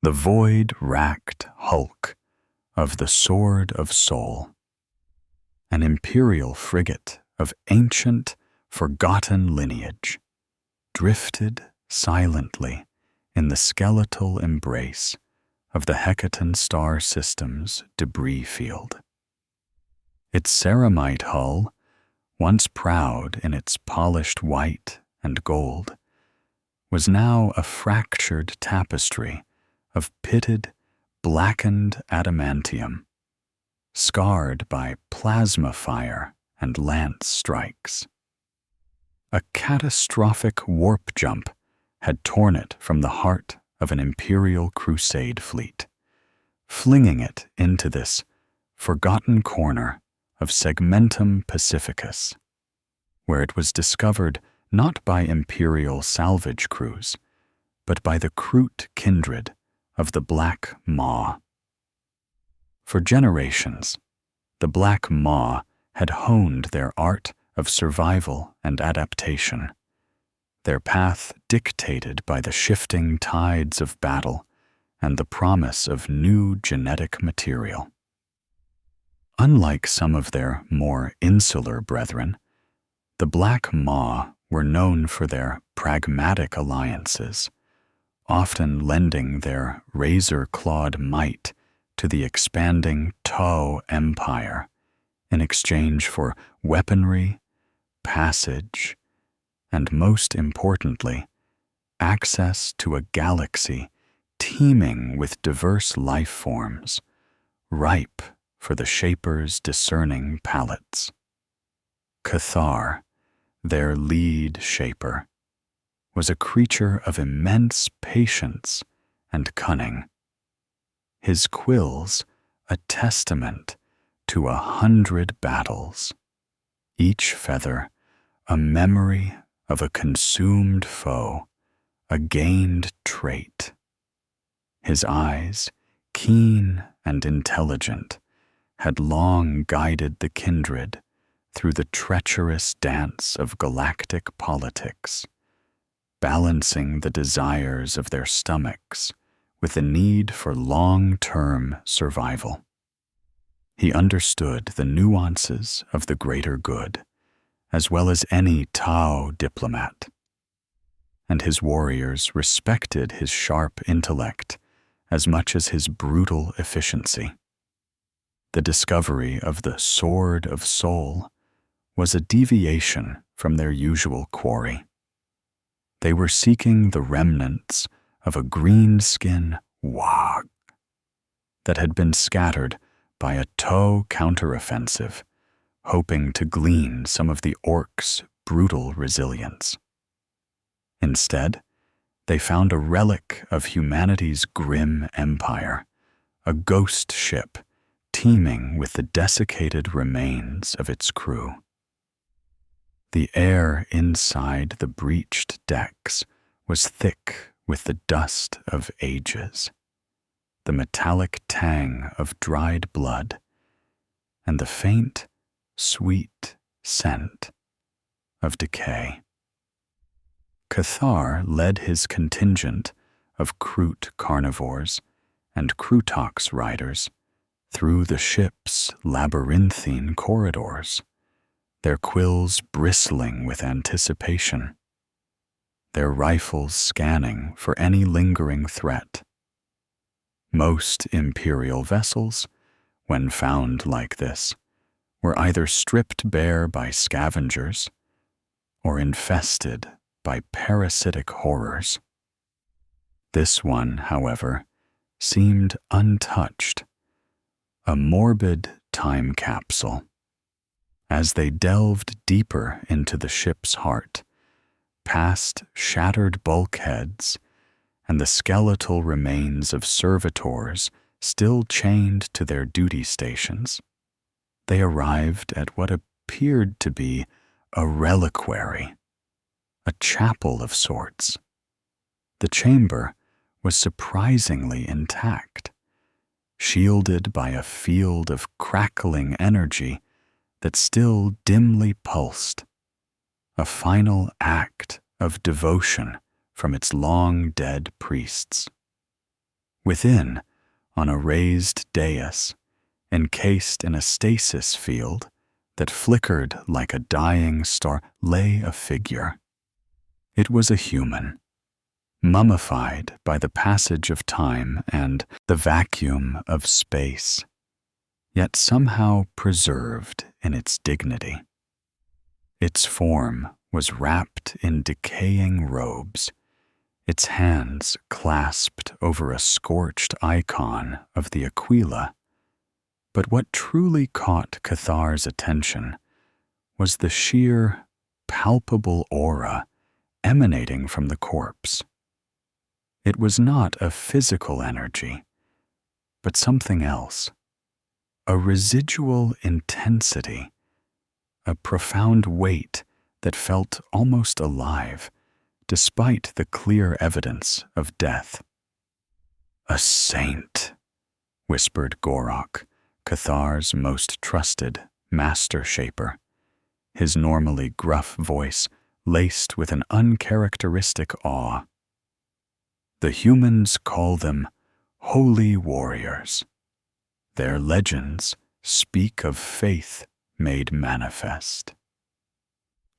the void-racked hulk of the Sword of Soul, an imperial frigate of ancient, forgotten lineage, drifted silently in the skeletal embrace of the Hecaton star system's debris field. Its ceramite hull, once proud in its polished white and gold, was now a fractured tapestry of pitted, blackened adamantium, scarred by plasma fire and lance strikes. A catastrophic warp jump had torn it from the heart of an Imperial Crusade fleet, flinging it into this forgotten corner of Segmentum Pacificus, where it was discovered not by Imperial salvage crews, but by the Kroot kindred of the Black Maw. For generations, the Black Maw had honed their art of survival and adaptation, their path dictated by the shifting tides of battle and the promise of new genetic material. Unlike some of their more insular brethren, the Black Maw were known for their pragmatic alliances, often lending their razor-clawed might to the expanding Tau Empire in exchange for weaponry, passage, and most importantly, access to a galaxy teeming with diverse life forms, ripe for the Shaper's discerning palates. Cathar, their lead Shaper, was a creature of immense patience and cunning, his quills a testament to 100 battles, each feather a memory of a consumed foe, a gained trait. His eyes, keen and intelligent, had long guided the kindred through the treacherous dance of galactic politics, balancing the desires of their stomachs with the need for long-term survival. He understood the nuances of the greater good, as well as any Tau diplomat, and his warriors respected his sharp intellect as much as his brutal efficiency. The discovery of the Sword of Soul was a deviation from their usual quarry. They were seeking the remnants of a greenskin wog that had been scattered by a Tau counteroffensive, hoping to glean some of the Orcs' brutal resilience. Instead, they found a relic of humanity's grim empire, a ghost ship teeming with the desiccated remains of its crew. The air inside the breached decks was thick with the dust of ages, the metallic tang of dried blood, and the faint, sweet scent of decay. Cathar led his contingent of Kroot carnivores and Krootox riders through the ship's labyrinthine corridors, their quills bristling with anticipation, their rifles scanning for any lingering threat. Most Imperial vessels, when found like this, were either stripped bare by scavengers or infested by parasitic horrors. This one, however, seemed untouched, a morbid time capsule. As they delved deeper into the ship's heart, past shattered bulkheads and the skeletal remains of servitors still chained to their duty stations, they arrived at what appeared to be a reliquary, a chapel of sorts. The chamber was surprisingly intact, shielded by a field of crackling energy that still dimly pulsed, a final act of devotion from its long-dead priests. Within, on a raised dais, encased in a stasis field that flickered like a dying star, lay a figure. It was a human, mummified by the passage of time and the vacuum of space, yet somehow preserved in its dignity. Its form was wrapped in decaying robes, its hands clasped over a scorched icon of the Aquila. But what truly caught Cathar's attention was the sheer, palpable aura emanating from the corpse. It was not a physical energy, but something else, a residual intensity, a profound weight that felt almost alive, despite the clear evidence of death. "A saint," whispered Gorok, Cathar's most trusted master shaper, his normally gruff voice laced with an uncharacteristic awe. "The humans call them holy warriors. Their legends speak of faith made manifest."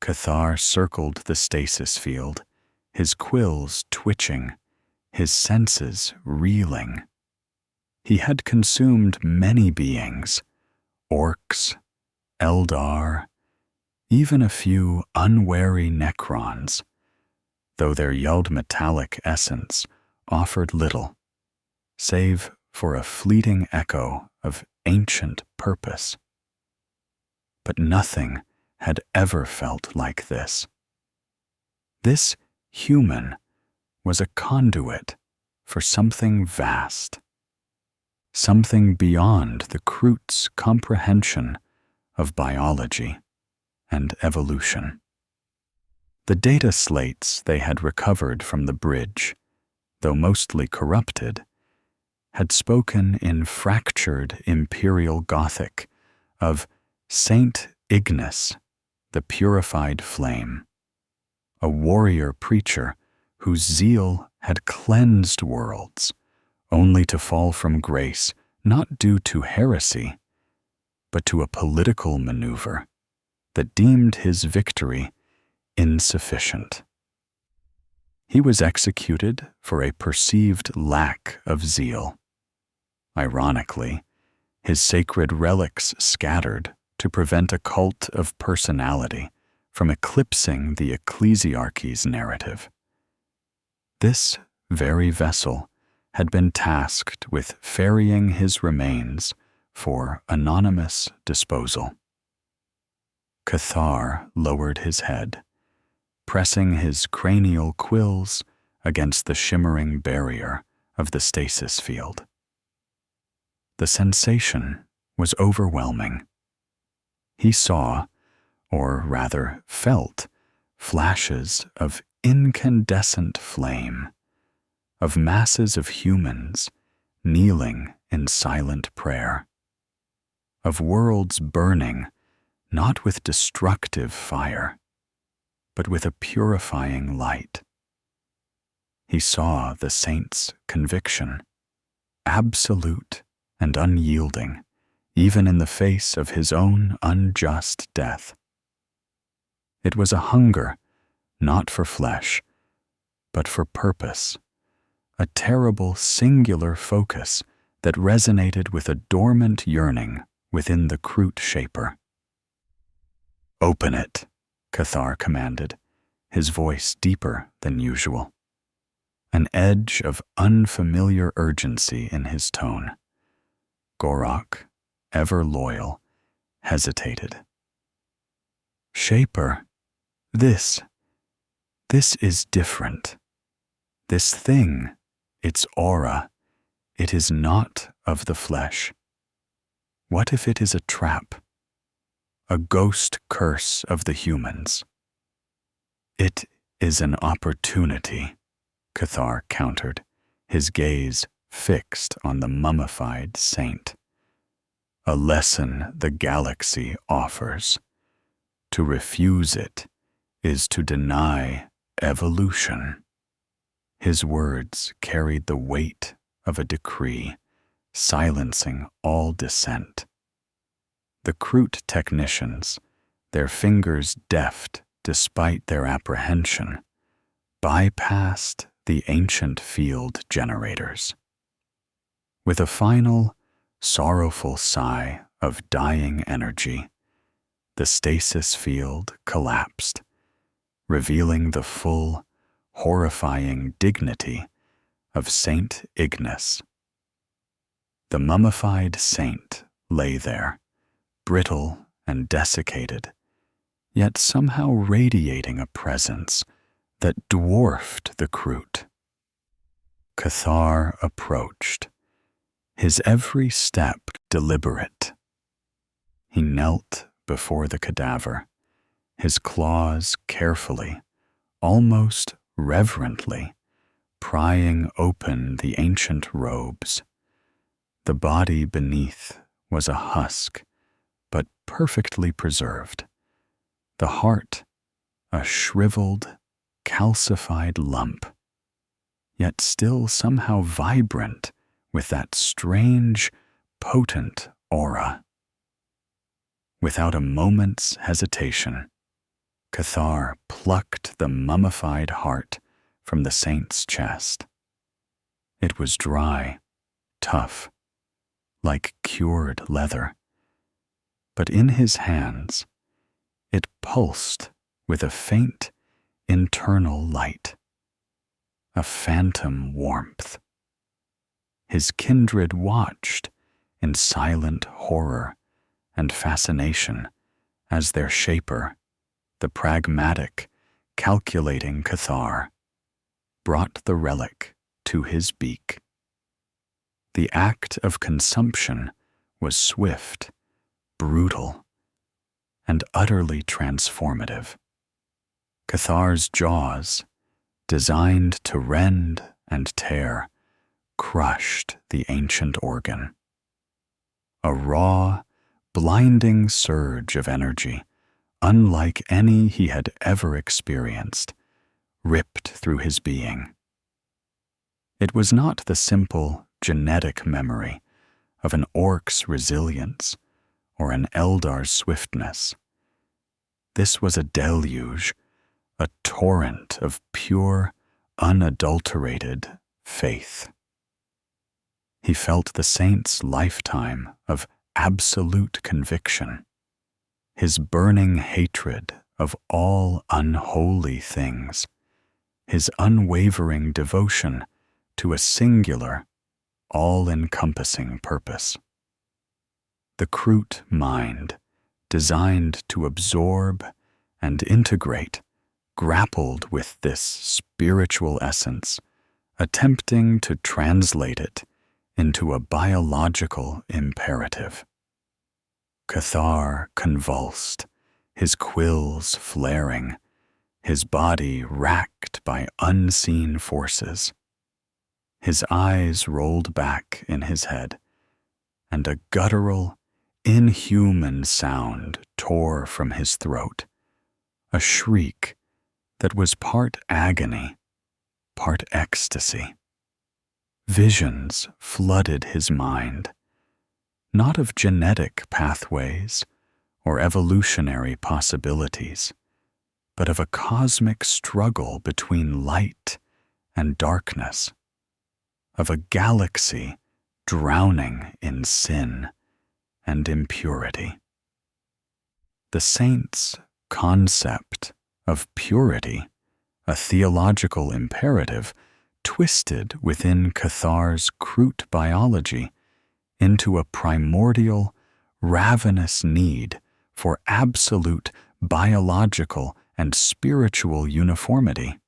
Cathar circled the stasis field, his quills twitching, his senses reeling. He had consumed many beings, orcs, Eldar, even a few unwary Necrons, though their yelled metallic essence offered little, save for a fleeting echo of ancient purpose. But nothing had ever felt like this. This human was a conduit for something vast, something beyond the Kroot's comprehension of biology and evolution. The data slates they had recovered from the bridge, though mostly corrupted, had spoken in fractured Imperial Gothic of Saint Ignis, the purified flame, a warrior preacher whose zeal had cleansed worlds, only to fall from grace not due to heresy, but to a political maneuver that deemed his victory insufficient. He was executed for a perceived lack of zeal. Ironically, his sacred relics scattered to prevent a cult of personality from eclipsing the ecclesiarchy's narrative. This very vessel had been tasked with ferrying his remains for anonymous disposal. Cathar lowered his head, pressing his cranial quills against the shimmering barrier of the stasis field. The sensation was overwhelming. He saw, or rather felt, flashes of incandescent flame, of masses of humans kneeling in silent prayer, of worlds burning not with destructive fire, but with a purifying light. He saw the saint's conviction, absolute and unyielding, even in the face of his own unjust death. It was a hunger, not for flesh, but for purpose, a terrible singular focus that resonated with a dormant yearning within the Kroot shaper. "Open it," Cathar commanded, his voice deeper than usual, an edge of unfamiliar urgency in his tone. Gorok, ever loyal, hesitated. "Shaper, this is different. This thing, its aura, it is not of the flesh. What if it is a trap? A ghost curse of the humans?" "It is an opportunity," Cathar countered, his gaze fixed on the mummified saint. "A lesson the galaxy offers. To refuse it is to deny evolution." His words carried the weight of a decree, silencing all dissent. The Kroot technicians, their fingers deft despite their apprehension, bypassed the ancient field generators. With a final, sorrowful sigh of dying energy, the stasis field collapsed, revealing the full, horrifying dignity of Saint Ignace. The mummified saint lay there, brittle and desiccated, yet somehow radiating a presence that dwarfed the Kroot. Cathar approached, his every step deliberate. He knelt before the cadaver, his claws carefully, almost reverently, prying open the ancient robes. The body beneath was a husk, but perfectly preserved. The heart, a shriveled, calcified lump, yet still somehow vibrant with that strange, potent aura. Without a moment's hesitation, Cathar plucked the mummified heart from the saint's chest. It was dry, tough, like cured leather, but in his hands it pulsed with a faint internal light, a phantom warmth. His kindred watched in silent horror and fascination as their shaper, the pragmatic, calculating Cathar, brought the relic to his beak. The act of consumption was swift, brutal, and utterly transformative. Cathar's jaws, designed to rend and tear, crushed the ancient organ. A raw, blinding surge of energy, unlike any he had ever experienced, ripped through his being. It was not the simple, genetic memory of an orc's resilience or an eldar's swiftness. This was a deluge, a torrent of pure, unadulterated faith. He felt the saint's lifetime of absolute conviction, his burning hatred of all unholy things, his unwavering devotion to a singular, all-encompassing purpose. The Kroot mind, designed to absorb and integrate, grappled with this spiritual essence, attempting to translate it into a biological imperative. Cathar convulsed, his quills flaring, his body racked by unseen forces. His eyes rolled back in his head, and a guttural, inhuman sound tore from his throat, a shriek that was part agony, part ecstasy. Visions flooded his mind, not of genetic pathways or evolutionary possibilities, but of a cosmic struggle between light and darkness, of a galaxy drowning in sin and impurity. The saint's concept of purity, a theological imperative, twisted within Cathar's Kroot biology into a primordial, ravenous need for absolute biological and spiritual uniformity.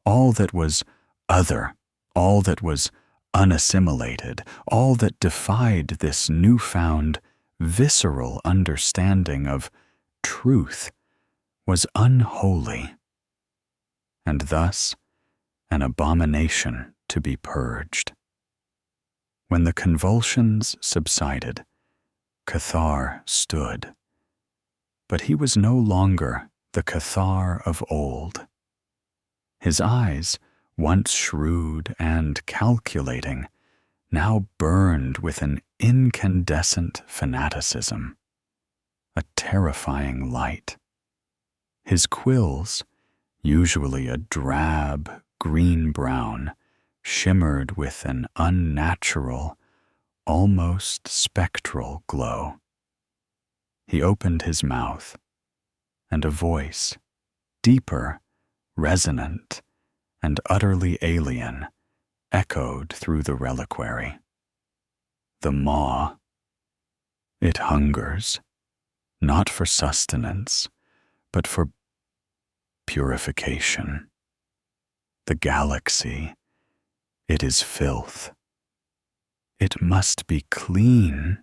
All that was other, all that was unassimilated, all that defied this newfound, visceral understanding of truth was unholy, and thus an abomination to be purged. When the convulsions subsided, Cathar stood, but he was no longer the Cathar of old. His eyes, once shrewd and calculating, now burned with an incandescent fanaticism, a terrifying light. His quills, usually a drab green-brown, shimmered with an unnatural, almost spectral glow. He opened his mouth, and a voice, deeper, resonant, and utterly alien, echoed through the reliquary. The maw. It hungers, not for sustenance, but for purification. The galaxy, it is filth. It must be clean.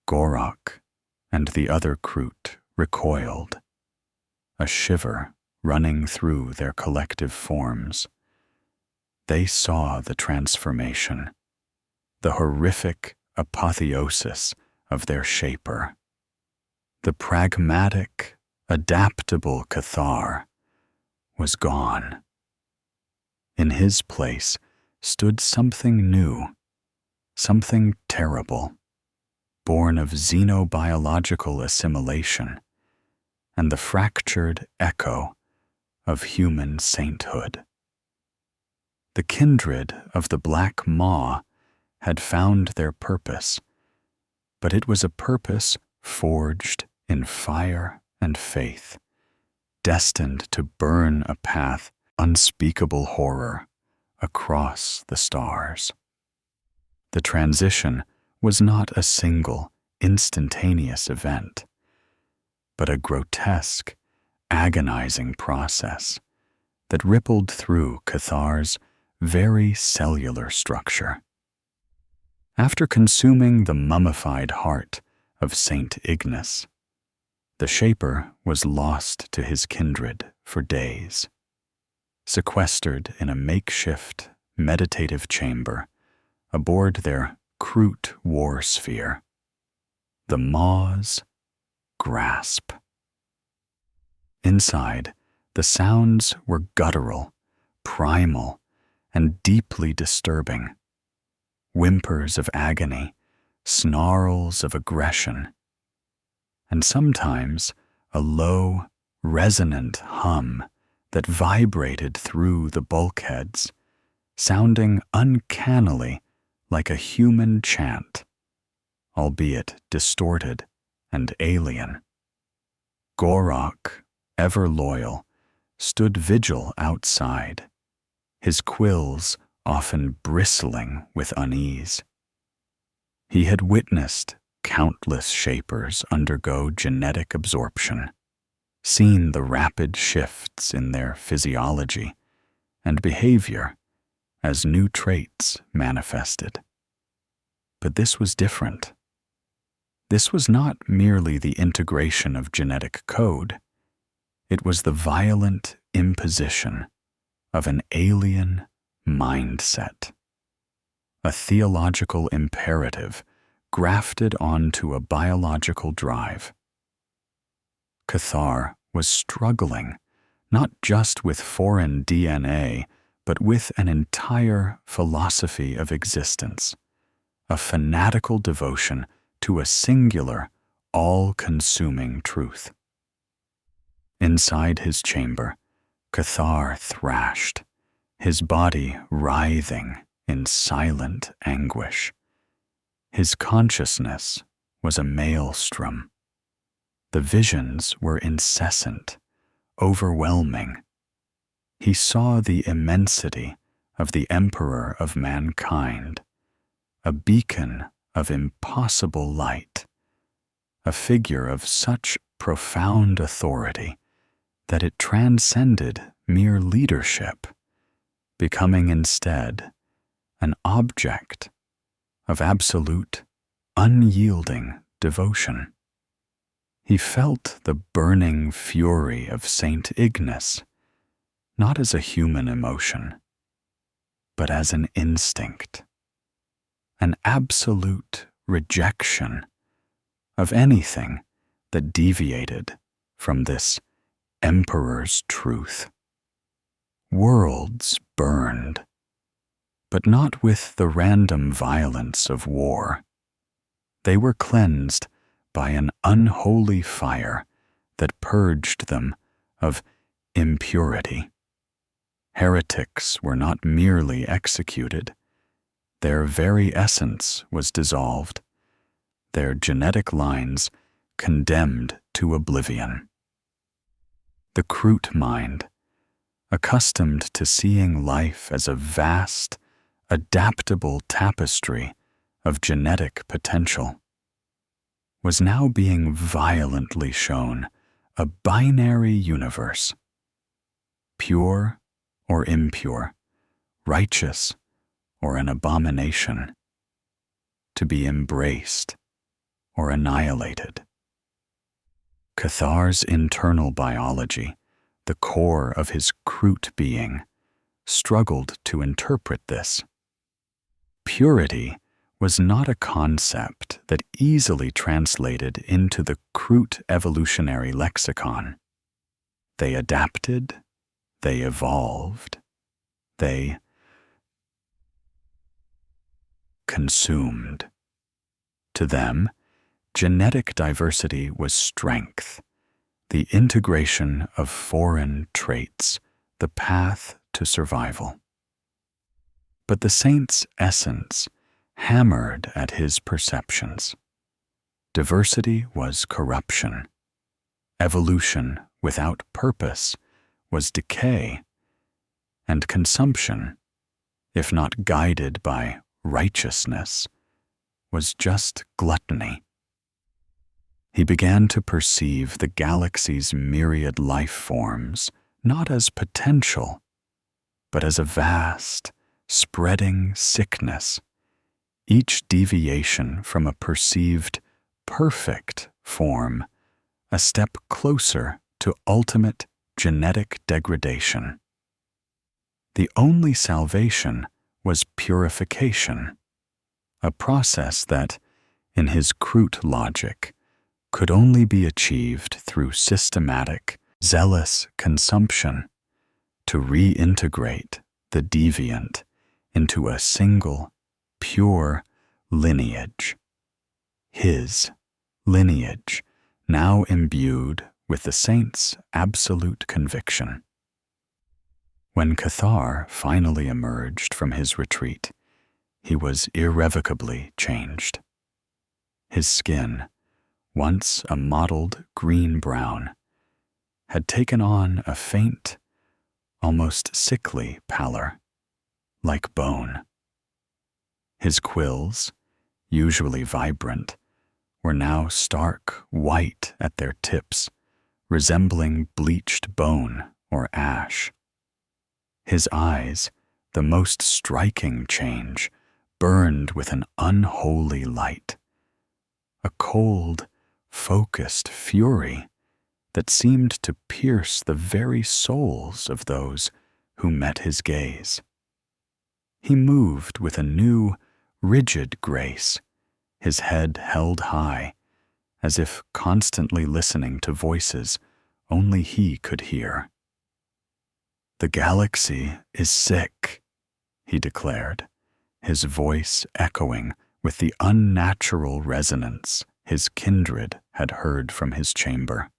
Gorok and the other Kroot recoiled, a shiver running through their collective forms. They saw the transformation, the horrific apotheosis of their shaper. The pragmatic, adaptable Cathar was gone. In his place stood something new, something terrible, born of xenobiological assimilation and the fractured echo of human sainthood. The kindred of the Black Maw had found their purpose, but it was a purpose forged in fire and faith, destined to burn a path unspeakable horror across the stars. The transition was not a single, instantaneous event, but a grotesque, agonizing process that rippled through Cathar's very cellular structure. After consuming the mummified heart of Saint Ignace, the Shaper was lost to his kindred for days, sequestered in a makeshift meditative chamber aboard their Kroot war sphere, the Maw's grasp. Inside, the sounds were guttural, primal, and deeply disturbing. Whimpers of agony, snarls of aggression, and sometimes a low, resonant hum that vibrated through the bulkheads, sounding uncannily like a human chant, albeit distorted and alien. Gorok, ever loyal, stood vigil outside, his quills often bristling with unease. He had witnessed countless shapers undergo genetic absorption, seen the rapid shifts in their physiology and behavior as new traits manifested. But this was different. This was not merely the integration of genetic code. It was the violent imposition of an alien mindset, a theological imperative grafted onto a biological drive. Cathar was struggling not just with foreign DNA, but with an entire philosophy of existence, a fanatical devotion to a singular, all-consuming truth. Inside his chamber, Cathar thrashed, his body writhing in silent anguish. His consciousness was a maelstrom. The visions were incessant, overwhelming. He saw the immensity of the Emperor of mankind, a beacon of impossible light, a figure of such profound authority that it transcended mere leadership, becoming instead an object of absolute, unyielding devotion. He felt the burning fury of Saint Ignace, not as a human emotion, but as an instinct, an absolute rejection of anything that deviated from this Emperor's truth. Worlds burned, but not with the random violence of war. They were cleansed by an unholy fire that purged them of impurity. Heretics were not merely executed. Their very essence was dissolved, their genetic lines condemned to oblivion. The Kroot mind, accustomed to seeing life as a vast, adaptable tapestry of genetic potential, was now being violently shown a binary universe, pure or impure, righteous or an abomination, to be embraced or annihilated. Cathar's internal biology, the core of his Kroot being, struggled to interpret this. Purity was not a concept that easily translated into the Kroot evolutionary lexicon. They adapted, they evolved, they consumed. To them, genetic diversity was strength, the integration of foreign traits, the path to survival. But the saint's essence hammered at his perceptions. Diversity was corruption. Evolution without purpose was decay, and consumption, if not guided by righteousness, was just gluttony. He began to perceive the galaxy's myriad life forms not as potential, but as a vast, spreading sickness, each deviation from a perceived perfect form a step closer to ultimate genetic degradation. The only salvation was purification, a process that, in his Kroot logic, could only be achieved through systematic, zealous consumption to reintegrate the deviant into a single, pure lineage. His lineage, now imbued with the saint's absolute conviction. When Cathar finally emerged from his retreat, he was irrevocably changed. His skin, once a mottled green-brown, had taken on a faint, almost sickly pallor, like bone. His quills, usually vibrant, were now stark white at their tips, resembling bleached bone or ash. His eyes, the most striking change, burned with an unholy light, a cold, focused fury that seemed to pierce the very souls of those who met his gaze. He moved with a new, rigid grace, his head held high, as if constantly listening to voices only he could hear. "The galaxy is sick," he declared, his voice echoing with the unnatural resonance his kindred had heard from his chamber.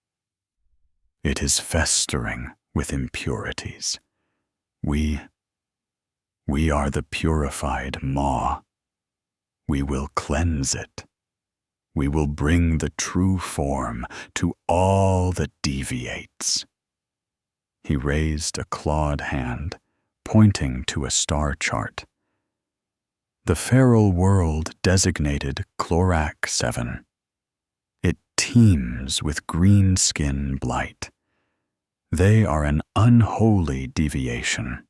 "It is festering with impurities. We are the purified maw. We will cleanse it. We will bring the true form to all that deviates." He raised a clawed hand, pointing to a star chart. The feral world designated Chlorak 7. It teems with green-skin blight. They are an unholy deviation.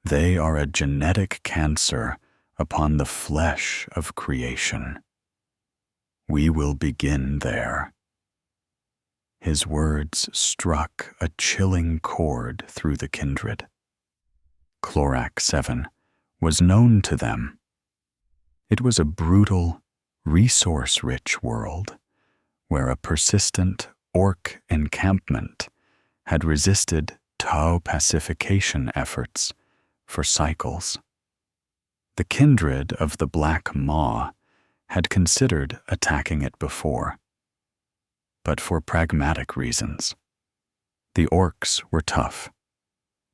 They are a genetic cancer upon the flesh of creation. We will begin there. His words struck a chilling chord through the kindred. Chlorak 7 was known to them. It was a brutal, resource-rich world where a persistent orc encampment had resisted Tau pacification efforts for cycles. The kindred of the Black Maw had considered attacking it before, but for pragmatic reasons. The orcs were tough.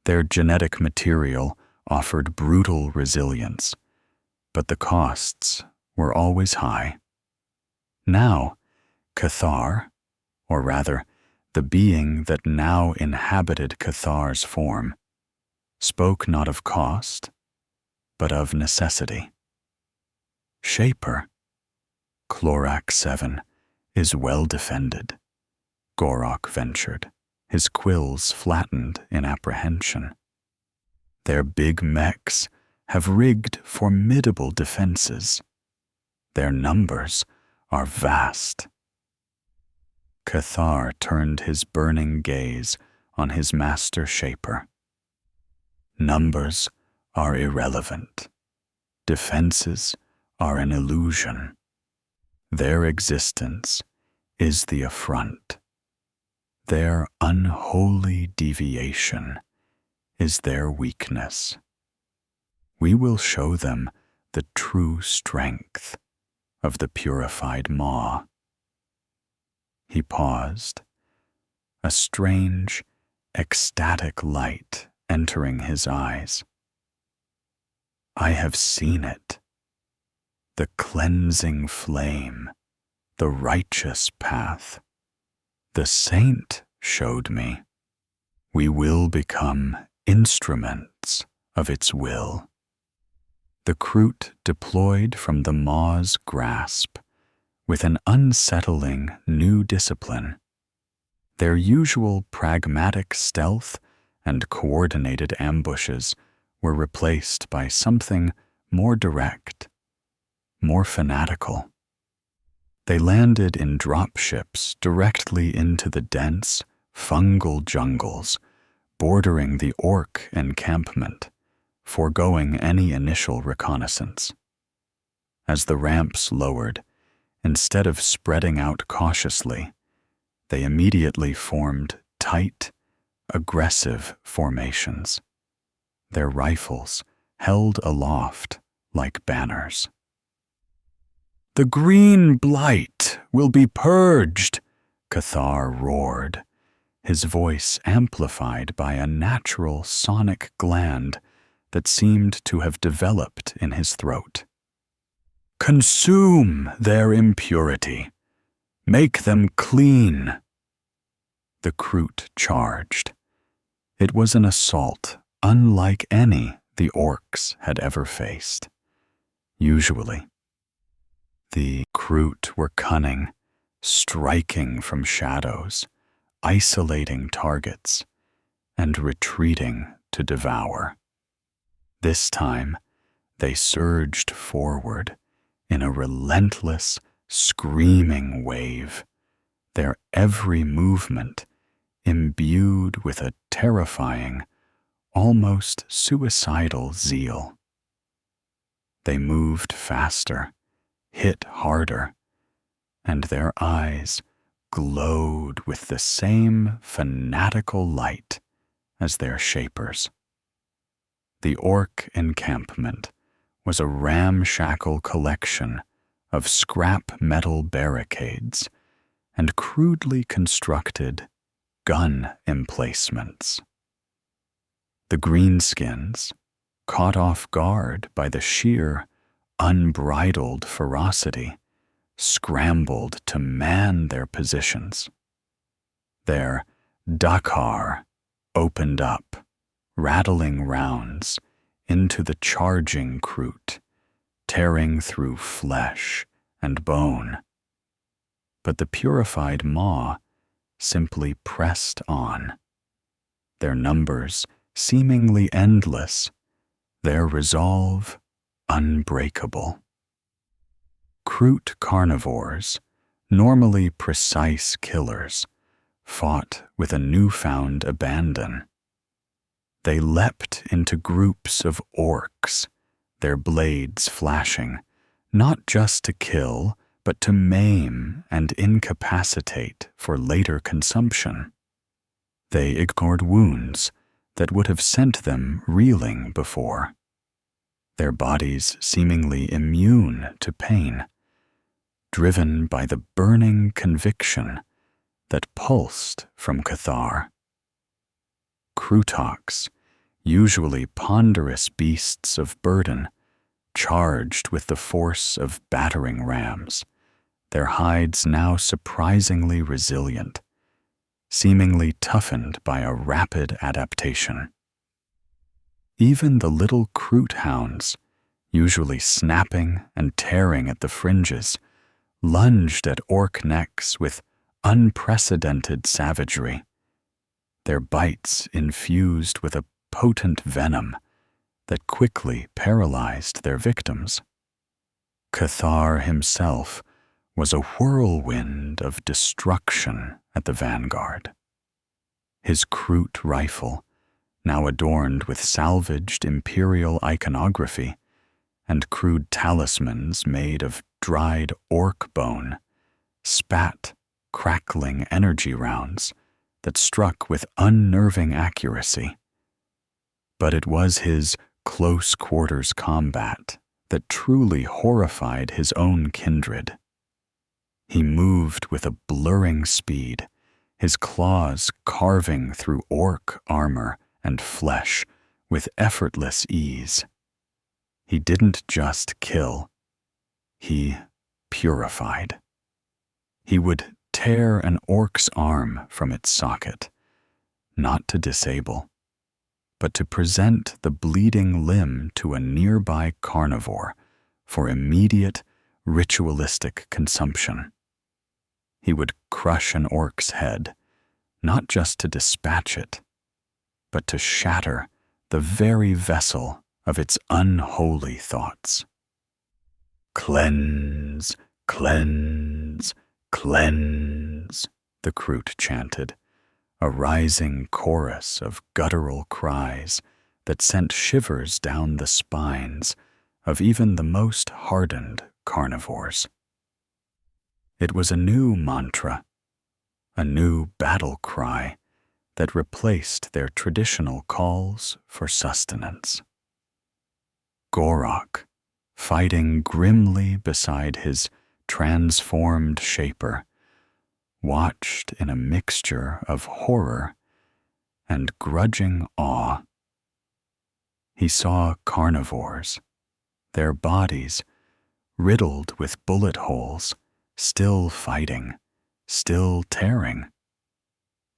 Their genetic material offered brutal resilience, but the costs were always high. Now, Cathar, or rather, the being that now inhabited Cathar's form, spoke not of cost, but of necessity. Shaper, Clorak 7, is well defended, Gorok ventured, his quills flattened in apprehension. Their big mechs have rigged formidable defenses. Their numbers are vast. Cathar turned his burning gaze on his master Shaper. Numbers are irrelevant. Defenses are an illusion. Their existence is the affront. Their unholy deviation is their weakness. We will show them the true strength of the purified Maw. He paused, a strange, ecstatic light entering his eyes. I have seen it. The cleansing flame, the righteous path. The saint showed me. We will become instruments of its will. The Kroot deployed from the Maw's grasp with an unsettling new discipline. Their usual pragmatic stealth and coordinated ambushes were replaced by something more direct, more fanatical. They landed in dropships directly into the dense, fungal jungles bordering the orc encampment, foregoing any initial reconnaissance. As the ramps lowered, instead of spreading out cautiously, they immediately formed tight, aggressive formations, their rifles held aloft like banners. "The green blight will be purged," Cathar roared, his voice amplified by a natural sonic gland that seemed to have developed in his throat. "Consume their impurity. Make them clean." The Kroot charged. It was an assault unlike any the orcs had ever faced. Usually, the Kroot were cunning, striking from shadows, isolating targets, and retreating to devour. This time, they surged forward in a relentless, screaming wave, their every movement imbued with a terrifying, almost suicidal zeal. They moved faster, hit harder, and their eyes glowed with the same fanatical light as their shapers. The orc encampment was a ramshackle collection of scrap metal barricades and crudely constructed gun emplacements. The greenskins, caught off guard by the sheer, unbridled ferocity, scrambled to man their positions. Their Dakar opened up, rattling rounds into the charging Kroot, tearing through flesh and bone. But the purified Maw simply pressed on, their numbers seemingly endless, their resolve unbreakable. Kroot carnivores, normally precise killers, fought with a newfound abandon. They leapt into groups of orcs, their blades flashing, not just to kill, but to maim and incapacitate for later consumption. They ignored wounds that would have sent them reeling before. their bodies seemingly immune to pain, driven by the burning conviction that pulsed from Cathar. Krootoks, usually ponderous beasts of burden, charged with the force of battering rams, their hides now surprisingly resilient, seemingly toughened by a rapid adaptation. Even the little Kroot hounds, usually snapping and tearing at the fringes, lunged at orc necks with unprecedented savagery, their bites infused with a potent venom that quickly paralyzed their victims. Cathar himself was a whirlwind of destruction at the vanguard. His Kroot rifle, now adorned with salvaged imperial iconography and crude talismans made of dried orc bone, spat crackling energy rounds that struck with unnerving accuracy. But it was his close-quarters combat that truly horrified his own kindred. He moved with a blurring speed, his claws carving through orc armor and flesh with effortless ease. He didn't just kill, he purified. He would tear an orc's arm from its socket, not to disable, but to present the bleeding limb to a nearby carnivore for immediate ritualistic consumption. He would crush an orc's head, not just to dispatch it, but to shatter the very vessel of its unholy thoughts. "Cleanse, cleanse, cleanse," the Kroot chanted, a rising chorus of guttural cries that sent shivers down the spines of even the most hardened carnivores. It was a new mantra, a new battle cry that replaced their traditional calls for sustenance. Gorok, fighting grimly beside his transformed shaper, watched in a mixture of horror and grudging awe. He saw carnivores, their bodies riddled with bullet holes, still fighting, still tearing.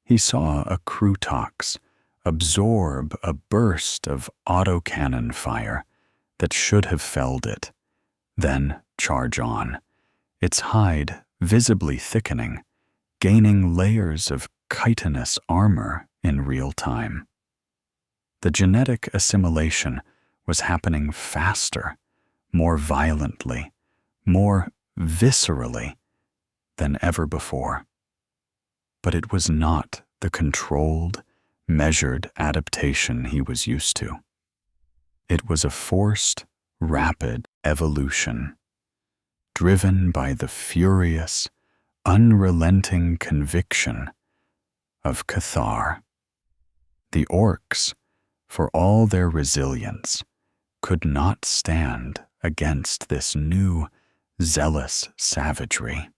He saw a Krootoks absorb a burst of autocannon fire that should have felled it, then charge on, its hide visibly thickening, gaining layers of chitinous armor in real time. The genetic assimilation was happening faster, more violently, more viscerally than ever before. But it was not the controlled, measured adaptation he was used to. It was a forced, rapid evolution, driven by the furious, unrelenting conviction of Cathar. The orcs, for all their resilience, could not stand against this new, zealous savagery.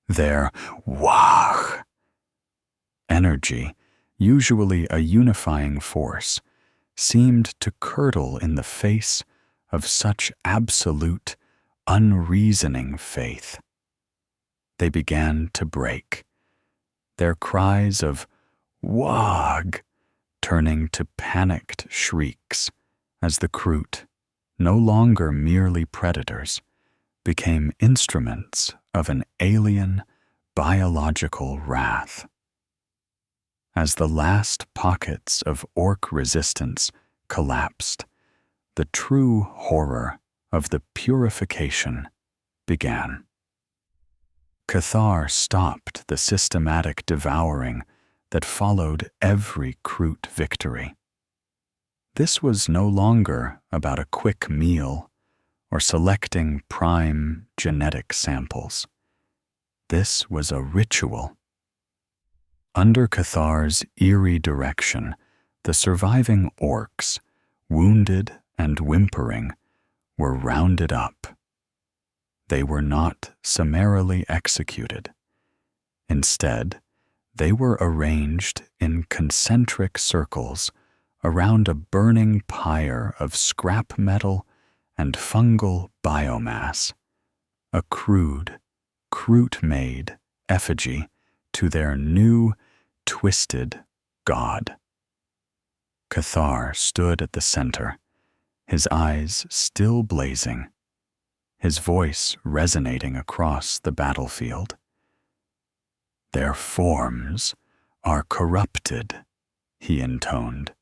Their wah energy, usually a unifying force, seemed to curdle in the face of such absolute, unreasoning faith. They began to break, their cries of "Wag" turning to panicked shrieks as the Kroot, no longer merely predators, became instruments of an alien, biological wrath. As the last pockets of orc resistance collapsed, the true horror of the purification began. Cathar stopped the systematic devouring that followed every Kroot victory. This was no longer about a quick meal or selecting prime genetic samples. This was a ritual. Under Cathar's eerie direction, the surviving orcs, wounded and whimpering were rounded up. They were not summarily executed. Instead, they were arranged in concentric circles around a burning pyre of scrap metal and fungal biomass, a crude, Kroot-made effigy to their new, twisted god. Cathar stood at the center, his eyes still blazing, his voice resonating across the battlefield. "Their forms are corrupted," he intoned,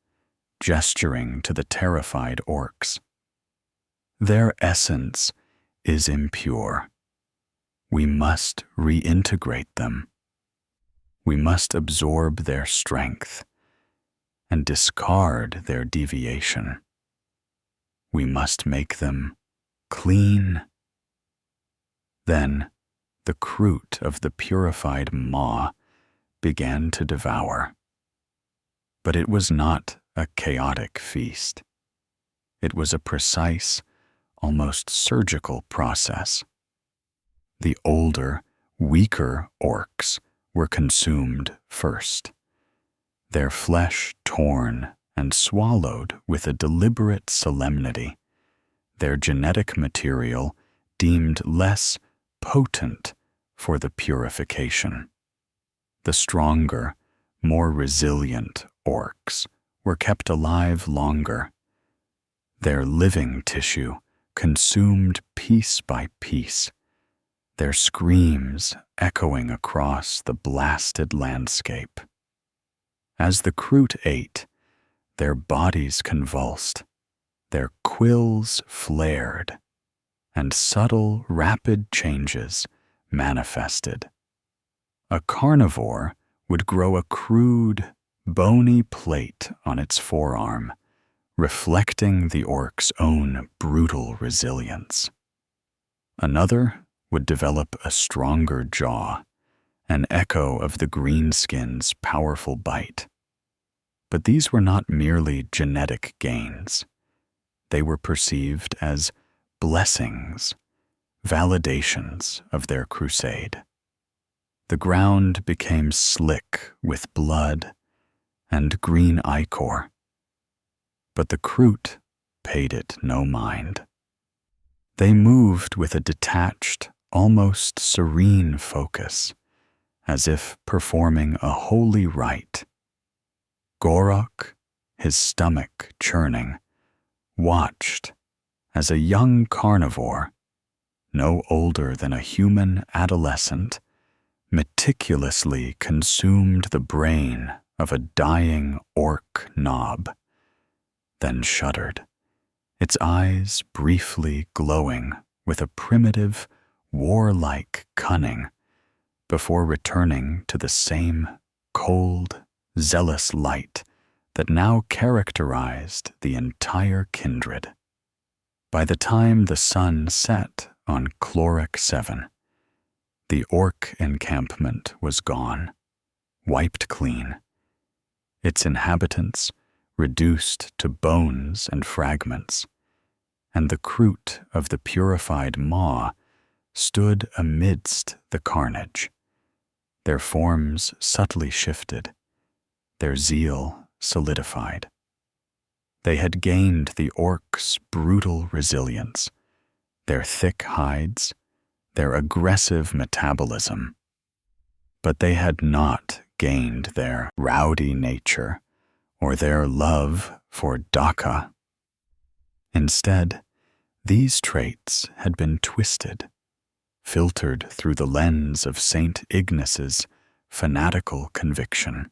gesturing to the terrified orcs. "Their essence is impure. We must reintegrate them. We must absorb their strength and discard their deviation. We must make them clean." Then the Kroot of the purified maw began to devour. But it was not a chaotic feast. It was a precise, almost surgical process. The older, weaker orcs were consumed first, their flesh torn and swallowed with a deliberate solemnity, their genetic material deemed less potent for the purification. The stronger, more resilient orcs were kept alive longer, their living tissue consumed piece by piece, their screams echoing across the blasted landscape. As the Kroot ate, their bodies convulsed, their quills flared, and subtle, rapid changes manifested. A carnivore would grow a crude, bony plate on its forearm, reflecting the orc's own brutal resilience. Another would develop a stronger jaw, an echo of the greenskin's powerful bite. But these were not merely genetic gains. They were perceived as blessings, validations of their crusade. The ground became slick with blood and green ichor, but the Kroot paid it no mind. They moved with a detached, almost serene focus, as if performing a holy rite. Gorok, his stomach churning, watched as a young carnivore, no older than a human adolescent, meticulously consumed the brain of a dying orc knob, then shuddered, its eyes briefly glowing with a primitive, warlike cunning, before returning to the same cold, zealous light that now characterized the entire kindred. By the time the sun set on Chloric 7, the orc encampment was gone, wiped clean, its inhabitants reduced to bones and fragments, and the Kroot of the purified maw stood amidst the carnage, their forms subtly shifted, their zeal solidified. They had gained the orcs' brutal resilience, their thick hides, their aggressive metabolism, but they had not gained their rowdy nature or their love for Daka. Instead, these traits had been twisted, filtered through the lens of St. Ignace's fanatical conviction,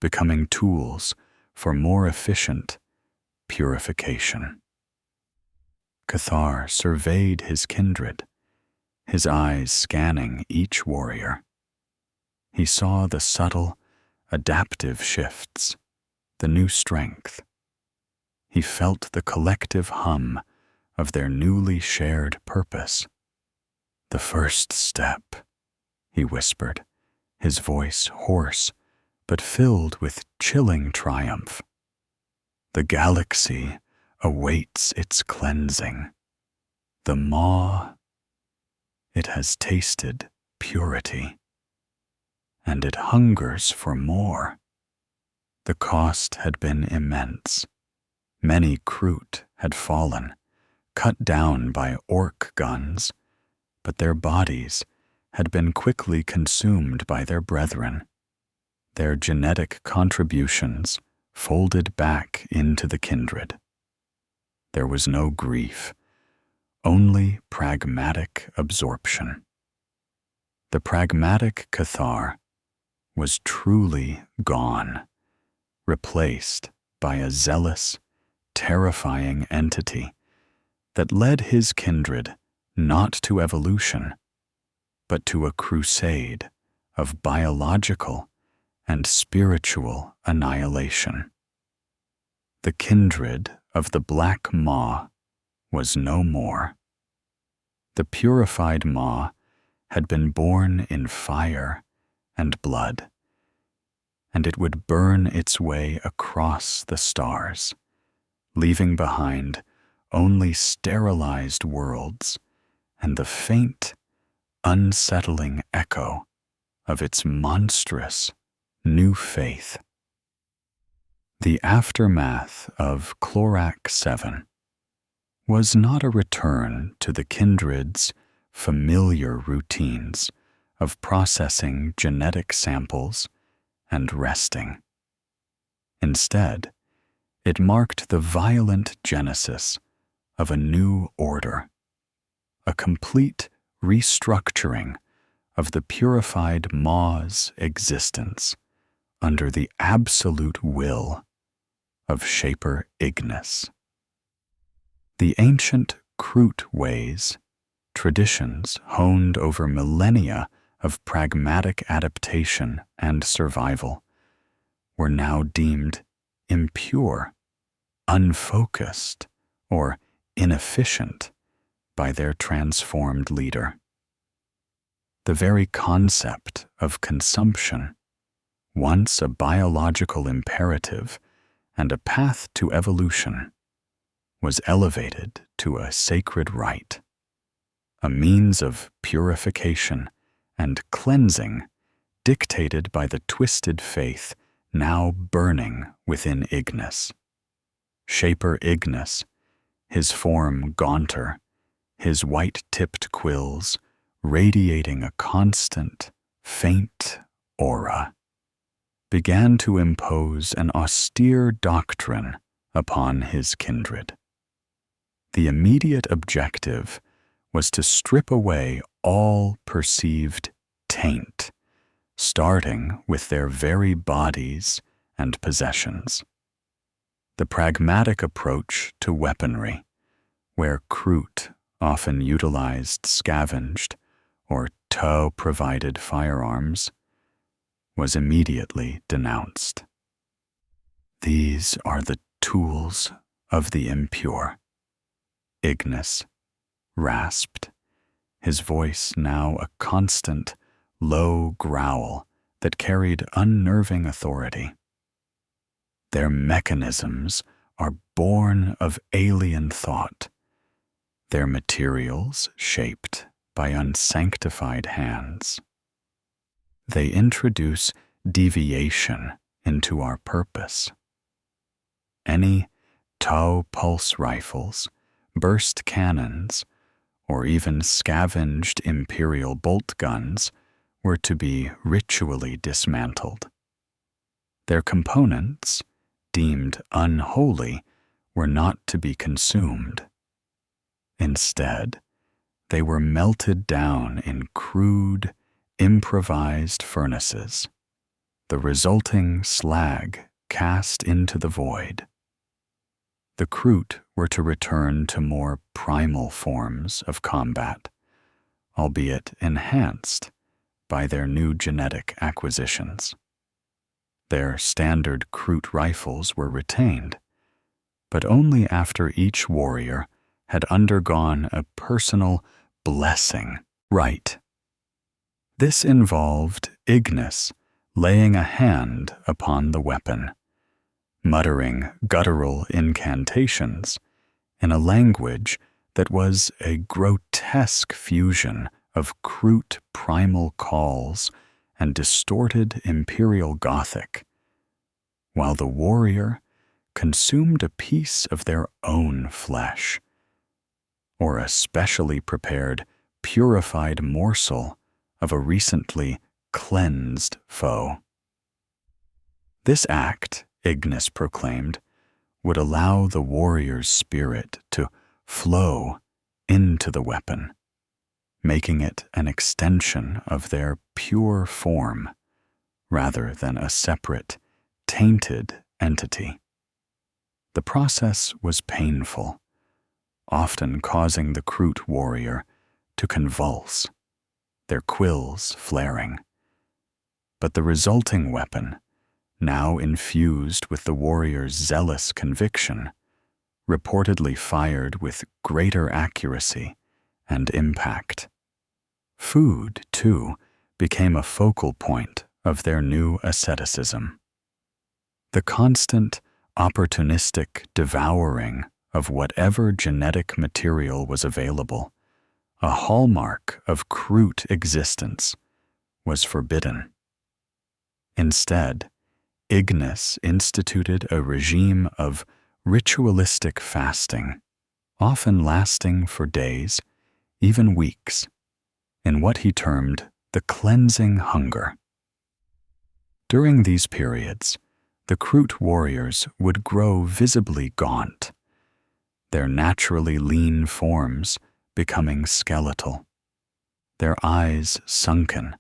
becoming tools for more efficient purification. Cathar surveyed his kindred, his eyes scanning each warrior. He saw the subtle, adaptive shifts, the new strength. He felt the collective hum of their newly shared purpose. "The first step," he whispered, his voice hoarse but filled with chilling triumph. "The galaxy awaits its cleansing. The maw, it has tasted purity, and it hungers for more. The cost had been immense. Many Kroot had fallen, cut down by orc guns, but their bodies had been quickly consumed by their brethren, their genetic contributions folded back into the kindred. There was no grief, only pragmatic absorption. The pragmatic Cathar was truly gone, replaced by a zealous, terrifying entity that led his kindred not to evolution, but to a crusade of biological and spiritual annihilation. The kindred of the Black Maw was no more. The purified Maw had been born in fire and blood, and it would burn its way across the stars, leaving behind only sterilized worlds and the faint, unsettling echo of its monstrous new faith. The aftermath of Chlorak 7 was not a return to the kindred's familiar routines of processing genetic samples and resting. Instead, it marked the violent genesis of a new order, a complete restructuring of the purified Maw's existence under the absolute will of Shaper Ignis. The ancient Kroot ways, traditions honed over millennia of pragmatic adaptation and survival, were now deemed impure, unfocused, or inefficient by their transformed leader. The very concept of consumption, once a biological imperative and a path to evolution, was elevated to a sacred rite, a means of purification and cleansing dictated by the twisted faith now burning within Ignis. Shaper Ignis, his form gaunter, his white-tipped quills radiating a constant, faint aura, began to impose an austere doctrine upon his kindred. The immediate objective was to strip away all perceived taint, starting with their very bodies and possessions. The pragmatic approach to weaponry, where Kroot often utilized scavenged or Tau-provided firearms, was immediately denounced. These are the tools of the impure, Ignis rasped, his voice now a constant, low growl that carried unnerving authority. Their mechanisms are born of alien thought, their materials shaped by unsanctified hands. They introduce deviation into our purpose. Any Tau pulse rifles, burst cannons, or even scavenged Imperial bolt guns were to be ritually dismantled. Their components, deemed unholy, were not to be consumed. Instead, they were melted down in crude, improvised furnaces, the resulting slag cast into the void. The Kroot were to return to more primal forms of combat, albeit enhanced by their new genetic acquisitions. Their standard Kroot rifles were retained, but only after each warrior had undergone a personal blessing rite. This involved Ignis laying a hand upon the weapon, muttering guttural incantations in a language that was a grotesque fusion of Kroot primal calls and distorted Imperial Gothic, while the warrior consumed a piece of their own flesh, or a specially prepared, purified morsel of a recently cleansed foe. This act, Ignis proclaimed, would allow the warrior's spirit to flow into the weapon, making it an extension of their pure form rather than a separate, tainted entity. The process was painful, often causing the Kroot warrior to convulse, their quills flaring. But the resulting weapon, now infused with the warrior's zealous conviction, reportedly fired with greater accuracy and impact. Food, too, became a focal point of their new asceticism. The constant, opportunistic devouring of whatever genetic material was available, a hallmark of Kroot existence, was forbidden. Instead, Ignis instituted a regime of ritualistic fasting, often lasting for days, even weeks, in what he termed the cleansing hunger. During these periods, the Kroot warriors would grow visibly gaunt, their naturally lean forms becoming skeletal, their eyes sunken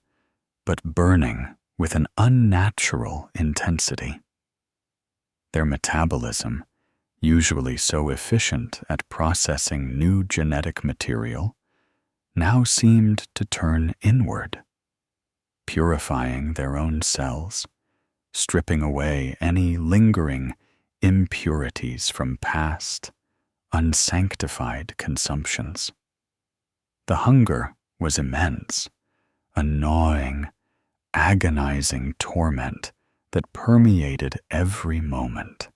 but burning with an unnatural intensity. Their metabolism, usually so efficient at processing new genetic material, now seemed to turn inward, purifying their own cells, stripping away any lingering impurities from past, unsanctified consumptions. The hunger was immense, a gnawing, agonizing torment that permeated every moment.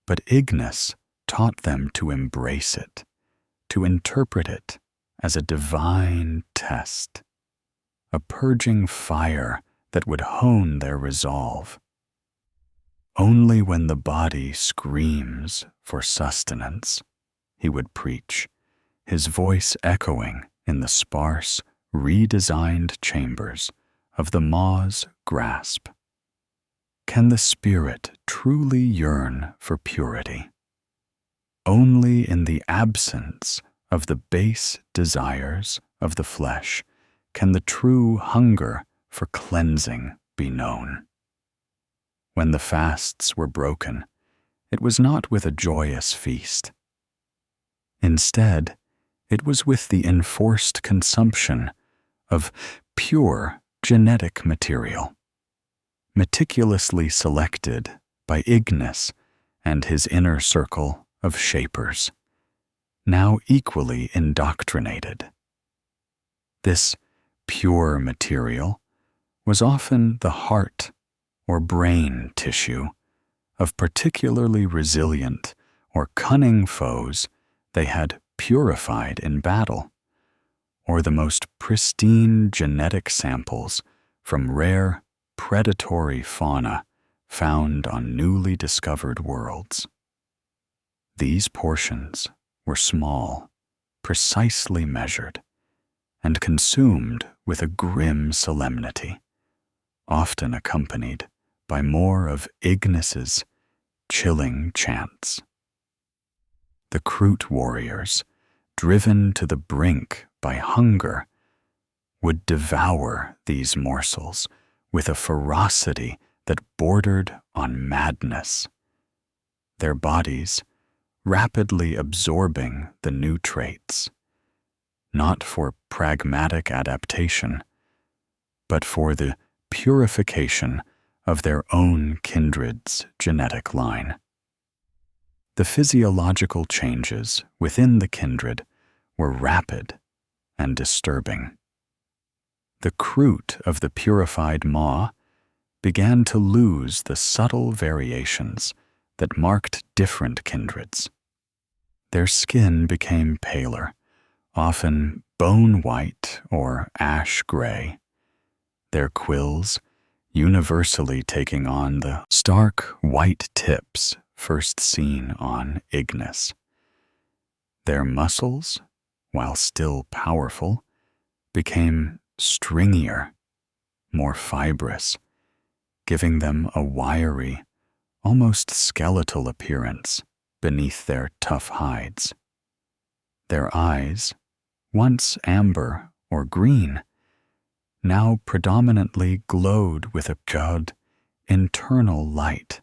But Ignis taught them to embrace it, to interpret it as a divine test, a purging fire that would hone their resolve. Only when the body screams for sustenance, he would preach, his voice echoing in the sparse, redesigned chambers of the Maw's grasp. Can the spirit truly yearn for purity? Only in the absence of the base desires of the flesh can the true hunger for cleansing be known. When the fasts were broken, it was not with a joyous feast. Instead, it was with the enforced consumption of pure genetic material, meticulously selected by Ignis and his inner circle of shapers, now equally indoctrinated. This pure material was often the heart or brain tissue of particularly resilient or cunning foes they had purified in battle, or the most pristine genetic samples from rare predatory fauna found on newly discovered worlds. These portions were small, precisely measured, and consumed with a grim solemnity, often accompanied by more of Ignis's chilling chants. The Kroot warriors, driven to the brink by hunger, would devour these morsels with a ferocity that bordered on madness, their bodies rapidly absorbing the new traits, not for pragmatic adaptation, but for the purification of their own kindred's genetic line. The physiological changes within the kindred were rapid and disturbing. The Kroot of the purified Maw began to lose the subtle variations that marked different kindreds. Their skin became paler, often bone-white or ash-gray, their quills universally taking on the stark white tips first seen on Ignis. Their muscles, while still powerful, became stringier, more fibrous, giving them a wiry, almost skeletal appearance beneath their tough hides. Their eyes, once amber or green, now predominantly glowed with a good, internal light,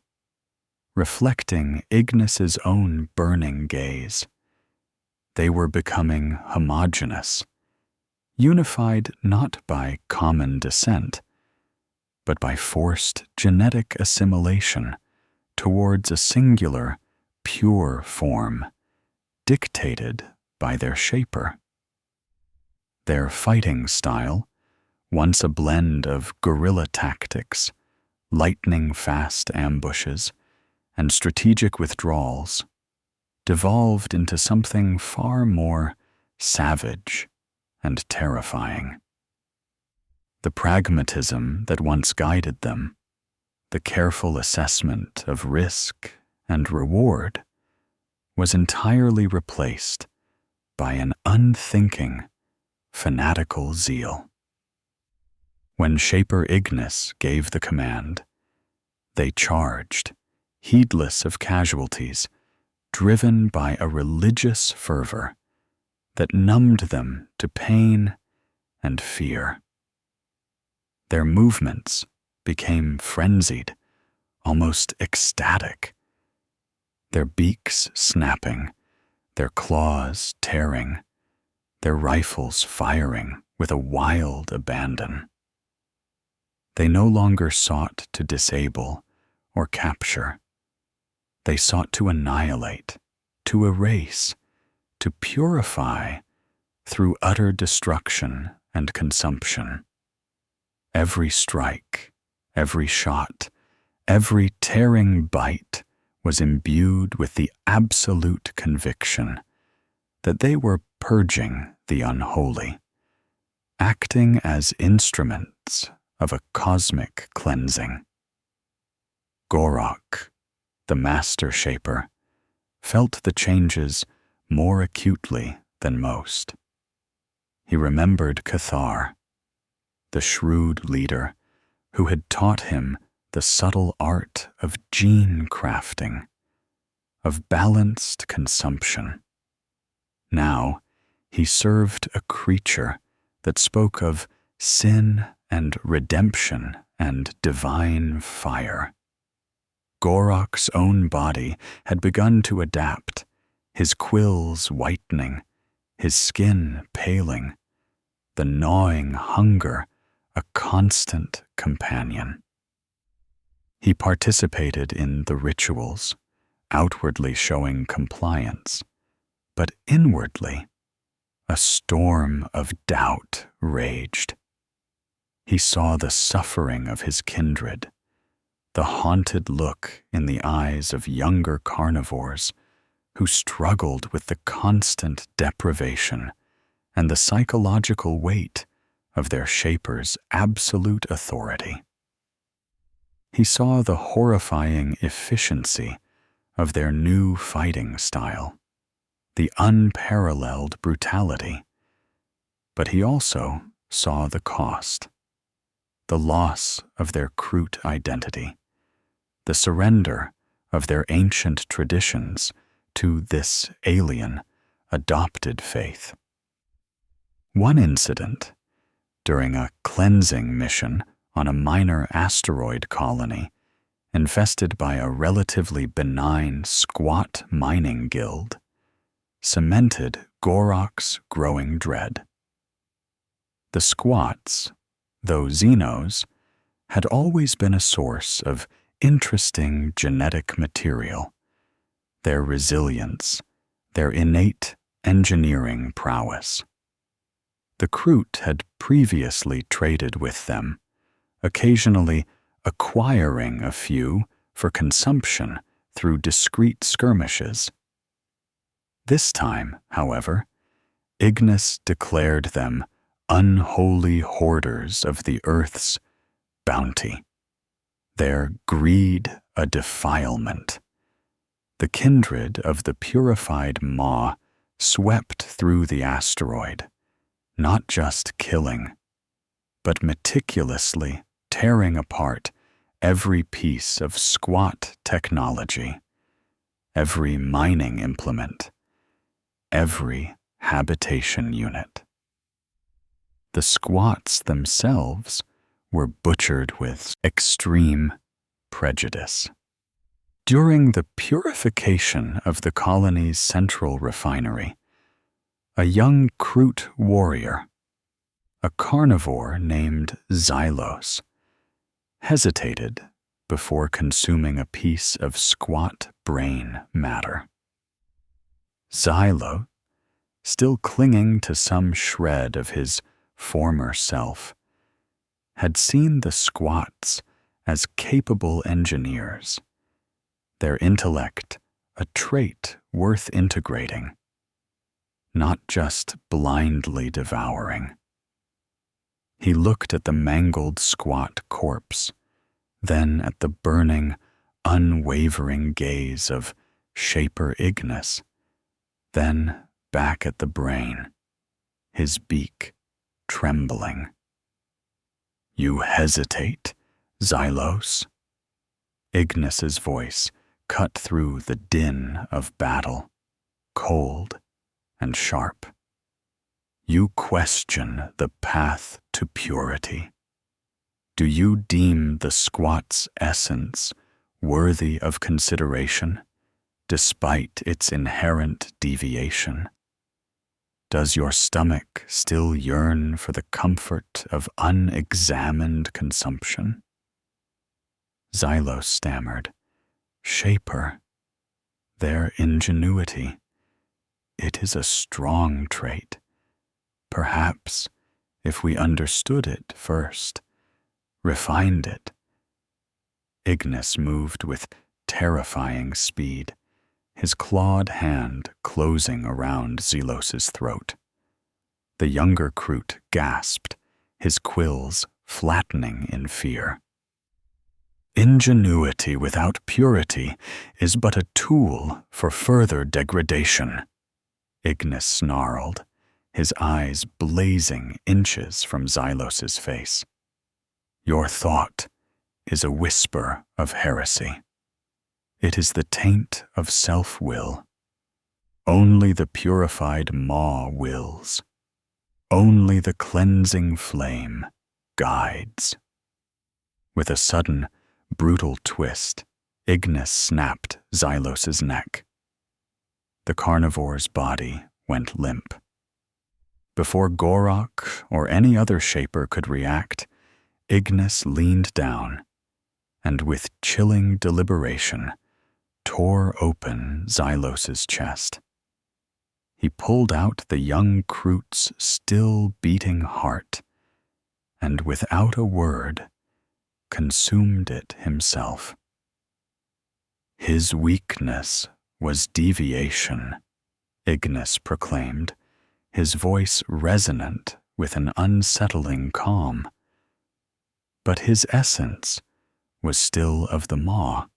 reflecting Ignis's own burning gaze. They were becoming homogeneous, unified not by common descent, but by forced genetic assimilation towards a singular, pure form, dictated by their shaper. Their fighting style, once a blend of guerrilla tactics, lightning-fast ambushes, and strategic withdrawals, devolved into something far more savage and terrifying. The pragmatism that once guided them, the careful assessment of risk and reward, was entirely replaced by an unthinking, fanatical zeal. When Shaper Ignis gave the command, they charged, heedless of casualties, driven by a religious fervor that numbed them to pain and fear. Their movements became frenzied, almost ecstatic, their beaks snapping, their claws tearing, their rifles firing with a wild abandon. They no longer sought to disable or capture. They sought to annihilate, to erase, to purify through utter destruction and consumption. Every strike, every shot, every tearing bite was imbued with the absolute conviction that they were purging the unholy, acting as instruments of a cosmic cleansing. Gorok, the master shaper, felt the changes more acutely than most. He remembered Cathar, the shrewd leader who had taught him the subtle art of gene crafting, of balanced consumption. Now he served a creature that spoke of sin and redemption and divine fire. Gorok's own body had begun to adapt, his quills whitening, his skin paling, the gnawing hunger a constant companion. He participated in the rituals, outwardly showing compliance, but inwardly a storm of doubt raged. He saw the suffering of his kindred, the haunted look in the eyes of younger carnivores who struggled with the constant deprivation and the psychological weight of their shaper's absolute authority. He saw the horrifying efficiency of their new fighting style, the unparalleled brutality, but he also saw the cost, the loss of their Kroot identity, the surrender of their ancient traditions to this alien, adopted faith. One incident, during a cleansing mission on a minor asteroid colony infested by a relatively benign squat mining guild, cemented Gorok's growing dread. The squats, though Xenos, had always been a source of interesting genetic material, their resilience, their innate engineering prowess. The Kroot had previously traded with them, occasionally acquiring a few for consumption through discreet skirmishes. This time, however, Ignis declared them unholy hoarders of the earth's bounty, their greed a defilement. The kindred of the purified Maw swept through the asteroid, not just killing, but meticulously tearing apart every piece of squat technology, every mining implement, every habitation unit. The squats themselves were butchered with extreme prejudice. During the purification of the colony's central refinery, a young Kroot warrior, a carnivore named Xylos, hesitated before consuming a piece of squat brain matter. Xylo, still clinging to some shred of his former self, had seen the squats as capable engineers, their intellect a trait worth integrating, not just blindly devouring. He looked at the mangled squat corpse, then at the burning, unwavering gaze of Shaper Ignis, then back at the brain, his beak trembling. "You hesitate, Xylos?" Ignis's voice cut through the din of battle, cold and sharp. "You question the path to purity. Do you deem the squat's essence worthy of consideration, despite its inherent deviation? Does your stomach still yearn for the comfort of unexamined consumption?" Xylos stammered, "Shaper, their ingenuity. It is a strong trait. Perhaps, if we understood it first, refined it." Ignis moved with terrifying speed, his clawed hand closing around Xylos's throat. The younger Kroot gasped, his quills flattening in fear. "Ingenuity without purity is but a tool for further degradation," Ignis snarled, his eyes blazing inches from Xylos's face. "Your thought is a whisper of heresy. It is the taint of self-will. Only the purified Maw wills. Only the cleansing flame guides." With a sudden, brutal twist, Ignis snapped Xylos's neck. The carnivore's body went limp. Before Gorok or any other Shaper could react, Ignis leaned down and, with chilling deliberation, tore open Xylos's chest. He pulled out the young Kroot's still beating heart and, without a word, consumed it himself. "His weakness was deviation," Ignis proclaimed, his voice resonant with an unsettling calm. "But his essence was still of the Maw.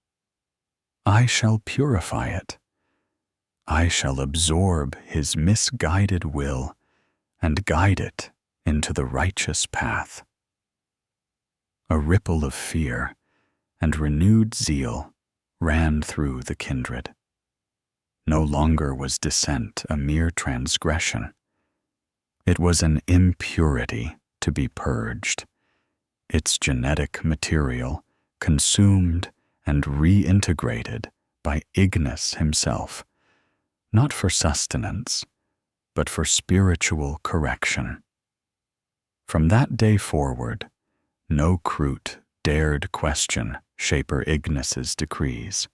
I shall purify it. I shall absorb his misguided will and guide it into the righteous path." A ripple of fear and renewed zeal ran through the kindred. No longer was dissent a mere transgression. It was an impurity to be purged, its genetic material consumed and reintegrated by Ignis himself, not for sustenance, but for spiritual correction. From that day forward, no Kroot dared question Shaper Ignis's decrees.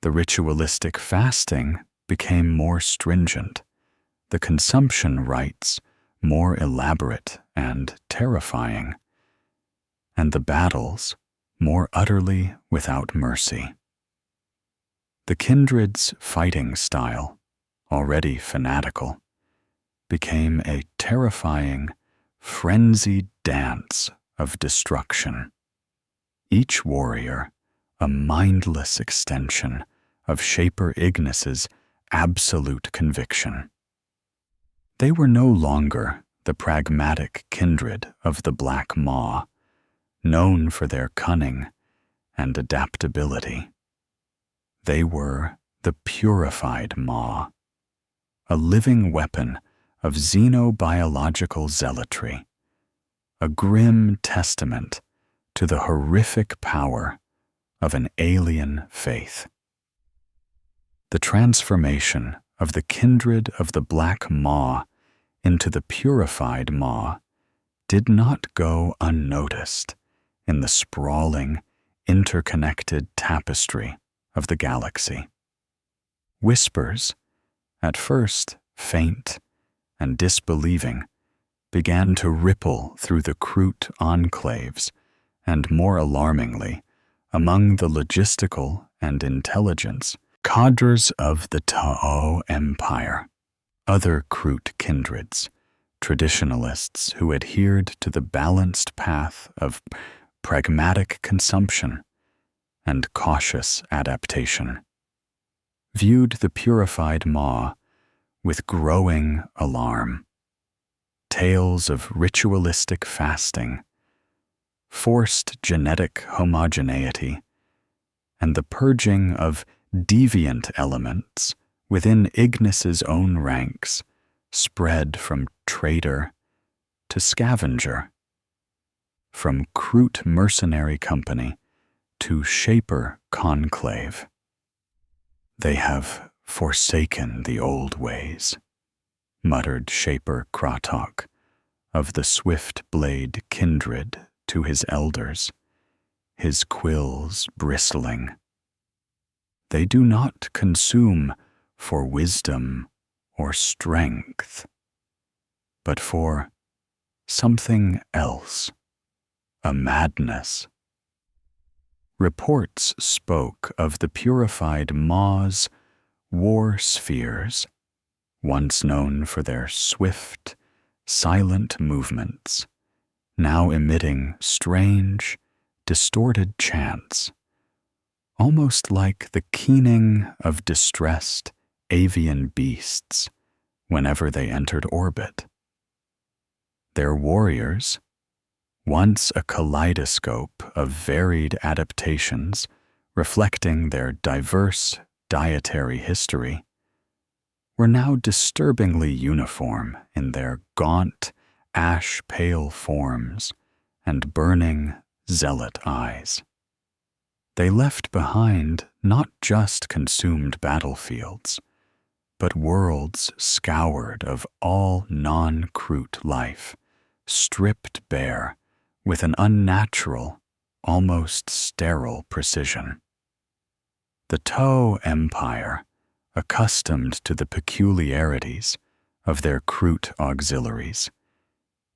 The ritualistic fasting became more stringent, the consumption rites more elaborate and terrifying, and the battles more utterly without mercy. The kindred's fighting style, already fanatical, became a terrifying, frenzied dance of destruction. Each warrior a mindless extension of Shaper Ignis's absolute conviction. They were no longer the pragmatic kindred of the Black Maw, known for their cunning and adaptability. They were the purified Maw, a living weapon of xenobiological zealotry, a grim testament to the horrific power of an alien faith. The transformation of the kindred of the Black Maw into the purified Maw did not go unnoticed in the sprawling, interconnected tapestry of the galaxy. Whispers, at first faint and disbelieving, began to ripple through the Kroot enclaves and, more alarmingly, among the logistical and intelligence cadres of the Tao Empire, other Kroot kindreds, traditionalists who adhered to the balanced path of pragmatic consumption and cautious adaptation, viewed the purified Maw with growing alarm. Tales of ritualistic fasting, forced genetic homogeneity, and the purging of deviant elements within Ignis's own ranks spread from trader to scavenger, from Kroot mercenary company to Shaper conclave. They have forsaken the old ways, muttered Shaper Kratok of the swift blade kindred to his elders, his quills bristling. They do not consume for wisdom or strength, but for something else, a madness. Reports spoke of the purified Maw's war spheres, once known for their swift, silent movements, now emitting strange, distorted chants, almost like the keening of distressed avian beasts whenever they entered orbit. Their warriors, once a kaleidoscope of varied adaptations reflecting their diverse dietary history, were now disturbingly uniform in their gaunt, ash-pale forms and burning, zealot eyes. They left behind not just consumed battlefields, but worlds scoured of all non-Kroot life, stripped bare with an unnatural, almost sterile precision. The Tao Empire, accustomed to the peculiarities of their Kroot auxiliaries,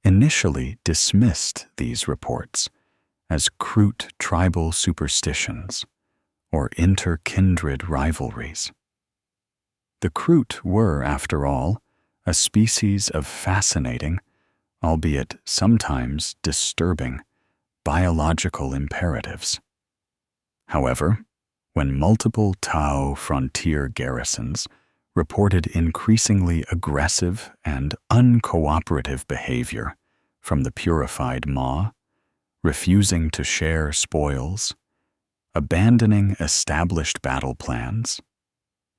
initially dismissed these reports as Kroot tribal superstitions or inter-kindred rivalries. The Kroot were, after all, a species of fascinating, albeit sometimes disturbing, biological imperatives. However, when multiple Tao frontier garrisons reported increasingly aggressive and uncooperative behavior from the purified Maw, refusing to share spoils, abandoning established battle plans,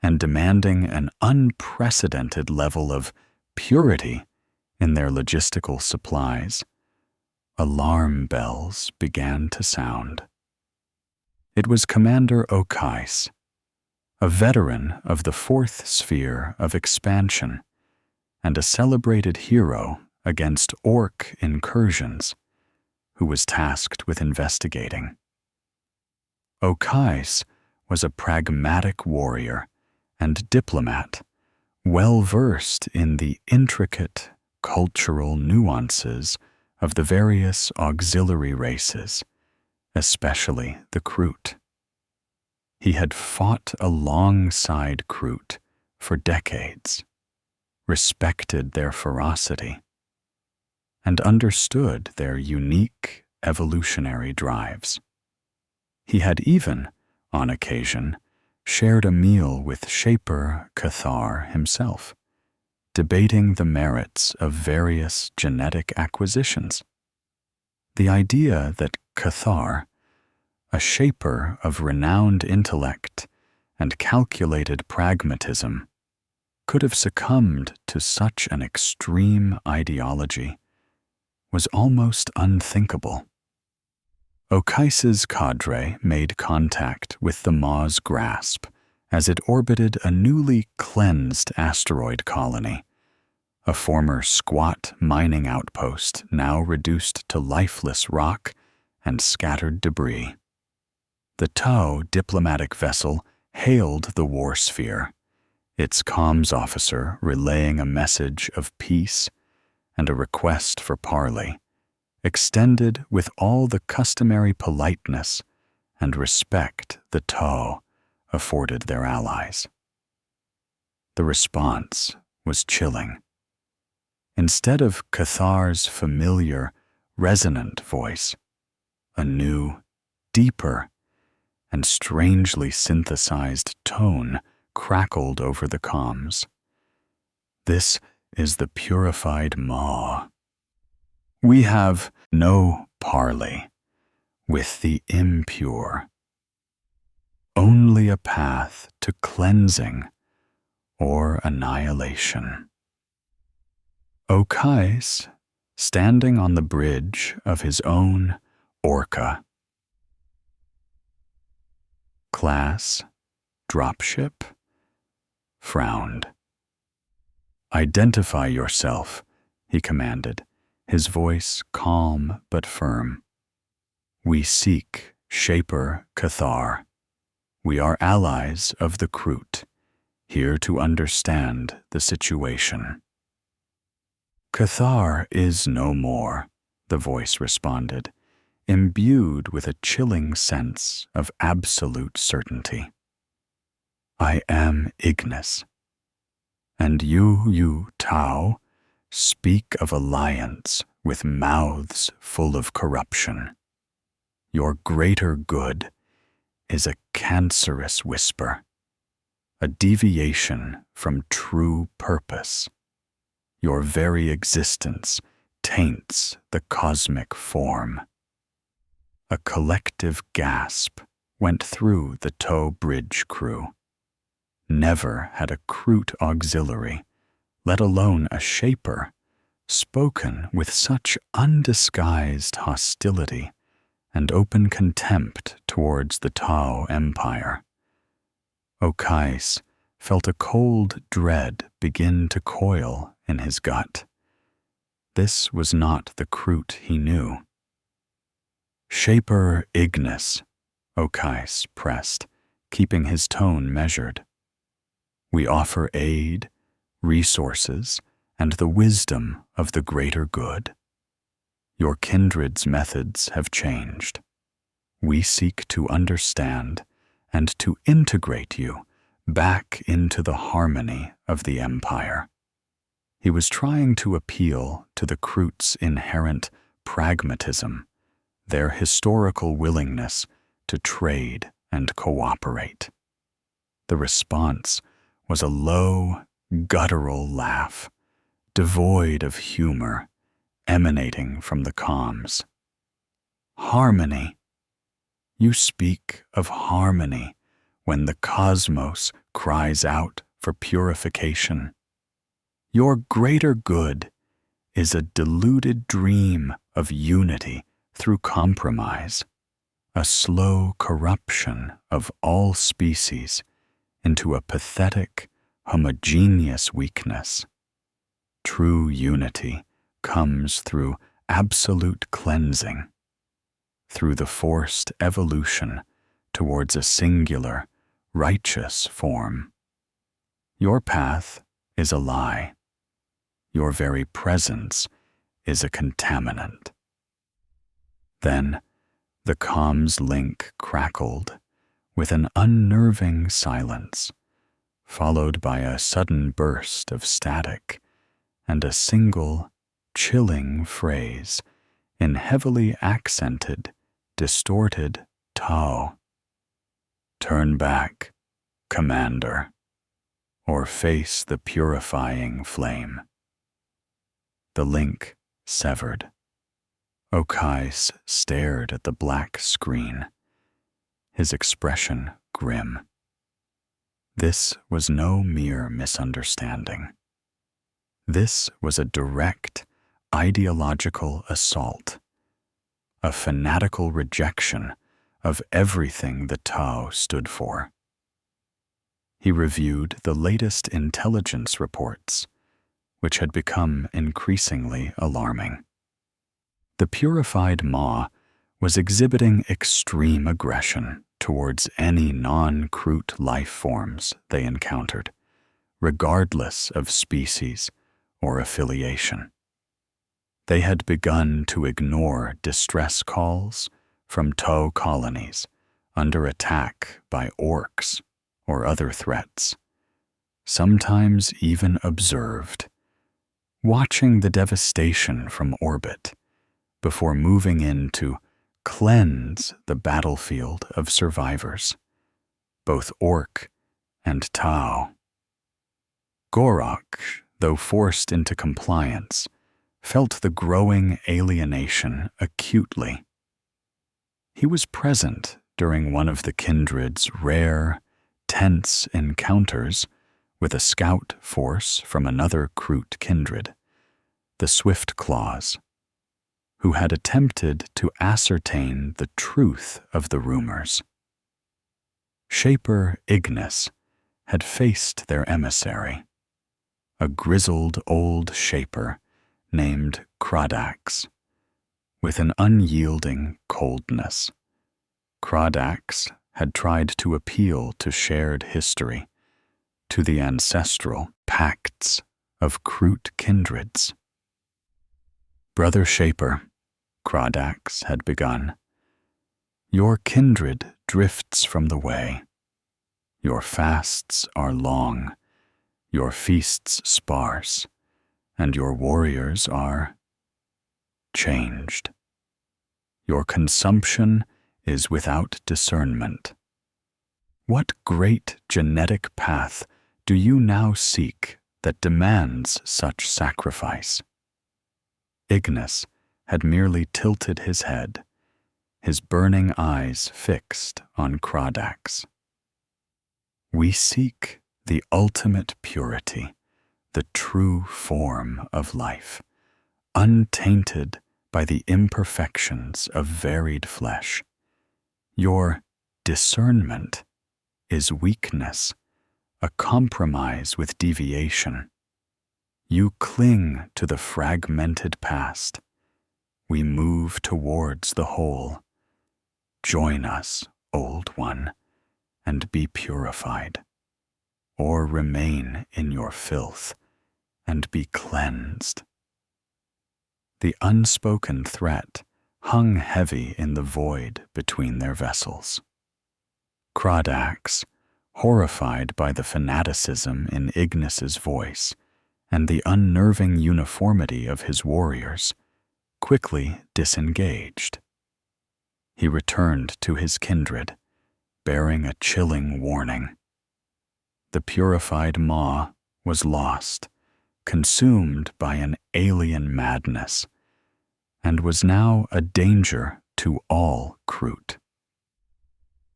and demanding an unprecedented level of purity in their logistical supplies, alarm bells began to sound. It was Commander Okais, a veteran of the fourth sphere of expansion and a celebrated hero against orc incursions, who was tasked with investigating. Okais was a pragmatic warrior and diplomat, well-versed in the intricate cultural nuances of the various auxiliary races, especially the Kroot. He had fought alongside Kroot for decades, respected their ferocity, and understood their unique evolutionary drives. He had even, on occasion, shared a meal with Shaper Cathar himself, debating the merits of various genetic acquisitions. The idea that Cathar, a shaper of renowned intellect and calculated pragmatism, could have succumbed to such an extreme ideology was almost unthinkable. Okai's cadre made contact with the Maw's grasp as it orbited a newly cleansed asteroid colony, a former squat mining outpost now reduced to lifeless rock and scattered debris. The Tau diplomatic vessel hailed the war sphere, its comms officer relaying a message of peace and a request for parley, extended with all the customary politeness and respect the Tau afforded their allies. The response was chilling. Instead of Cathar's familiar, resonant voice, a new, deeper, and strangely synthesized tone crackled over the comms. "This is the purified Maw. We have no parley with the impure, only a path to cleansing or annihilation." Okais, standing on the bridge of his own Orca, class, dropship, frowned. "Identify yourself," he commanded, his voice calm but firm. "We seek Shaper Cathar. We are allies of the Kroot, here to understand the situation." "Cathar is no more," the voice responded, imbued with a chilling sense of absolute certainty. "I am Ignis, and you Tau, speak of alliance with mouths full of corruption. Your greater good is a cancerous whisper, a deviation from true purpose. Your very existence taints the cosmic form." A collective gasp went through the tow bridge crew. Never had a Kroot auxiliary, let alone a shaper, spoken with such undisguised hostility and open contempt towards the Tau Empire. Okais felt a cold dread begin to coil in his gut. This was not the Kroot he knew. "Shaper Ignis," Okais pressed, keeping his tone measured. "We offer aid, resources, and the wisdom of the greater good. Your kindred's methods have changed. We seek to understand and to integrate you back into the harmony of the Empire." He was trying to appeal to the Kroot's inherent pragmatism, their historical willingness to trade and cooperate. The response was a low, guttural laugh, devoid of humor, emanating from the comms. "Harmony. You speak of harmony when the cosmos cries out for purification. Your greater good is a deluded dream of unity through compromise, a slow corruption of all species into a pathetic, homogeneous weakness. True unity comes through absolute cleansing, through the forced evolution towards a singular, righteous form. Your path is a lie. Your very presence is a contaminant." Then the comms link crackled with an unnerving silence, followed by a sudden burst of static and a single, chilling phrase in heavily accented, distorted Tao. "Turn back, Commander, or face the purifying flame." The link severed. Okais stared at the black screen, his expression grim. This was no mere misunderstanding. This was a direct, ideological assault, a fanatical rejection of everything the Tao stood for. He reviewed the latest intelligence reports, which had become increasingly alarming. The purified Ma was exhibiting extreme aggression towards any non-Kroot life forms they encountered, regardless of species or affiliation. They had begun to ignore distress calls from Tau colonies under attack by orcs or other threats, sometimes even observed, watching the devastation from orbit before moving in to cleanse the battlefield of survivors, both orc and Tau. Gorok, though forced into compliance, felt the growing alienation acutely. He was present during one of the kindred's rare, tense encounters with a scout force from another Kroot kindred, the Swift Claws, who had attempted to ascertain the truth of the rumors. Shaper Ignis had faced their emissary, a grizzled old shaper named Krodax, with an unyielding coldness. Krodax had tried to appeal to shared history, to the ancestral pacts of Kroot kindreds. "Brother Shaper," Krodax had begun, "your kindred drifts from the way. Your fasts are long, your feasts sparse, and your warriors are changed. Your consumption is without discernment. What great genetic path do you now seek that demands such sacrifice?" Ignis had merely tilted his head, his burning eyes fixed on Krodax. "We seek the ultimate purity, the true form of life, untainted by the imperfections of varied flesh. Your discernment is weakness, a compromise with deviation. You cling to the fragmented past. We move towards the whole. Join us, Old One, and be purified, or remain in your filth and be cleansed." The unspoken threat hung heavy in the void between their vessels. Krodax, horrified by the fanaticism in Ignis's voice and the unnerving uniformity of his warriors, quickly disengaged. He returned to his kindred, bearing a chilling warning. The purified Ma was lost, consumed by an alien madness, and was now a danger to all Kroot.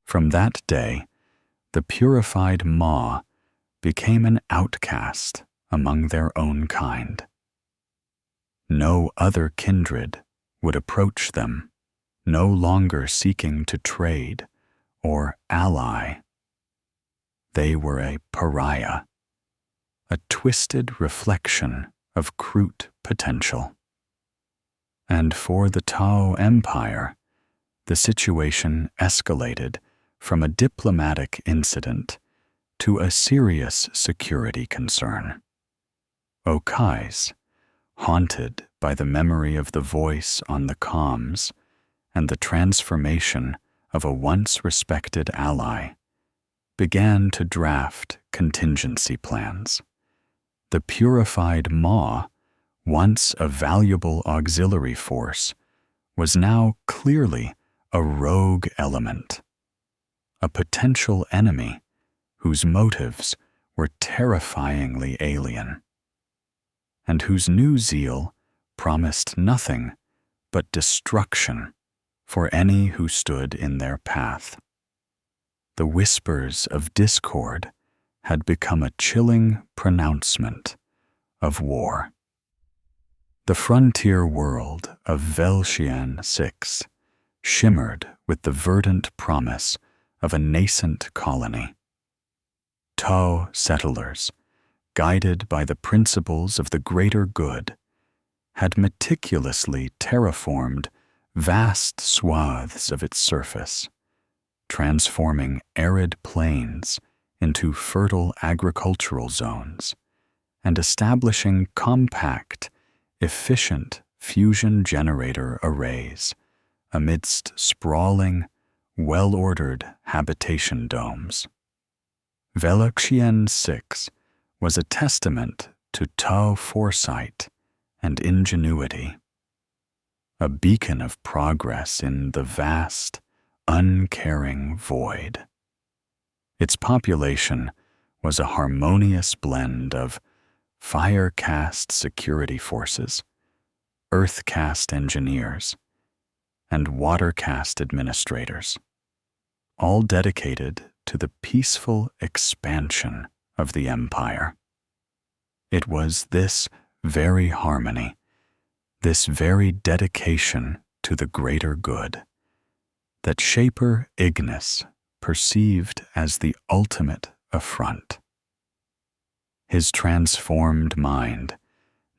From that day, the purified Ma became an outcast among their own kind. No other kindred would approach them, no longer seeking to trade or ally. They were a pariah, a twisted reflection of Kroot potential. And for the Tau Empire, the situation escalated from a diplomatic incident to a serious security concern. Okais, haunted by the memory of the voice on the comms and the transformation of a once respected ally, began to draft contingency plans. The purified Maw, once a valuable auxiliary force, was now clearly a rogue element, a potential enemy whose motives were terrifyingly alien, and whose new zeal promised nothing but destruction for any who stood in their path. The whispers of discord had become a chilling pronouncement of war. The frontier world of Velshian 6 shimmered with the verdant promise of a nascent colony. Tau settlers, guided by the principles of the greater good, had meticulously terraformed vast swaths of its surface, transforming arid plains into fertile agricultural zones and establishing compact, efficient fusion generator arrays amidst sprawling, well-ordered habitation domes. Velaxian 6 was a testament to Tau foresight and ingenuity, a beacon of progress in the vast, uncaring void. Its population was a harmonious blend of fire-caste security forces, earth-caste engineers, and water-caste administrators, all dedicated to the peaceful expansion of the empire. It was this very harmony, this very dedication to the greater good, that Shaper Ignis perceived as the ultimate affront. His transformed mind,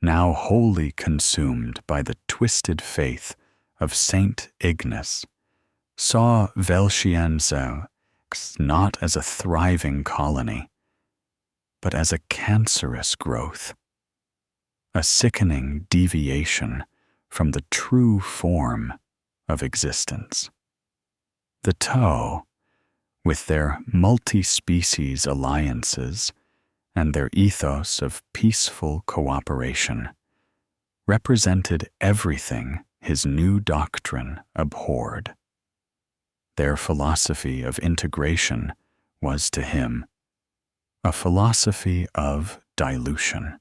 now wholly consumed by the twisted faith of Saint Ignis, saw Velshienzo not as a thriving colony, but as a cancerous growth, a sickening deviation from the true form of existence. The Tau, with their multi-species alliances and their ethos of peaceful cooperation, represented everything his new doctrine abhorred. Their philosophy of integration was to him a philosophy of dilution,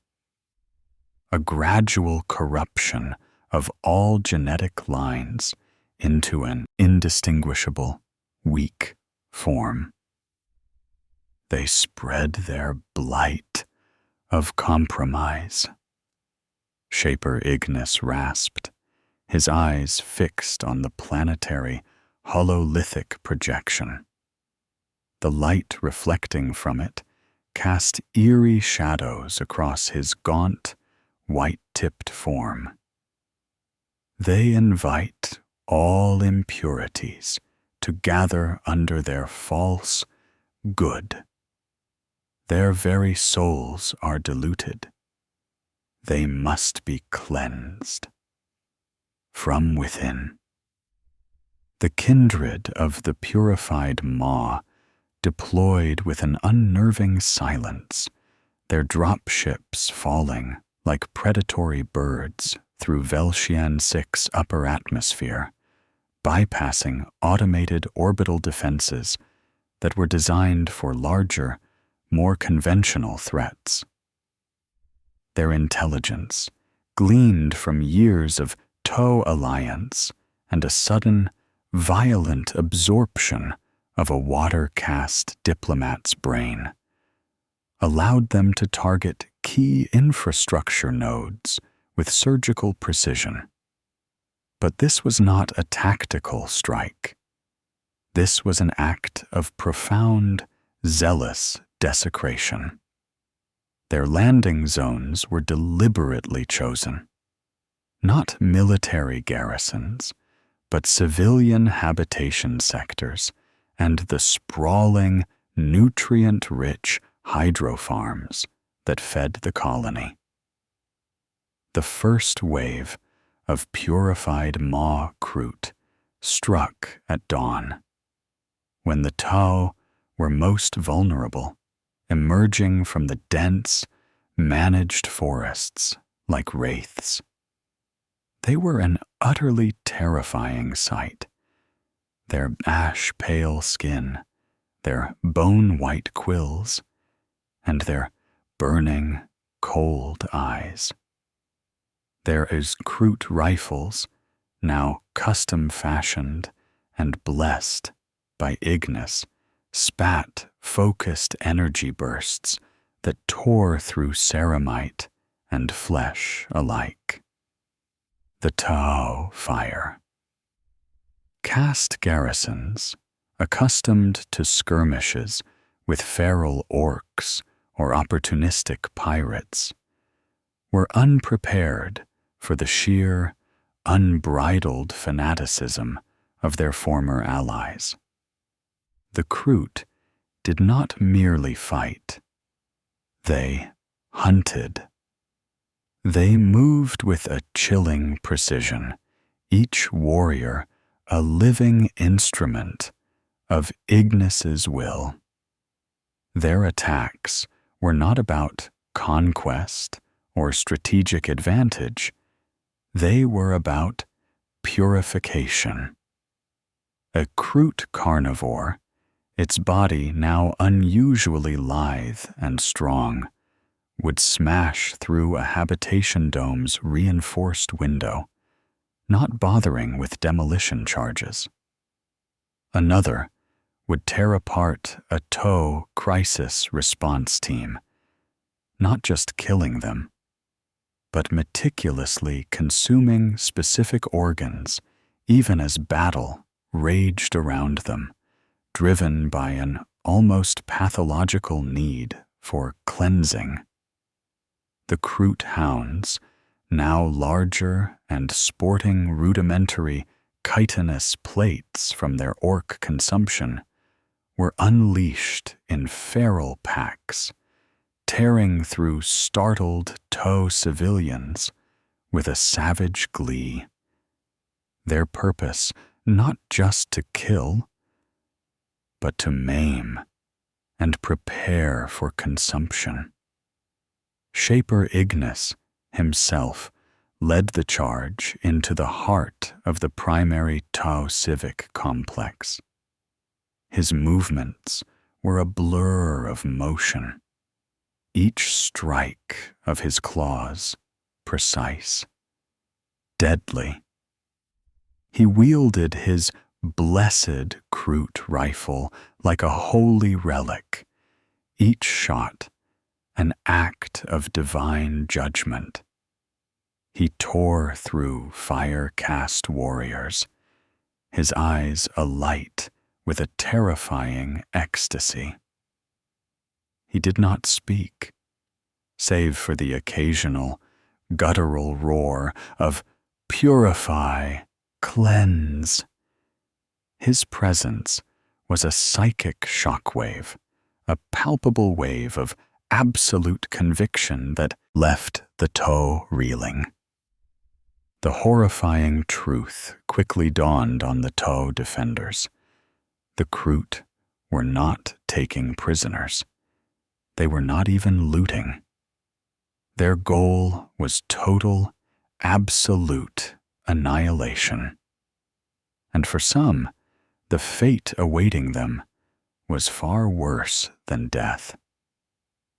a gradual corruption of all genetic lines into an indistinguishable, weak form. They spread their blight of compromise. Shaper Ignis rasped, his eyes fixed on the planetary hololithic projection. The light reflecting from it cast eerie shadows across his gaunt, white-tipped form. They invite all impurities to gather under their false good. Their very souls are diluted. They must be cleansed from within. The kindred of the purified Maw deployed with an unnerving silence, their drop ships falling like predatory birds through Velshian 6 upper atmosphere, bypassing automated orbital defenses that were designed for larger, more conventional threats. Their intelligence, gleaned from years of Tau alliance and a sudden, violent absorption of a water-caste diplomat's brain, allowed them to target key infrastructure nodes with surgical precision. But this was not a tactical strike. This was an act of profound, zealous desecration. Their landing zones were deliberately chosen. Not military garrisons, but civilian habitation sectors and the sprawling, nutrient-rich hydro farms that fed the colony. The first wave of purified Maw Kroot struck at dawn, when the Tau were most vulnerable, emerging from the dense, managed forests like wraiths. They were an utterly terrifying sight. Their ash-pale skin, their bone-white quills, and their burning, cold eyes. Their Kroot rifles, now custom-fashioned and blessed by Ignis, spat focused energy bursts that tore through ceramite and flesh alike. The Tau fire. Caste garrisons, accustomed to skirmishes with feral orcs or opportunistic pirates, were unprepared for the sheer, unbridled fanaticism of their former allies. The Kroot did not merely fight. They hunted. They moved with a chilling precision, each warrior a living instrument of Ignis's will. Their attacks were not about conquest or strategic advantage. They were about purification. A Kroot carnivore, its body now unusually lithe and strong, would smash through a habitation dome's reinforced window, not bothering with demolition charges. Another would tear apart a TOW crisis response team, not just killing them, but meticulously consuming specific organs, even as battle raged around them, driven by an almost pathological need for cleansing. The Kroot hounds, now larger and sporting rudimentary chitinous plates from their orc consumption, were unleashed in feral packs, tearing through startled TOW civilians with a savage glee. Their purpose not just to kill, but to maim and prepare for consumption. Shaper Ignis himself led the charge into the heart of the primary TOW civic complex. His movements were a blur of motion, each strike of his claws precise, deadly. He wielded his blessed Kroot rifle like a holy relic, each shot an act of divine judgment. He tore through fire-cast warriors, his eyes alight with a terrifying ecstasy. He did not speak, save for the occasional guttural roar of "Purify, cleanse." His presence was a psychic shockwave, a palpable wave of absolute conviction that left the TOW reeling. The horrifying truth quickly dawned on the TOW defenders. The Kroot were not taking prisoners. They were not even looting. Their goal was total, absolute annihilation. And for some, the fate awaiting them was far worse than death.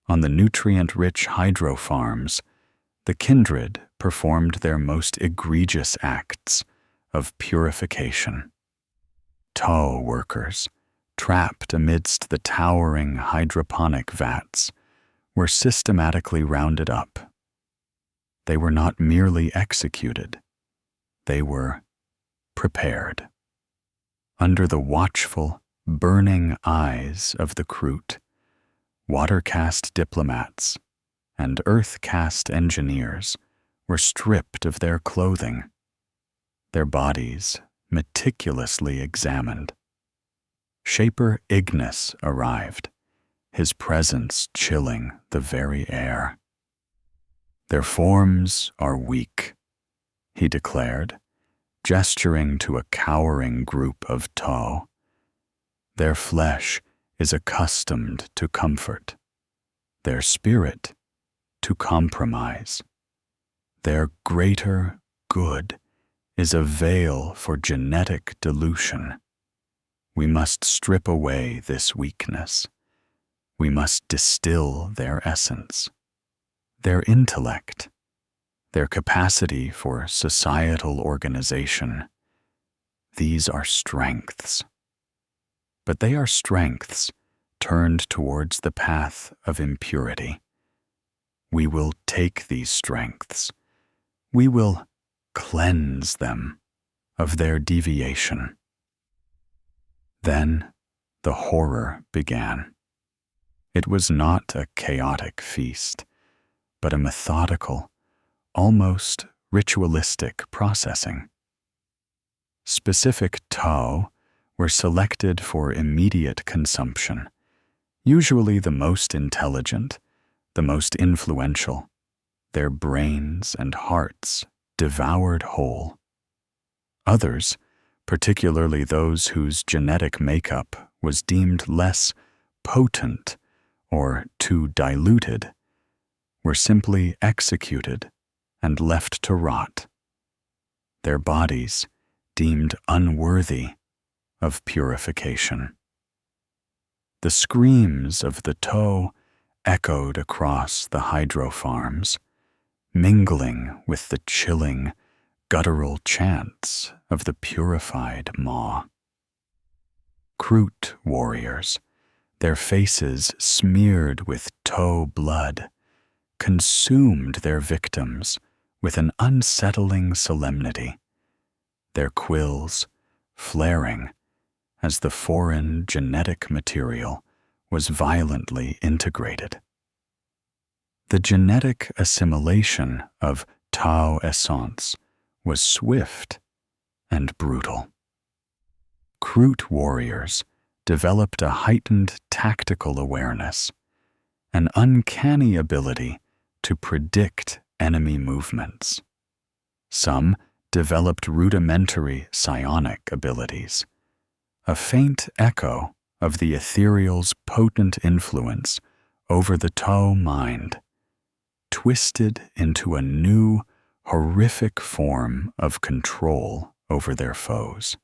On the nutrient-rich hydro farms, the kindred performed their most egregious acts of purification. TOW workers, trapped amidst the towering hydroponic vats, were systematically rounded up. They were not merely executed, they were prepared. Under the watchful, burning eyes of the Kroot, water-caste diplomats and earth-caste engineers were stripped of their clothing, their bodies meticulously examined. Shaper Ignis arrived, his presence chilling the very air. "Their forms are weak," he declared, gesturing to a cowering group of TOW. "Their flesh is accustomed to comfort, their spirit to compromise. Their greater good is a veil for genetic dilution. We must strip away this weakness. We must distill their essence, their intellect, their capacity for societal organization. These are strengths. But they are strengths turned towards the path of impurity. We will take these strengths. We will cleanse them of their deviation. Then the horror began. It was not a chaotic feast, but a methodical, almost ritualistic processing. Specific tau were selected for immediate consumption, usually the most intelligent, the most influential, their brains and hearts devoured whole. Others, particularly those whose genetic makeup was deemed less potent or too diluted, were simply executed and left to rot, their bodies deemed unworthy of purification. The screams of the tow echoed across the hydro farms, mingling with the chilling, guttural chants of the purified maw. Kroot warriors, their faces smeared with tow blood, consumed their victims with an unsettling solemnity, their quills flaring as the foreign genetic material was violently integrated. The genetic assimilation of tau essence was swift and brutal. Kroot warriors developed a heightened tactical awareness, an uncanny ability to predict enemy movements. Some developed rudimentary psionic abilities, a faint echo of the ethereal's potent influence over the tau mind, twisted into a new, horrific form of control over their foes.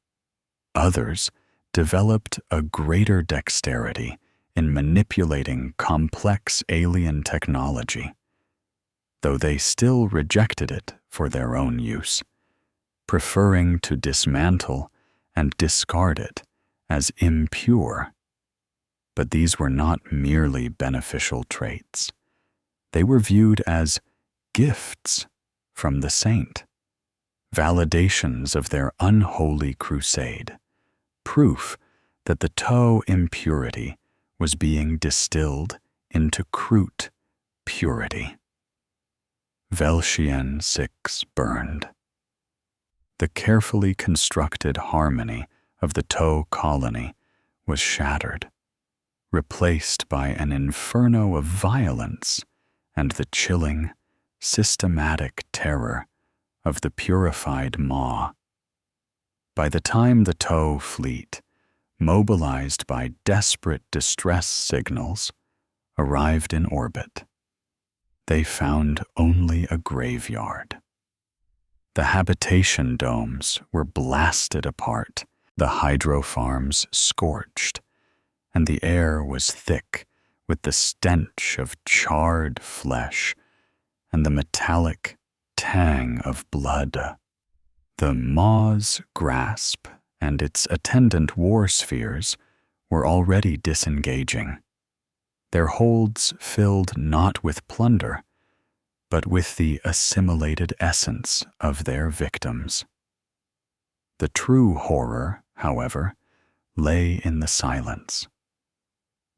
Others developed a greater dexterity in manipulating complex alien technology, though they still rejected it for their own use, preferring to dismantle and discard it as impure. But these were not merely beneficial traits. They were viewed as gifts from the saint, validations of their unholy crusade, proof that the tau impurity was being distilled into Kroot purity. Velshien 6 burned. The carefully constructed harmony of the tau colony was shattered, replaced by an inferno of violence and the chilling, systematic terror of the purified maw. By the time the tau fleet, mobilized by desperate distress signals, arrived in orbit, they found only a graveyard. The habitation domes were blasted apart, the hydro farms scorched, and the air was thick with the stench of charred flesh and the metallic tang of blood. The maw's grasp and its attendant war spheres were already disengaging, their holds filled not with plunder, but with the assimilated essence of their victims. The true horror, however, lay in the silence.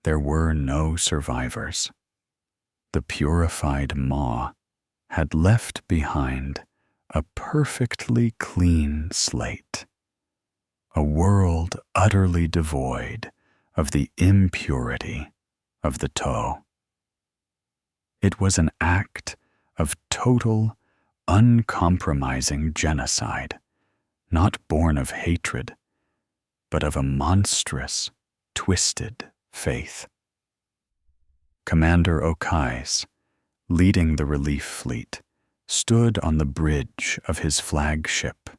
There were no survivors. The purified maw had left behind a perfectly clean slate, a world utterly devoid of the impurity of the tau. It was an act of total, uncompromising genocide, not born of hatred, but of a monstrous, twisted faith. Commander Okais, leading the relief fleet, stood on the bridge of his flagship,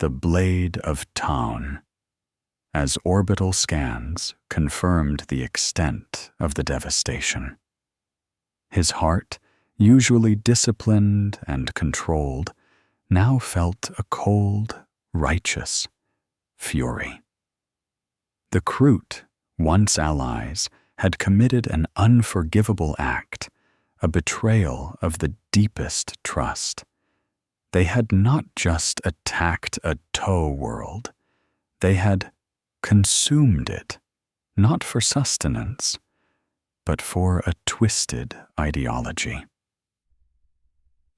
the Blade of Taun, as orbital scans confirmed the extent of the devastation. His heart, usually disciplined and controlled, now felt a cold, righteous fury. The Kroot, once allies, had committed an unforgivable act, a betrayal of the deepest trust. They had not just attacked a tow world, they had consumed it, not for sustenance, but for a twisted ideology.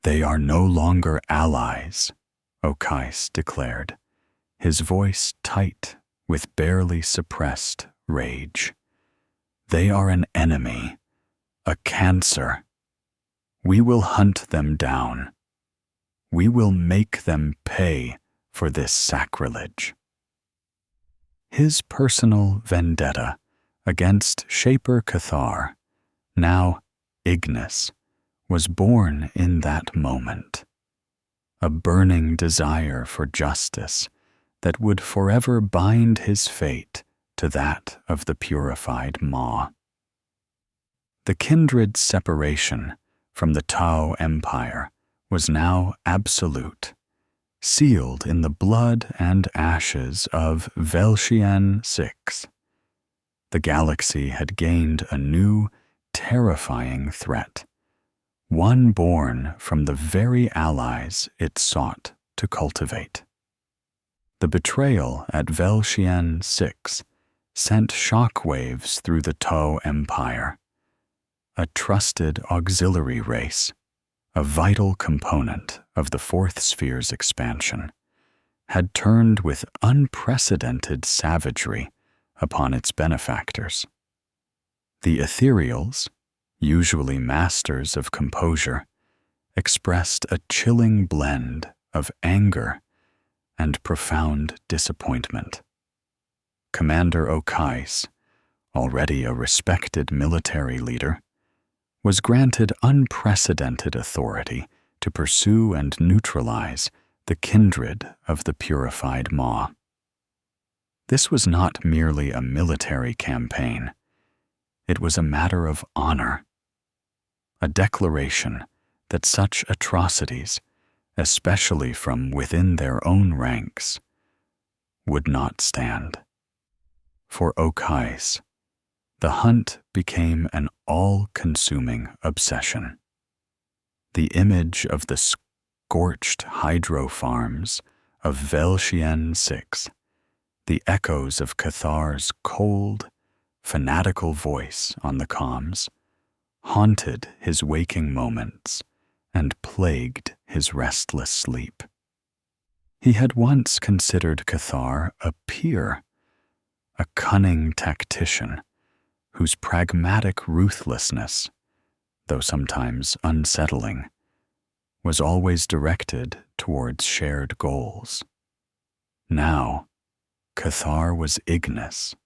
They are no longer allies, Okais declared, his voice tight with barely suppressed rage. They are an enemy, a cancer. We will hunt them down. We will make them pay for this sacrilege. His personal vendetta against Shaper Cathar, now Ignis, was born in that moment. A burning desire for justice that would forever bind his fate to that of the purified Maw. The kindred's separation from the Tau Empire was now absolute, sealed in the blood and ashes of Vel'Shian VI. The galaxy had gained a new, terrifying threat, one born from the very allies it sought to cultivate. The betrayal at Vel'Shian VI sent shockwaves through the Tau Empire. A trusted auxiliary race, a vital component of the Fourth Sphere's expansion, had turned with unprecedented savagery upon its benefactors. The ethereals, usually masters of composure, expressed a chilling blend of anger and profound disappointment. Commander Okais, already a respected military leader, was granted unprecedented authority to pursue and neutralize the kindred of the purified Maw. This was not merely a military campaign. It was a matter of honor, a declaration that such atrocities, especially from within their own ranks, would not stand. For Okais, the hunt became an all-consuming obsession. The image of the scorched hydro farms of Vel'Shian VI, the echoes of Cathar's cold, fanatical voice on the comms, haunted his waking moments and plagued his restless sleep. He had once considered Cathar a peer, a cunning tactician whose pragmatic ruthlessness, though sometimes unsettling, was always directed towards shared goals. Now, Cathar was Ignis,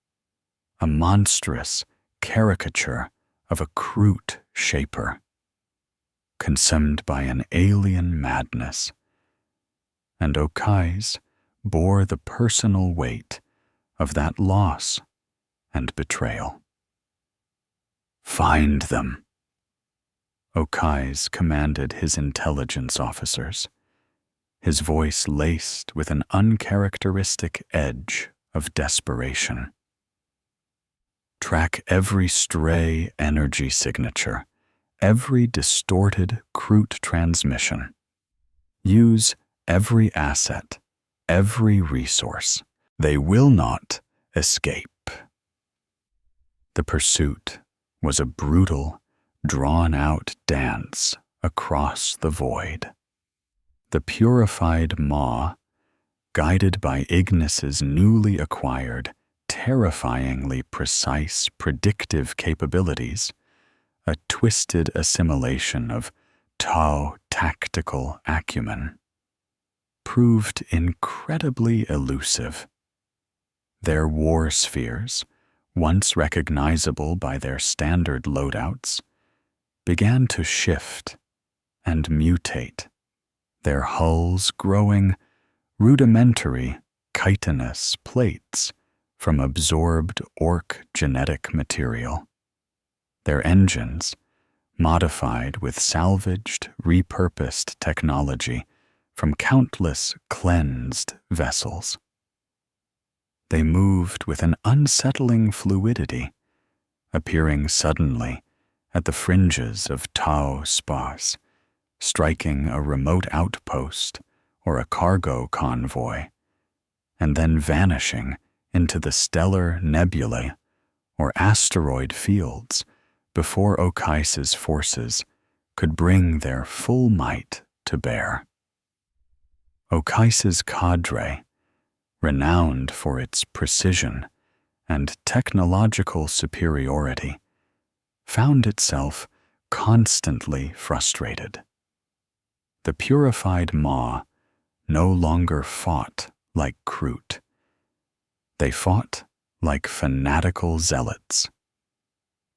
a monstrous caricature of a Kroot shaper, consumed by an alien madness, and Okais bore the personal weight of that loss and betrayal. Find them, Okais commanded his intelligence officers, his voice laced with an uncharacteristic edge of desperation. Track every stray energy signature, every distorted Kroot transmission. Use every asset, every resource. They will not escape. The pursuit was a brutal, drawn-out dance across the void. The purified Maw, guided by Ignis's newly acquired, terrifyingly precise predictive capabilities, a twisted assimilation of Tau tactical acumen, proved incredibly elusive. Their war spheres, once recognizable by their standard loadouts, began to shift and mutate, their hulls growing rudimentary chitinous plates from absorbed orc genetic material, their engines modified with salvaged, repurposed technology from countless cleansed vessels. They moved with an unsettling fluidity, appearing suddenly at the fringes of Tau Spas, striking a remote outpost or a cargo convoy, and then vanishing into the stellar nebulae or asteroid fields before Okais' forces could bring their full might to bear. Okais' cadre, renowned for its precision and technological superiority, found itself constantly frustrated. The purified Maw no longer fought like Kroot. They fought like fanatical zealots.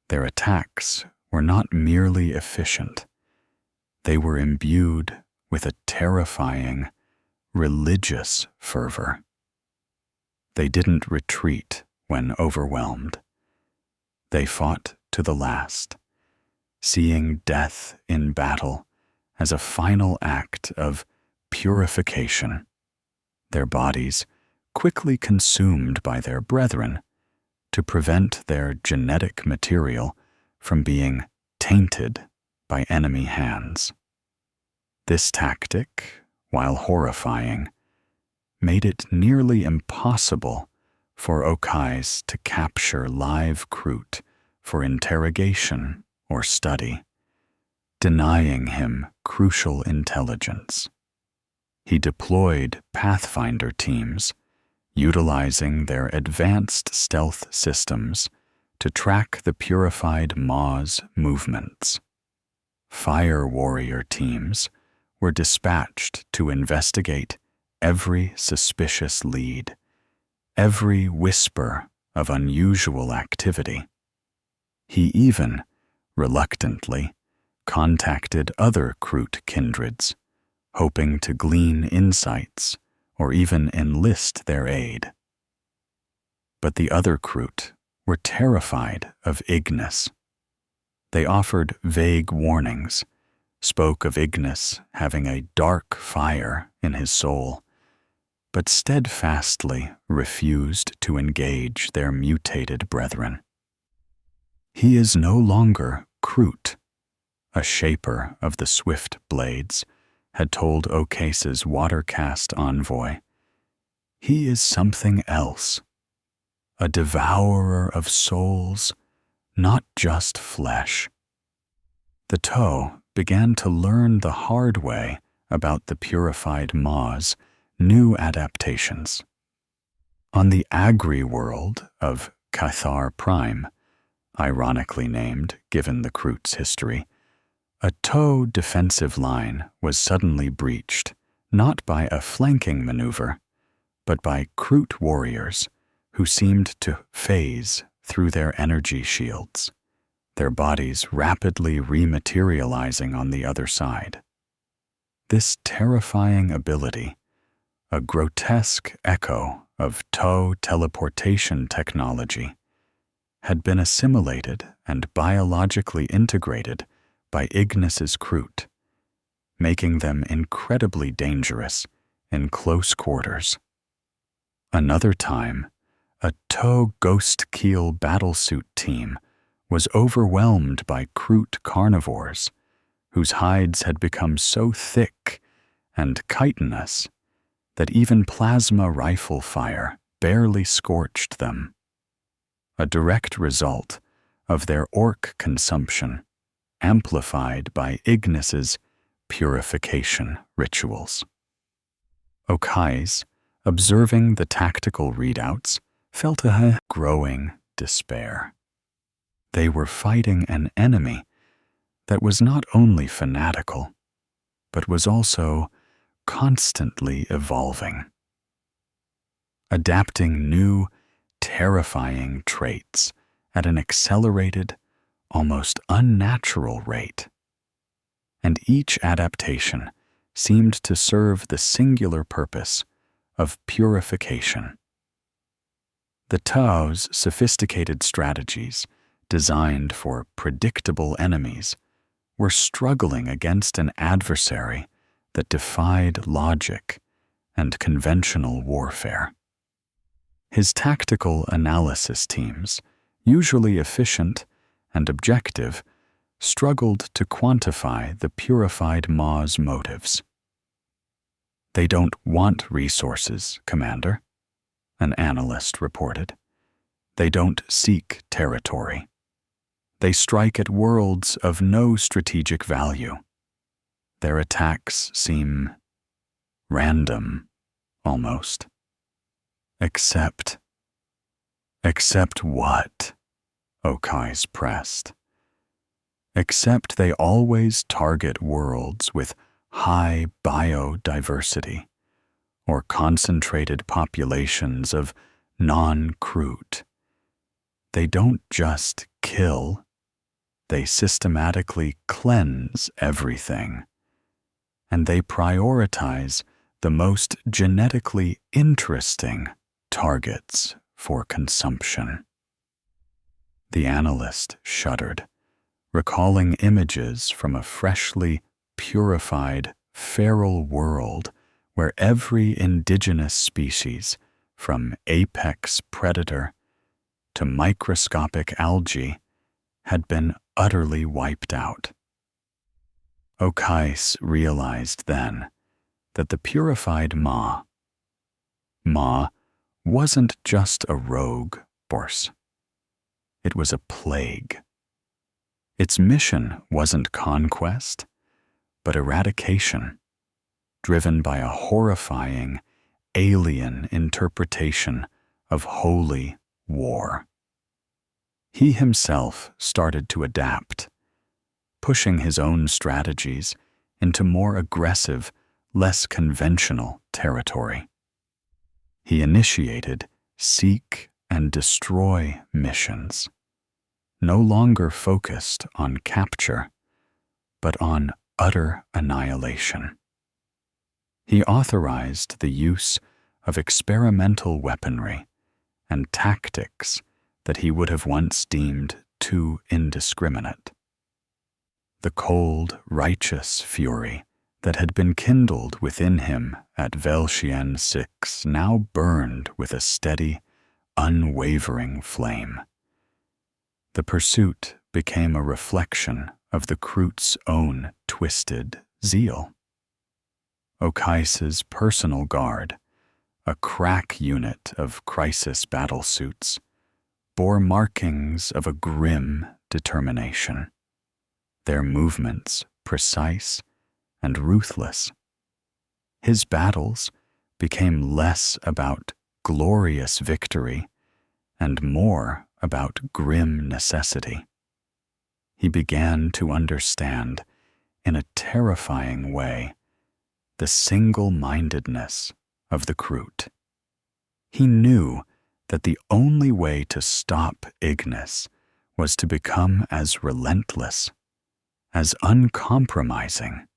Their attacks were not merely efficient. They were imbued with a terrifying, religious fervor. They didn't retreat when overwhelmed. They fought to the last, seeing death in battle as a final act of purification, their bodies quickly consumed by their brethren to prevent their genetic material from being tainted by enemy hands. This tactic, while horrifying, made it nearly impossible for Okais to capture live Kroot for interrogation or study, denying him crucial intelligence. He deployed Pathfinder teams, utilizing their advanced stealth systems to track the purified Maw's movements. Fire warrior teams were dispatched to investigate every suspicious lead, every whisper of unusual activity. He even, reluctantly, contacted other Kroot kindreds, hoping to glean insights or even enlist their aid. But the other Kroot were terrified of Ignis. They offered vague warnings, spoke of Ignis having a dark fire in his soul, but steadfastly refused to engage their mutated brethren. He is no longer Kroot, a shaper of the swift blades had told Okais' watercast envoy. He is something else, a devourer of souls, not just flesh. The Toe began to learn the hard way about the purified Maw's new adaptations. On the agri-world of Cathar Prime, ironically named given the Kroot's history, a Toe defensive line was suddenly breached, not by a flanking maneuver, but by Kroot warriors who seemed to phase through their energy shields, their bodies rapidly rematerializing on the other side. This terrifying ability, a grotesque echo of Toe teleportation technology, had been assimilated and biologically integrated by Ignis' Kroot, making them incredibly dangerous in close quarters. Another time, a Toe Ghost Keel battlesuit team was overwhelmed by Kroot carnivores, whose hides had become so thick and chitinous that even plasma rifle fire barely scorched them, a direct result of their orc consumption, amplified by Ignis' purification rituals. Okais, observing the tactical readouts, felt a growing despair. They were fighting an enemy that was not only fanatical, but was also constantly evolving, adapting new terrifying traits at an accelerated, almost unnatural rate. And each adaptation seemed to serve the singular purpose of purification. The Tao's sophisticated strategies, designed for predictable enemies, were struggling against an adversary that defied logic and conventional warfare. His tactical analysis teams, usually efficient and objective, struggled to quantify the purified Ma's motives. "They don't want resources, Commander," an analyst reported. "They don't seek territory. They strike at worlds of no strategic value. Their attacks seem random, almost. Except what?" Okai's pressed. "Except they always target worlds with high biodiversity or concentrated populations of non-Kroot. They don't just kill, they systematically cleanse everything, and they prioritize the most genetically interesting targets for consumption." The analyst shuddered, recalling images from a freshly purified feral world where every indigenous species, from apex predator to microscopic algae, had been utterly wiped out. Okais realized then that the purified Ma wasn't just a rogue force. It was a plague. Its mission wasn't conquest, but eradication, driven by a horrifying, alien interpretation of holy war. He himself started to adapt, pushing his own strategies into more aggressive, less conventional territory. He initiated seek and destroy missions, no longer focused on capture, but on utter annihilation. He authorized the use of experimental weaponry and tactics that he would have once deemed too indiscriminate. The cold, righteous fury that had been kindled within him at Velshien 6 now burned with a steady, unwavering flame. The pursuit became a reflection of the Kroot's own twisted zeal. Okais's personal guard, a crack unit of crisis battlesuits, bore markings of a grim determination, their movements precise and ruthless. His battles became less about glorious victory and more about grim necessity. He began to understand, in a terrifying way, the single-mindedness of the Kroot. He knew that the only way to stop Ignis was to become as relentless, as uncompromising,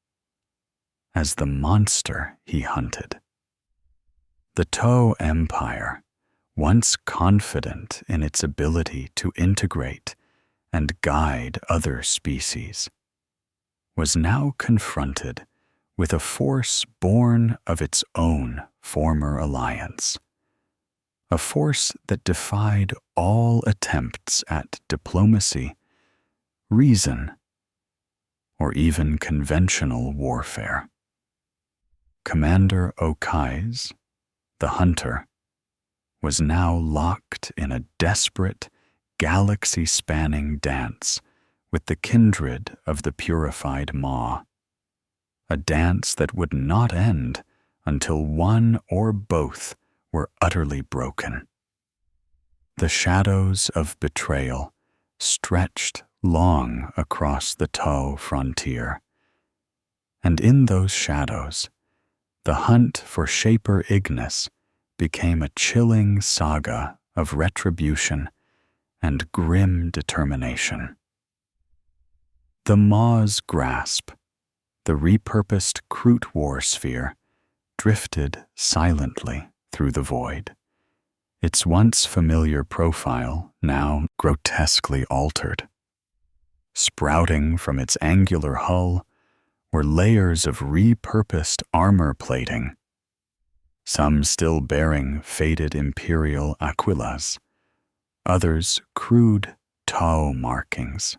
as the monster he hunted. The Tau Empire, once confident in its ability to integrate and guide other species, was now confronted with a force born of its own former alliance, a force that defied all attempts at diplomacy, reason, or even conventional warfare. Commander Okais, the hunter, was now locked in a desperate, galaxy-spanning dance with the kindred of the purified Ma, a dance that would not end until one or both were utterly broken. The shadows of betrayal stretched long across the Tau frontier, and in those shadows, the hunt for Shaper Ignis became a chilling saga of retribution and grim determination. The Maw's grasp, the repurposed Kroot war sphere, drifted silently through the void, its once familiar profile now grotesquely altered. Sprouting from its angular hull were layers of repurposed armor plating, some still bearing faded imperial aquillas, others crude Tau markings,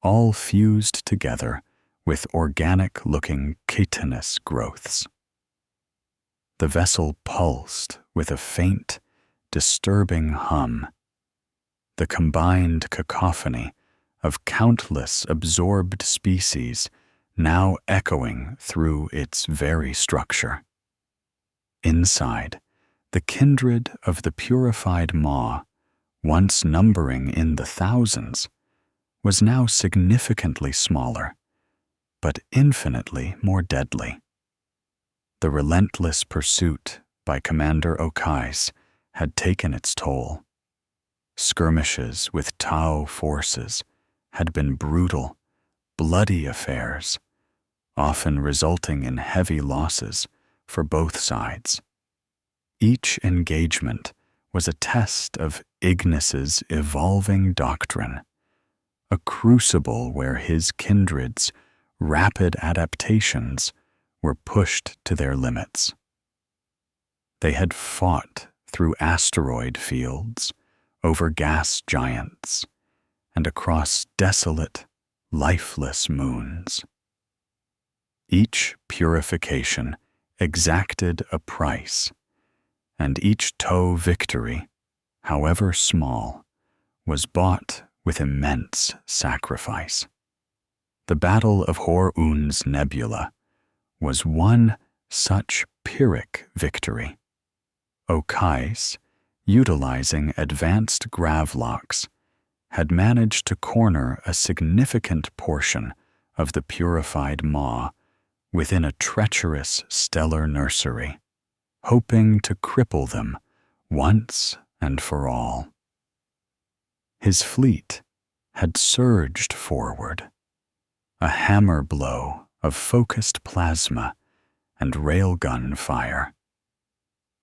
all fused together with organic-looking chitinous growths. The vessel pulsed with a faint, disturbing hum, the combined cacophony of countless absorbed species now echoing through its very structure. Inside, the kindred of the purified Maw, once numbering in the thousands, was now significantly smaller, but infinitely more deadly. The relentless pursuit by Commander Okais had taken its toll. Skirmishes with Tau forces had been brutal, bloody affairs, often resulting in heavy losses for both sides. Each engagement was a test of Ignis's evolving doctrine, a crucible where his kindred's rapid adaptations were pushed to their limits. They had fought through asteroid fields, over gas giants, and across desolate, lifeless moons. Each purification exacted a price, and each Tau victory, however small, was bought with immense sacrifice. The Battle of Hor-Un's Nebula was one such Pyrrhic victory. Okais, utilizing advanced gravlocks, had managed to corner a significant portion of the purified Maw within a treacherous stellar nursery, hoping to cripple them once and for all. His fleet had surged forward, a hammer blow of focused plasma and railgun fire.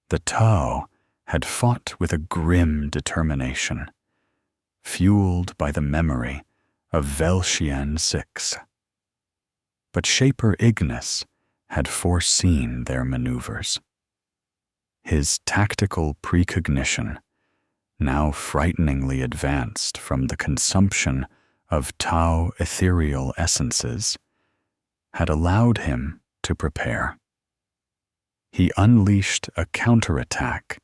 The Tau had fought with a grim determination, fueled by the memory of Vel'Shian VI. But Shaper Ignis had foreseen their maneuvers. His tactical precognition, now frighteningly advanced from the consumption of Tau ethereal essences, had allowed him to prepare. He unleashed a counterattack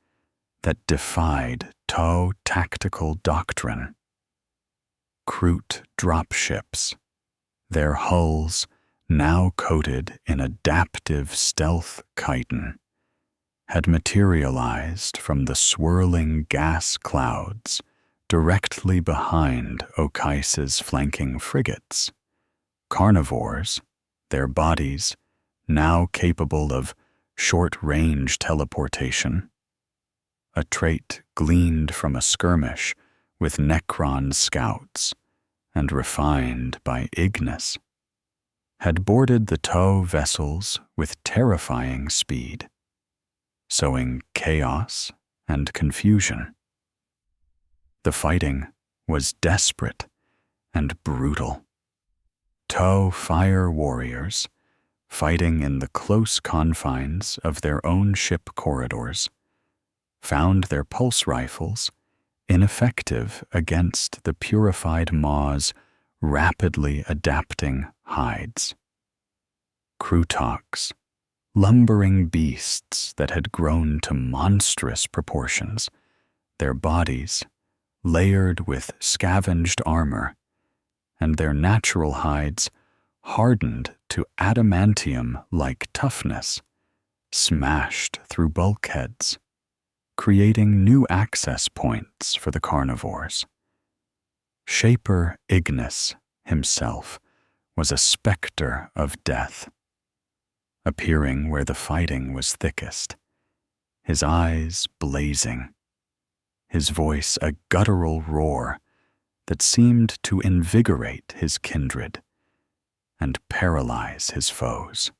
that defied Tau tactical doctrine. Kroot dropships, their hulls now coated in adaptive stealth chitin, had materialized from the swirling gas clouds directly behind Okais's flanking frigates, carnivores, their bodies now capable of short-range teleportation, a trait gleaned from a skirmish with Necron scouts and refined by Ignis, had boarded the Tau vessels with terrifying speed, sowing chaos and confusion. The fighting was desperate and brutal. Tau fire warriors, fighting in the close confines of their own ship corridors, found their pulse rifles ineffective against the purified Maw's rapidly adapting hides. Krootoks, lumbering beasts that had grown to monstrous proportions, their bodies layered with scavenged armor, and their natural hides hardened to adamantium-like toughness, smashed through bulkheads, creating new access points for the carnivores. Shaper Ignis himself was a specter of death, appearing where the fighting was thickest, his eyes blazing, his voice a guttural roar that seemed to invigorate his kindred and paralyze his foes.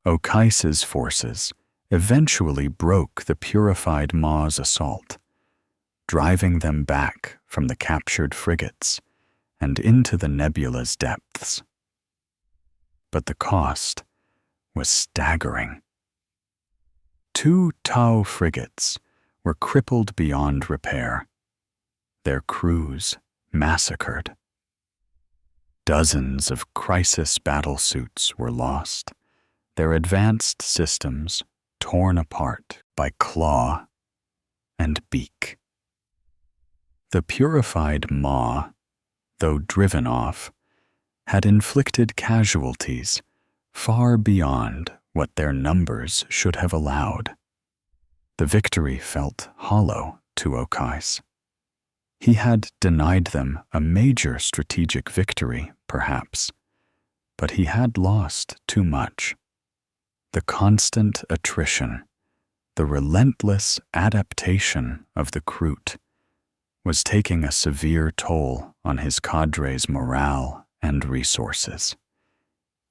Okice's forces eventually broke the purified Maw's assault, driving them back from the captured frigates and into the nebula's depths. But the cost was staggering. 2 Tau frigates were crippled beyond repair, their crews massacred. Dozens of crisis battlesuits were lost, their advanced systems torn apart by claw and beak. The purified Maw, though driven off, had inflicted casualties far beyond what their numbers should have allowed. The victory felt hollow to Okice. He had denied them a major strategic victory, perhaps, but he had lost too much. The constant attrition, the relentless adaptation of the Kroot, was taking a severe toll on his cadre's morale and resources.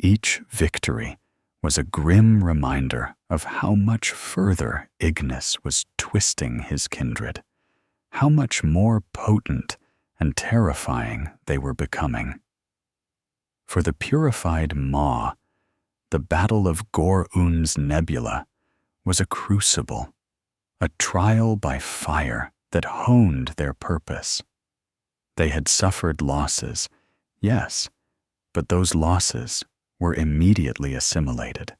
Each victory was a grim reminder of how much further Ignis was twisting his kindred, how much more potent and terrifying they were becoming. For the purified Maw, the Battle of Gor-Un's nebula was a crucible, a trial by fire that honed their purpose. They had suffered losses, yes, but those losses were immediately assimilated,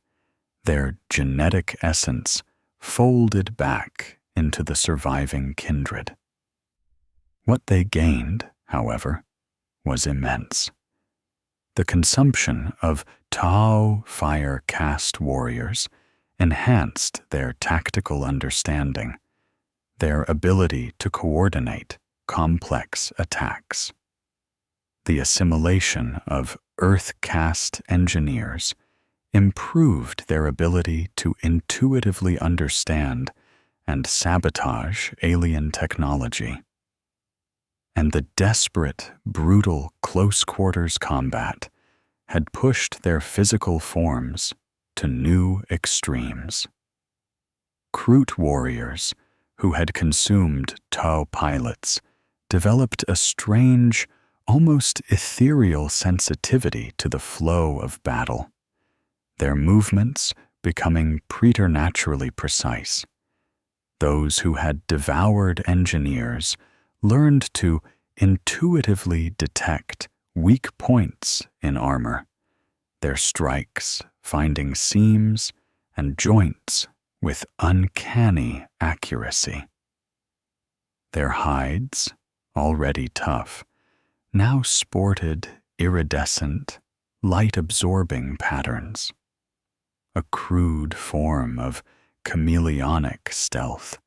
their genetic essence folded back into the surviving kindred. What they gained, however, was immense. The consumption of Tau fire caste warriors enhanced their tactical understanding, their ability to coordinate complex attacks. The assimilation of Earth caste engineers improved their ability to intuitively understand and sabotage alien technology. And the desperate, brutal close-quarters combat had pushed their physical forms to new extremes. Kroot warriors who had consumed Tau pilots developed a strange, almost ethereal sensitivity to the flow of battle, their movements becoming preternaturally precise. Those who had devoured engineers learned to intuitively detect weak points in armor, their strikes finding seams and joints with uncanny accuracy. Their hides, already tough, now sported iridescent, light-absorbing patterns, a crude form of chameleonic stealth,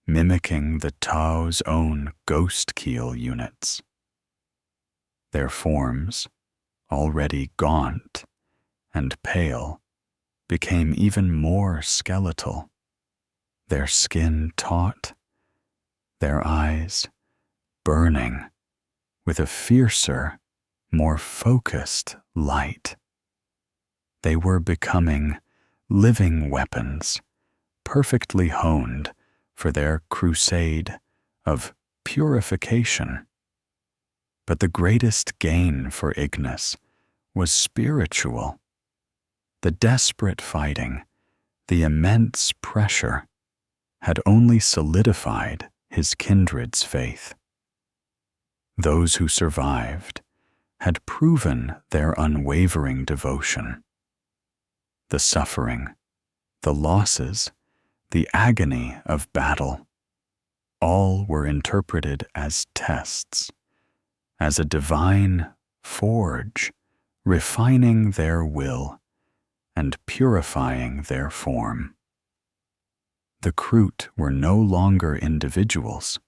mimicking the Tau's own ghost keel units. Their forms, already gaunt and pale, became even more skeletal, their skin taut, their eyes burning with a fiercer, more focused light. They were becoming living weapons, perfectly honed for their crusade of purification. But the greatest gain for Ignis was spiritual. The desperate fighting, the immense pressure, had only solidified his kindred's faith. Those who survived had proven their unwavering devotion. The suffering, the losses, the agony of battle, all were interpreted as tests, as a divine forge refining their will and purifying their form. The Kroot were no longer individuals,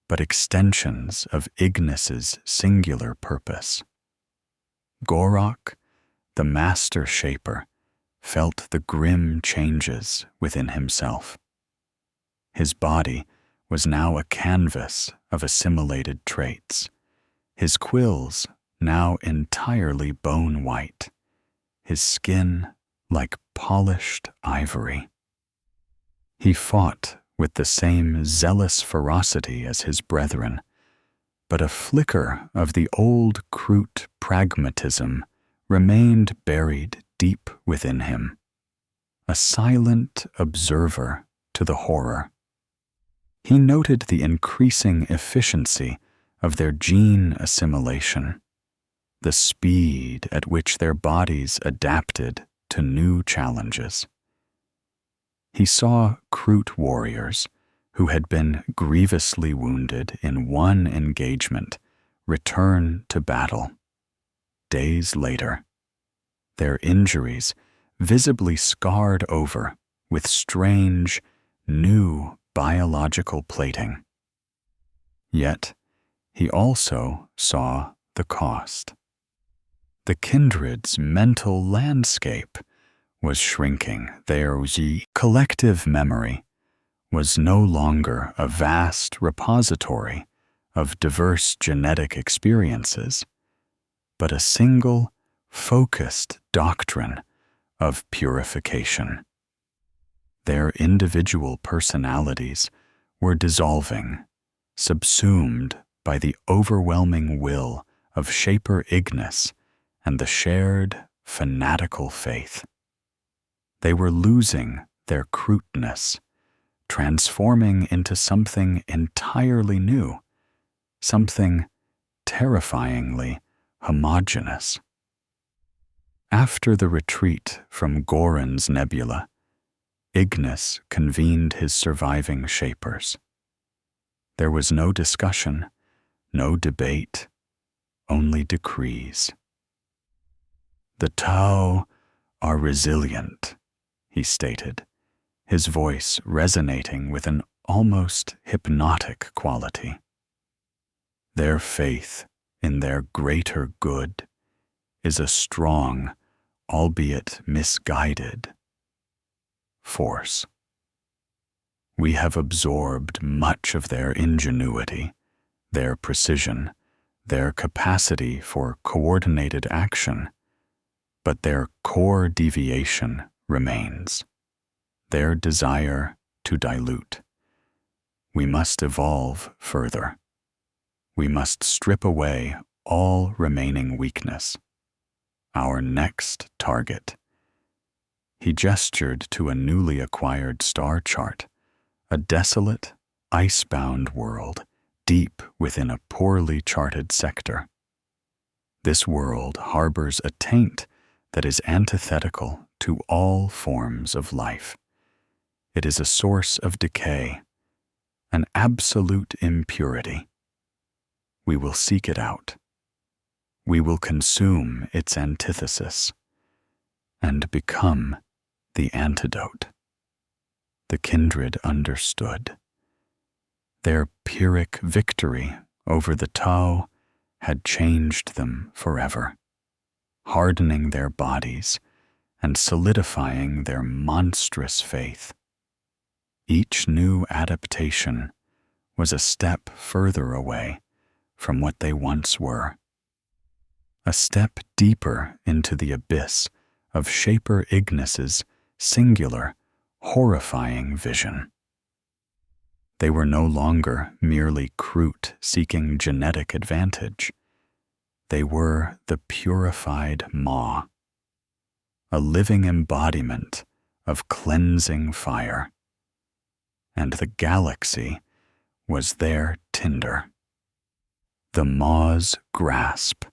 but extensions of Ignis's singular purpose. Gorok, the master shaper, felt the grim changes within himself. His body was now a canvas of assimilated traits, his quills now entirely bone white, his skin like polished ivory. He fought with the same zealous ferocity as his brethren, but a flicker of the old Kroot pragmatism remained buried deep within him, a silent observer to the horror. He noted the increasing efficiency of their gene assimilation, the speed at which their bodies adapted to new challenges. He saw Kroot warriors who had been grievously wounded in one engagement return to battle. Days later, their injuries visibly scarred over with strange, new biological plating. Yet, he also saw the cost. The kindred's mental landscape was shrinking. Their collective memory was no longer a vast repository of diverse genetic experiences, but a single, focused doctrine of purification. Their individual personalities were dissolving, subsumed by the overwhelming will of Shaper Ignis and the shared, fanatical faith. They were losing their Krootness, transforming into something entirely new, something terrifyingly homogeneous. After the retreat from Goran's nebula, Ignis convened his surviving Shapers. There was no discussion, no debate, only decrees. "The Tau are resilient," he stated, his voice resonating with an almost hypnotic quality. "Their faith in their greater good is a strong, albeit misguided, force. We have absorbed much of their ingenuity, their precision, their capacity for coordinated action, but their core deviation remains, their desire to dilute. We must evolve further. We must strip away all remaining weakness. Our next target." He gestured to a newly acquired star chart, a desolate, ice-bound world deep within a poorly charted sector. This world harbors a taint that is antithetical to all forms of life. It is a source of decay, an absolute impurity. We will seek it out. We will consume its antithesis and become the antidote. The kindred understood. Their Pyrrhic victory over the Tau had changed them forever, hardening their bodies and solidifying their monstrous faith. Each new adaptation was a step further away from what they once were, a step deeper into the abyss of Shaper Ignis's singular, horrifying vision. They were no longer merely Kroot seeking genetic advantage. They were the purified Maw, a living embodiment of cleansing fire. And the galaxy was their tinder. The Maw's grasp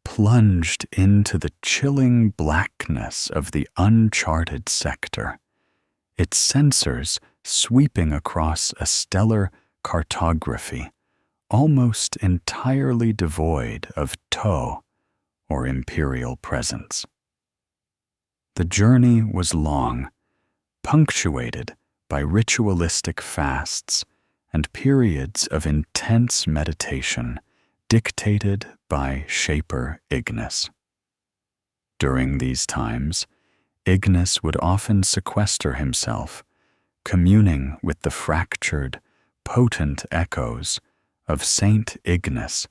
plunged into the chilling blackness of the uncharted sector, its sensors sweeping across a stellar cartography almost entirely devoid of Tau or imperial presence. The journey was long, punctuated by ritualistic fasts and periods of intense meditation dictated by Shaper Ignis. During these times, Ignis would often sequester himself, communing with the fractured, potent echoes of Saint Ignace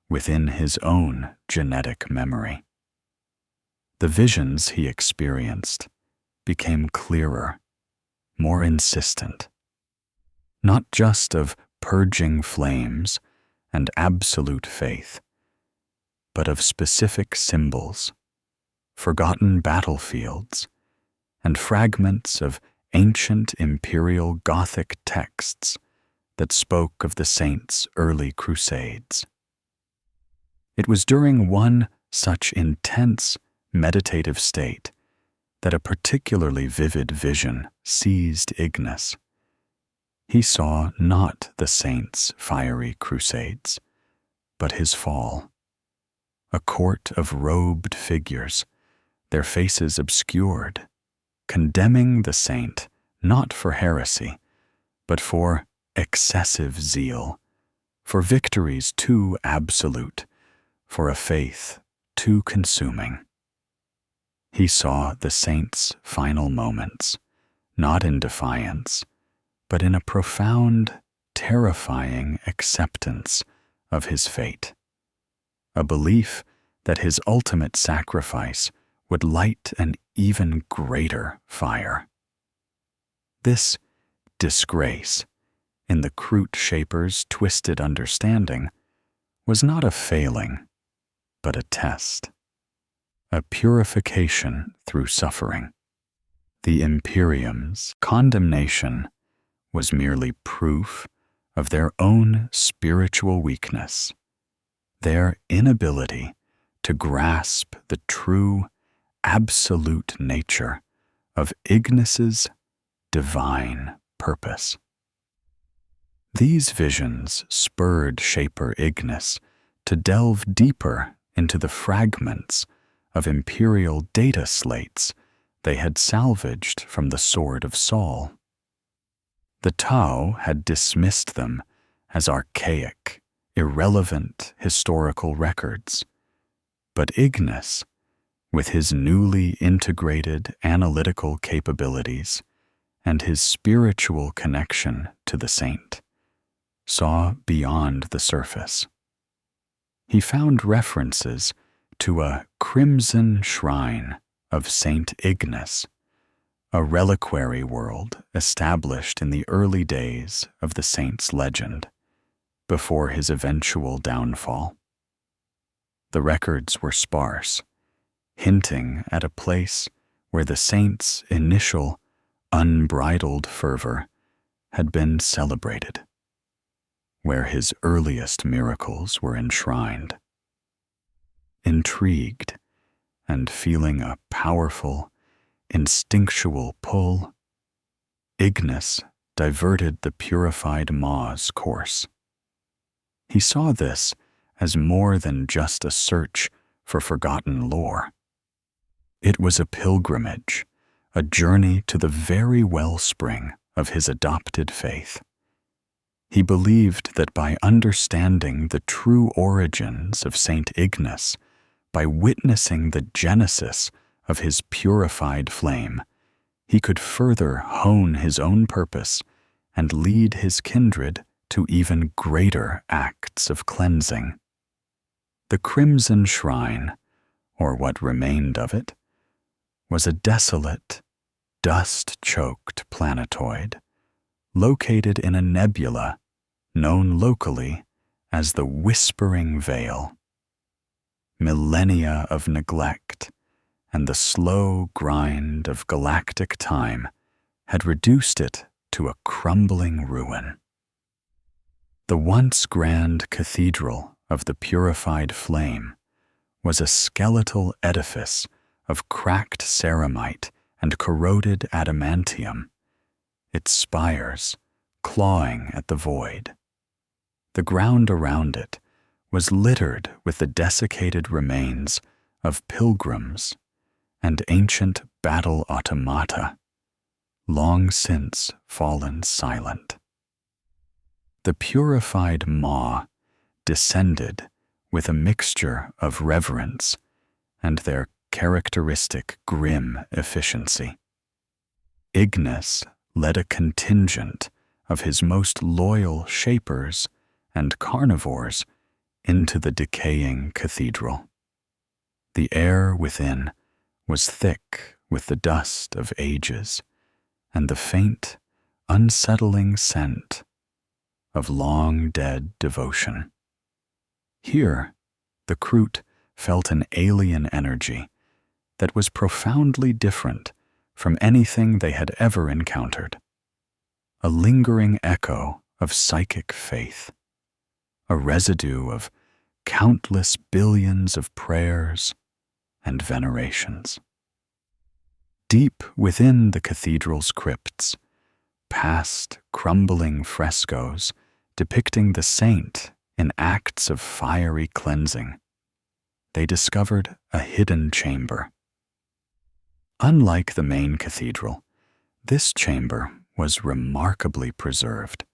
within his own genetic memory. The visions he experienced became clearer, more insistent, not just of purging flames and absolute faith, but of specific symbols, forgotten battlefields, and fragments of ancient imperial Gothic texts that spoke of the saints' early crusades. It was during one such intense meditative state that a particularly vivid vision seized Ignace. He saw not the saints' fiery crusades, but his fall. A court of robed figures, their faces obscured, condemning the saint not for heresy, but for excessive zeal, for victories too absolute, for a faith too consuming. He saw the saint's final moments, not in defiance, but in a profound, terrifying acceptance of his fate, a belief that his ultimate sacrifice would light an even greater fire. This disgrace, in the Kroot shaper's twisted understanding, was not a failing, but a test, a purification through suffering. The Imperium's condemnation was merely proof of their own spiritual weakness, their inability to grasp the true, absolute nature of Ignace's divine purpose. These visions spurred Shaper Ignace to delve deeper into the fragments of imperial data slates they had salvaged from the Sword of Saul. The Tau had dismissed them as archaic, irrelevant historical records, but Ignace, with his newly integrated analytical capabilities and his spiritual connection to the saint, saw beyond the surface. He found references to a crimson shrine of Saint Ignace, a reliquary world established in the early days of the saint's legend, before his eventual downfall. The records were sparse, hinting at a place where the saint's initial, unbridled fervor had been celebrated, where his earliest miracles were enshrined. Intrigued and feeling a powerful, instinctual pull, Ignace diverted the purified Maw's course. He saw this as more than just a search for forgotten lore. It was a pilgrimage, a journey to the very wellspring of his adopted faith. He believed that by understanding the true origins of Saint Ignace, by witnessing the genesis of his purified flame, he could further hone his own purpose and lead his kindred to even greater acts of cleansing. The Crimson Shrine, or what remained of it, was a desolate, dust-choked planetoid located in a nebula known locally as the Whispering Veil. Millennia of neglect and the slow grind of galactic time had reduced it to a crumbling ruin. The once grand cathedral of the purified flame was a skeletal edifice of cracked ceramite and corroded adamantium, its spires clawing at the void. The ground around it was littered with the desiccated remains of pilgrims and ancient battle automata, long since fallen silent. The purified Maw descended with a mixture of reverence and their characteristic grim efficiency. Ignace led a contingent of his most loyal shapers and carnivores into the decaying cathedral. The air within was thick with the dust of ages and the faint, unsettling scent of long-dead devotion. Here, the Kroot felt an alien energy that was profoundly different from anything they had ever encountered. A lingering echo of psychic faith, a residue of countless billions of prayers and venerations. Deep within the cathedral's crypts, past crumbling frescoes depicting the saint in acts of fiery cleansing, they discovered a hidden chamber. Unlike the main cathedral, this chamber was remarkably preserved,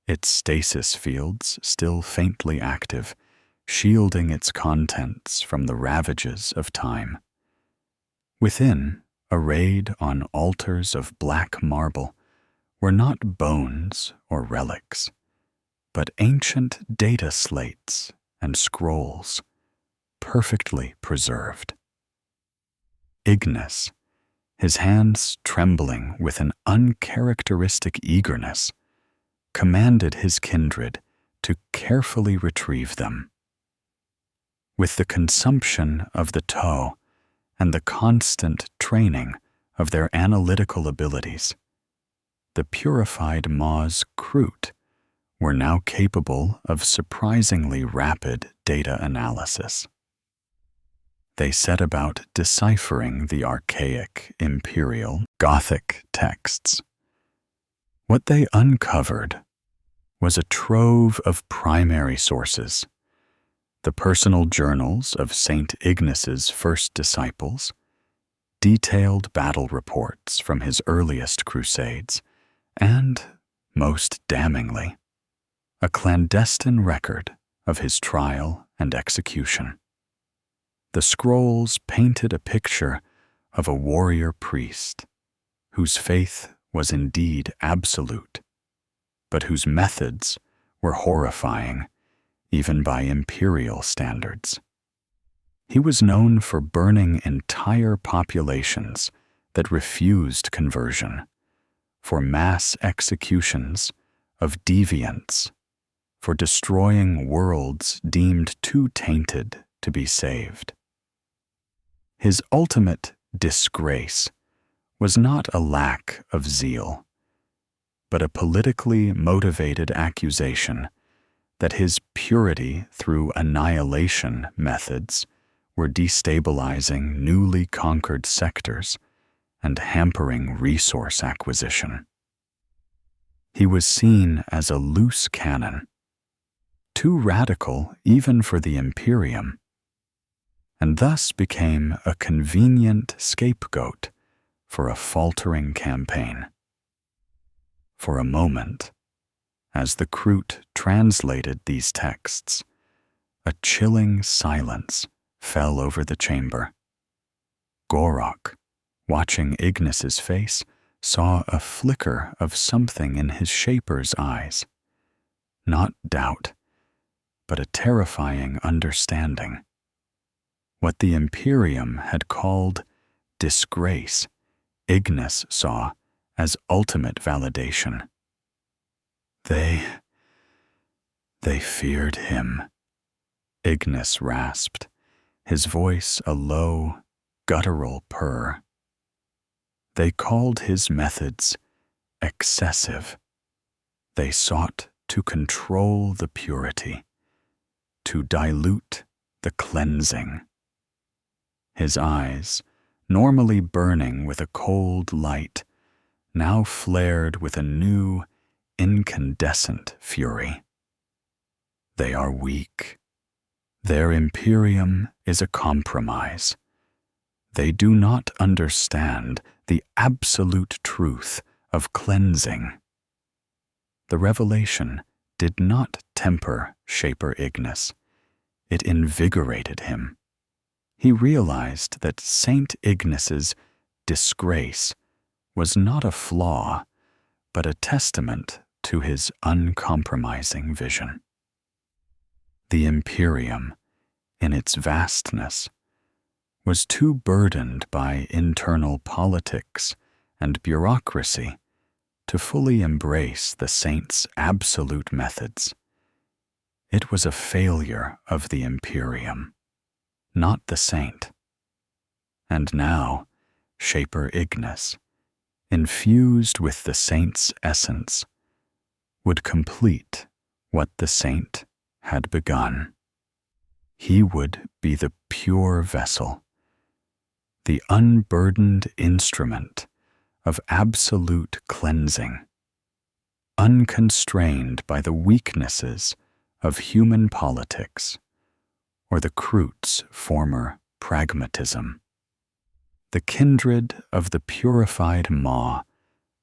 its stasis fields still faintly active, shielding its contents from the ravages of time. Within, arrayed on altars of black marble, were not bones or relics, but ancient data slates and scrolls, perfectly preserved. Ignis, his hands trembling with an uncharacteristic eagerness, commanded his kindred to carefully retrieve them. With the consumption of the toe and the constant training of their analytical abilities, the purified Ma's Kroot were now capable of surprisingly rapid data analysis. They set about deciphering the archaic, imperial, Gothic texts. What they uncovered was a trove of primary sources: the personal journals of Saint Ignace's first disciples, detailed battle reports from his earliest crusades, and, most damningly, a clandestine record of his trial and execution. The scrolls painted a picture of a warrior priest whose faith was indeed absolute, but whose methods were horrifying even by imperial standards. He was known for burning entire populations that refused conversion, for mass executions of deviants, for destroying worlds deemed too tainted to be saved. His ultimate disgrace was not a lack of zeal, but a politically motivated accusation that his purity through annihilation methods were destabilizing newly conquered sectors and hampering resource acquisition. He was seen as a loose cannon, too radical even for the Imperium, and thus became a convenient scapegoat for a faltering campaign. For a moment, as the Kroot translated these texts, a chilling silence fell over the chamber. Gorok, watching Ignis's face, saw a flicker of something in his shaper's eyes. Not doubt, but a terrifying understanding. What the Imperium had called disgrace, Ignis saw as ultimate validation. They feared him, Ignis rasped, his voice a low, guttural purr. They called his methods excessive. They sought to control the purity, to dilute the cleansing. His eyes, normally burning with a cold light, now flared with a new, incandescent fury. They are weak. Their Imperium is a compromise. They do not understand the absolute truth of cleansing. The revelation did not temper Shaper Ignis. It invigorated him. He realized that Saint Ignis's disgrace was not a flaw, but a testament to his uncompromising vision. The Imperium, in its vastness, was too burdened by internal politics and bureaucracy to fully embrace the saint's absolute methods. It was a failure of the Imperium, not the saint. And now, Shaper Ignis, infused with the saint's essence, would complete what the saint had begun. He would be the pure vessel, the unburdened instrument of absolute cleansing, unconstrained by the weaknesses of human politics or the Kroot's former pragmatism. The kindred of the purified Maw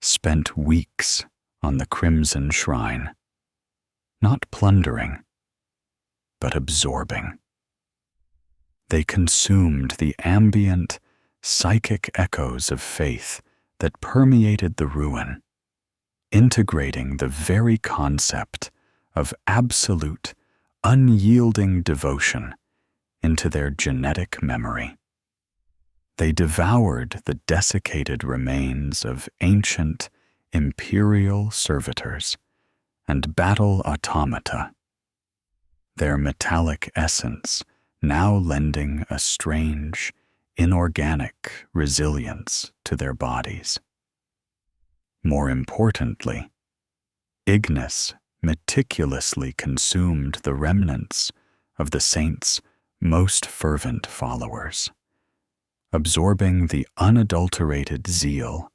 spent weeks on the Crimson Shrine, not plundering, but absorbing. They consumed the ambient, psychic echoes of faith that permeated the ruin, integrating the very concept of absolute, unyielding devotion into their genetic memory. They devoured the desiccated remains of ancient imperial servitors and battle automata, their metallic essence now lending a strange, inorganic resilience to their bodies. More importantly, Ignis meticulously consumed the remnants of the saint's most fervent followers, absorbing the unadulterated zeal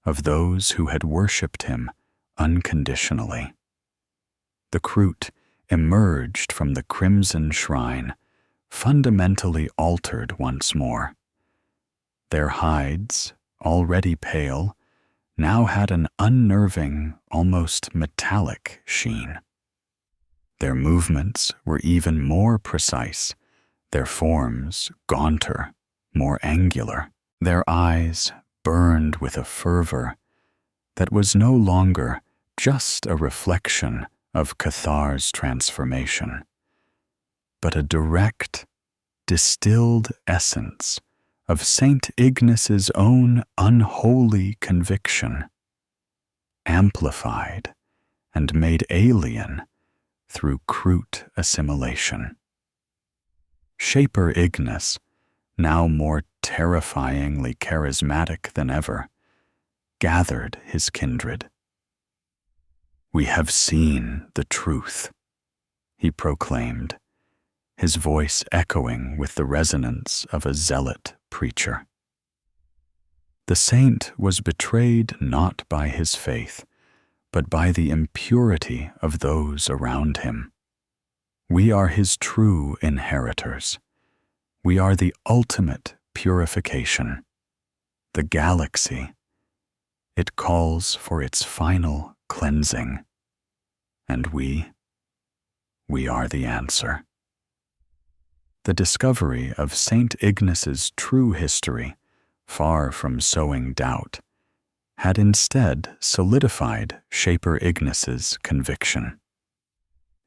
of those who had worshipped him unconditionally. The Kroot emerged from the Crimson Shrine fundamentally altered once more. Their hides, already pale, now had an unnerving, almost metallic sheen. Their movements were even more precise, their forms gaunter, more angular. Their eyes burned with a fervor that was no longer just a reflection of Cathar's transformation, but a direct, distilled essence of Saint Ignis's own unholy conviction, amplified and made alien through Kroot assimilation. Shaper Ignis, now more terrifyingly charismatic than ever, gathered his kindred. "We have seen the truth," he proclaimed, his voice echoing with the resonance of a zealot preacher. The saint was betrayed not by his faith, but by the impurity of those around him. We are his true inheritors. We are the ultimate purification. The galaxy, it calls for its final cleansing. And we are the answer. The discovery of Saint Ignis's true history, far from sowing doubt, had instead solidified Shaper Ignis's conviction.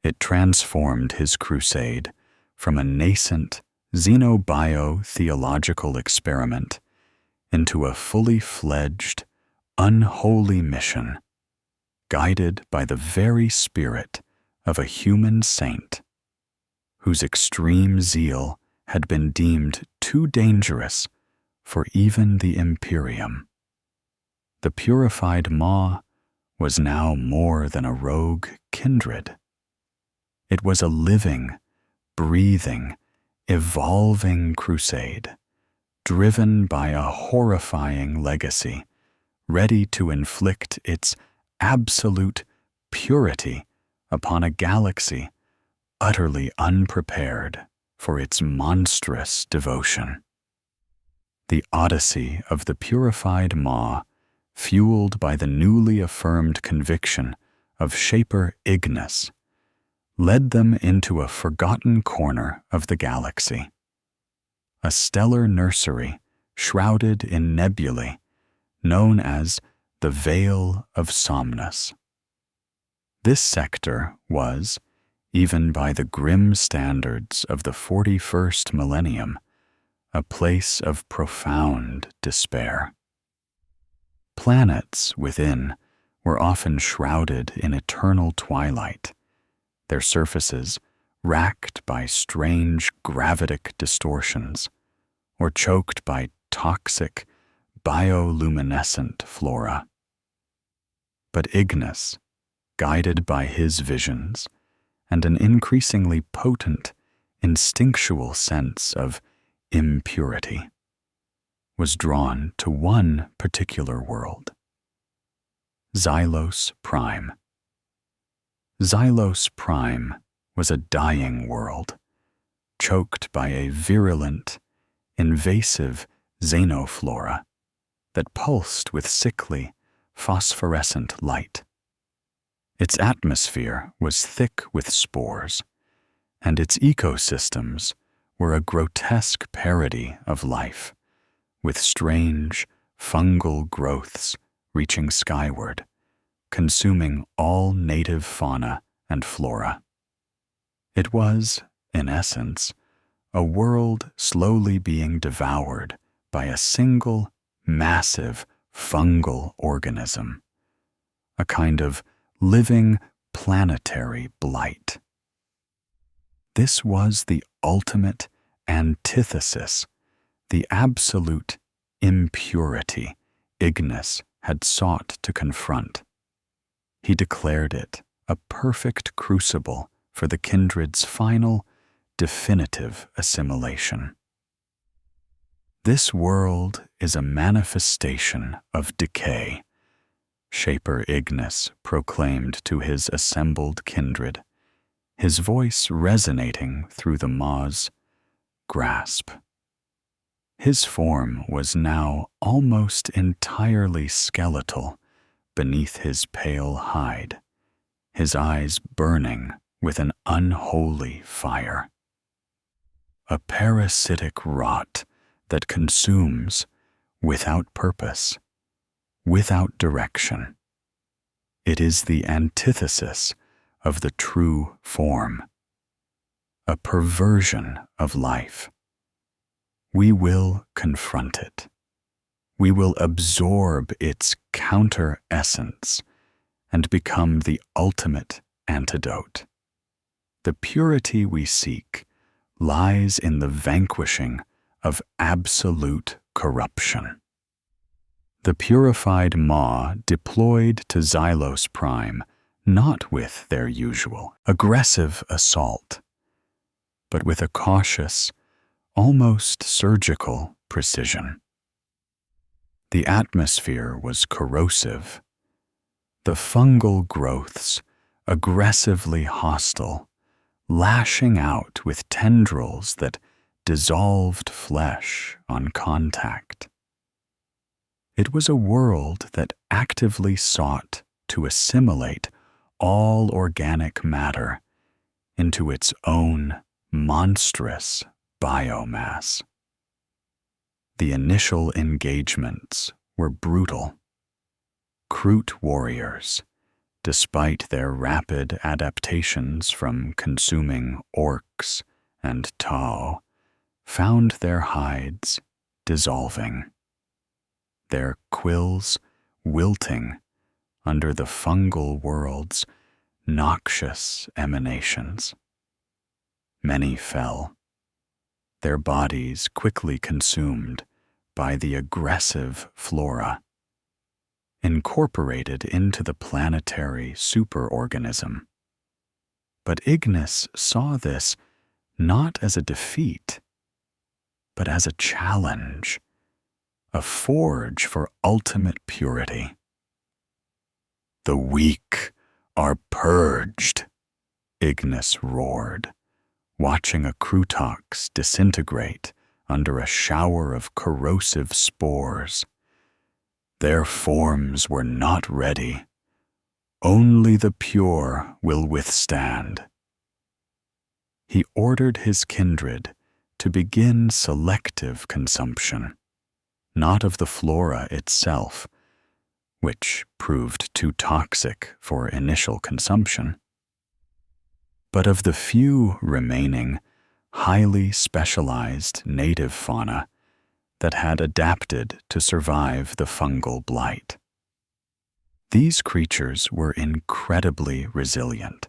It transformed his crusade from a nascent xenobio-theological experiment into a fully fledged, unholy mission, guided by the very spirit of a human saint, whose extreme zeal had been deemed too dangerous for even the Imperium. The purified Maw was now more than a rogue kindred. It was a living, breathing, evolving crusade, driven by a horrifying legacy, ready to inflict its absolute purity upon a galaxy utterly unprepared for its monstrous devotion. The odyssey of the purified Maw, fueled by the newly affirmed conviction of Shaper Ignis, led them into a forgotten corner of the galaxy, a stellar nursery shrouded in nebulae known as the Veil of Somnus. This sector was, even by the grim standards of the 41st millennium, a place of profound despair. Planets within were often shrouded in eternal twilight, their surfaces racked by strange gravitic distortions or choked by toxic, bioluminescent flora. But Ignis, guided by his visions and an increasingly potent, instinctual sense of impurity, was drawn to one particular world, Xylos Prime. Xylos Prime was a dying world, choked by a virulent, invasive xenoflora that pulsed with sickly, phosphorescent light. Its atmosphere was thick with spores, and its ecosystems were a grotesque parody of life, with strange, fungal growths reaching skyward, consuming all native fauna and flora. It was, in essence, a world slowly being devoured by a single, massive fungal organism, a kind of living planetary blight. This was the ultimate antithesis, the absolute impurity Ignis had sought to confront. He declared it a perfect crucible for the kindred's final, definitive assimilation. This world is a manifestation of decay, Shaper Ignis proclaimed to his assembled kindred, his voice resonating through the maw's grasp. His form was now almost entirely skeletal beneath his pale hide, his eyes burning with an unholy fire. A parasitic rot that consumes without purpose, without direction. It is the antithesis of the true form, a perversion of life. We will confront it. We will absorb its counter-essence and become the ultimate antidote. The purity we seek lies in the vanquishing of absolute corruption. The purified Maw deployed to Xylos Prime not with their usual aggressive assault, but with a cautious, almost surgical precision. The atmosphere was corrosive, the fungal growths aggressively hostile, lashing out with tendrils that dissolved flesh on contact. It was a world that actively sought to assimilate all organic matter into its own monstrous biomass. The initial engagements were brutal. Kroot warriors, despite their rapid adaptations from consuming orcs and tau, found their hides dissolving, their quills wilting under the fungal world's noxious emanations. Many fell, their bodies quickly consumed by the aggressive flora, incorporated into the planetary superorganism. But Ignis saw this not as a defeat, but as a challenge, a forge for ultimate purity. The weak are purged, Ignis roared, watching a Krootox disintegrate under a shower of corrosive spores. Their forms were not ready. Only the pure will withstand. He ordered his kindred to begin selective consumption, not of the flora itself, which proved too toxic for initial consumption. But of the few remaining highly specialized native fauna that had adapted to survive the fungal blight. These creatures were incredibly resilient,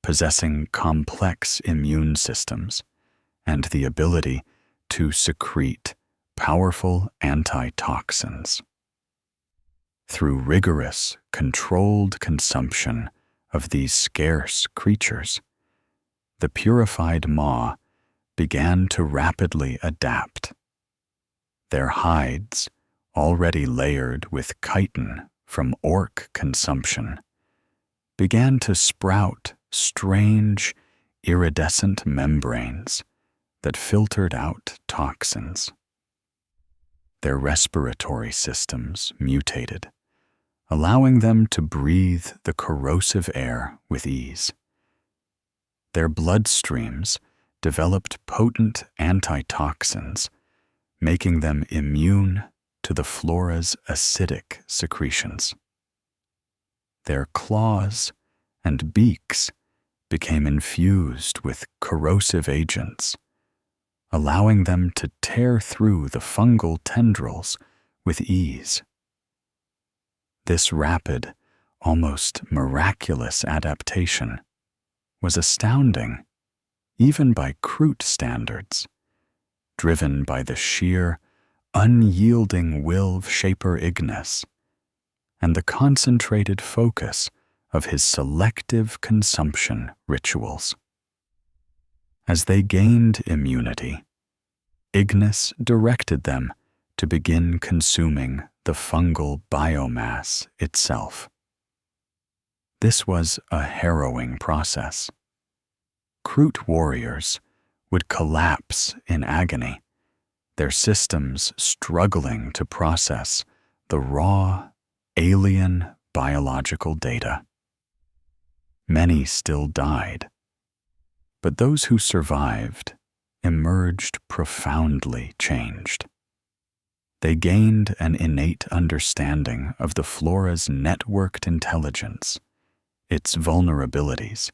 possessing complex immune systems and the ability to secrete powerful antitoxins. Through rigorous, controlled consumption of these scarce creatures, the purified maw began to rapidly adapt. Their hides, already layered with chitin from orc consumption, began to sprout strange, iridescent membranes that filtered out toxins. Their respiratory systems mutated, allowing them to breathe the corrosive air with ease. Their bloodstreams developed potent antitoxins, making them immune to the flora's acidic secretions. Their claws and beaks became infused with corrosive agents, allowing them to tear through the fungal tendrils with ease. This rapid, almost miraculous adaptation was astounding, even by Kroot standards, driven by the sheer, unyielding will of Shaper Ignis and the concentrated focus of his selective consumption rituals. As they gained immunity, Ignis directed them to begin consuming the fungal biomass itself. This was a harrowing process. Kroot warriors would collapse in agony, their systems struggling to process the raw, alien biological data. Many still died, but those who survived emerged profoundly changed. They gained an innate understanding of the flora's networked intelligence, its vulnerabilities,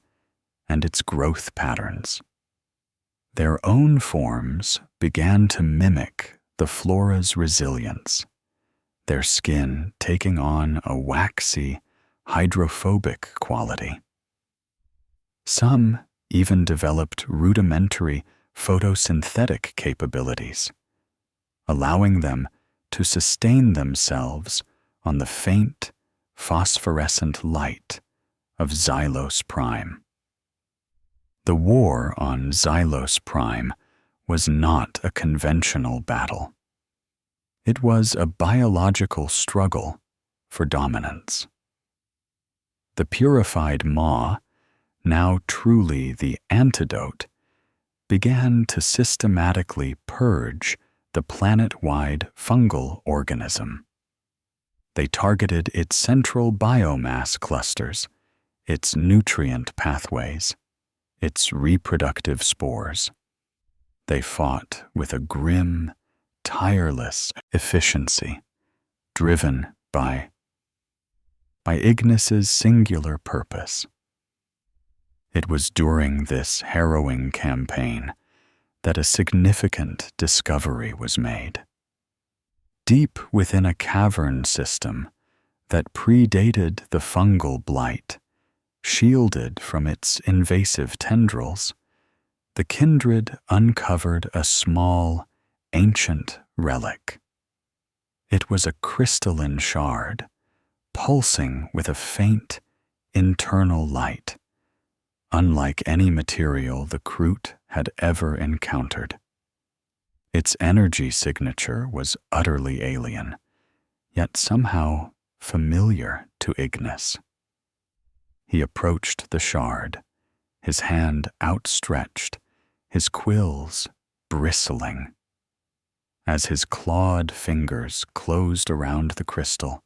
and its growth patterns. Their own forms began to mimic the flora's resilience, their skin taking on a waxy, hydrophobic quality. Some even developed rudimentary photosynthetic capabilities, allowing them to sustain themselves on the faint, phosphorescent light of Xylos Prime. The war on Xylos Prime was not a conventional battle. It was a biological struggle for dominance. The purified maw, now truly the antidote, began to systematically purge the planet-wide fungal organism. They targeted its central biomass clusters, its nutrient pathways, its reproductive spores. They fought with a grim, tireless efficiency, driven by Ignis's singular purpose. It was during this harrowing campaign that a significant discovery was made. Deep within a cavern system that predated the fungal blight, shielded from its invasive tendrils, the kindred uncovered a small, ancient relic. It was a crystalline shard, pulsing with a faint, internal light, unlike any material the Kroot had ever encountered. Its energy signature was utterly alien, yet somehow familiar to Ignis. He approached the shard, his hand outstretched, his quills bristling. As his clawed fingers closed around the crystal,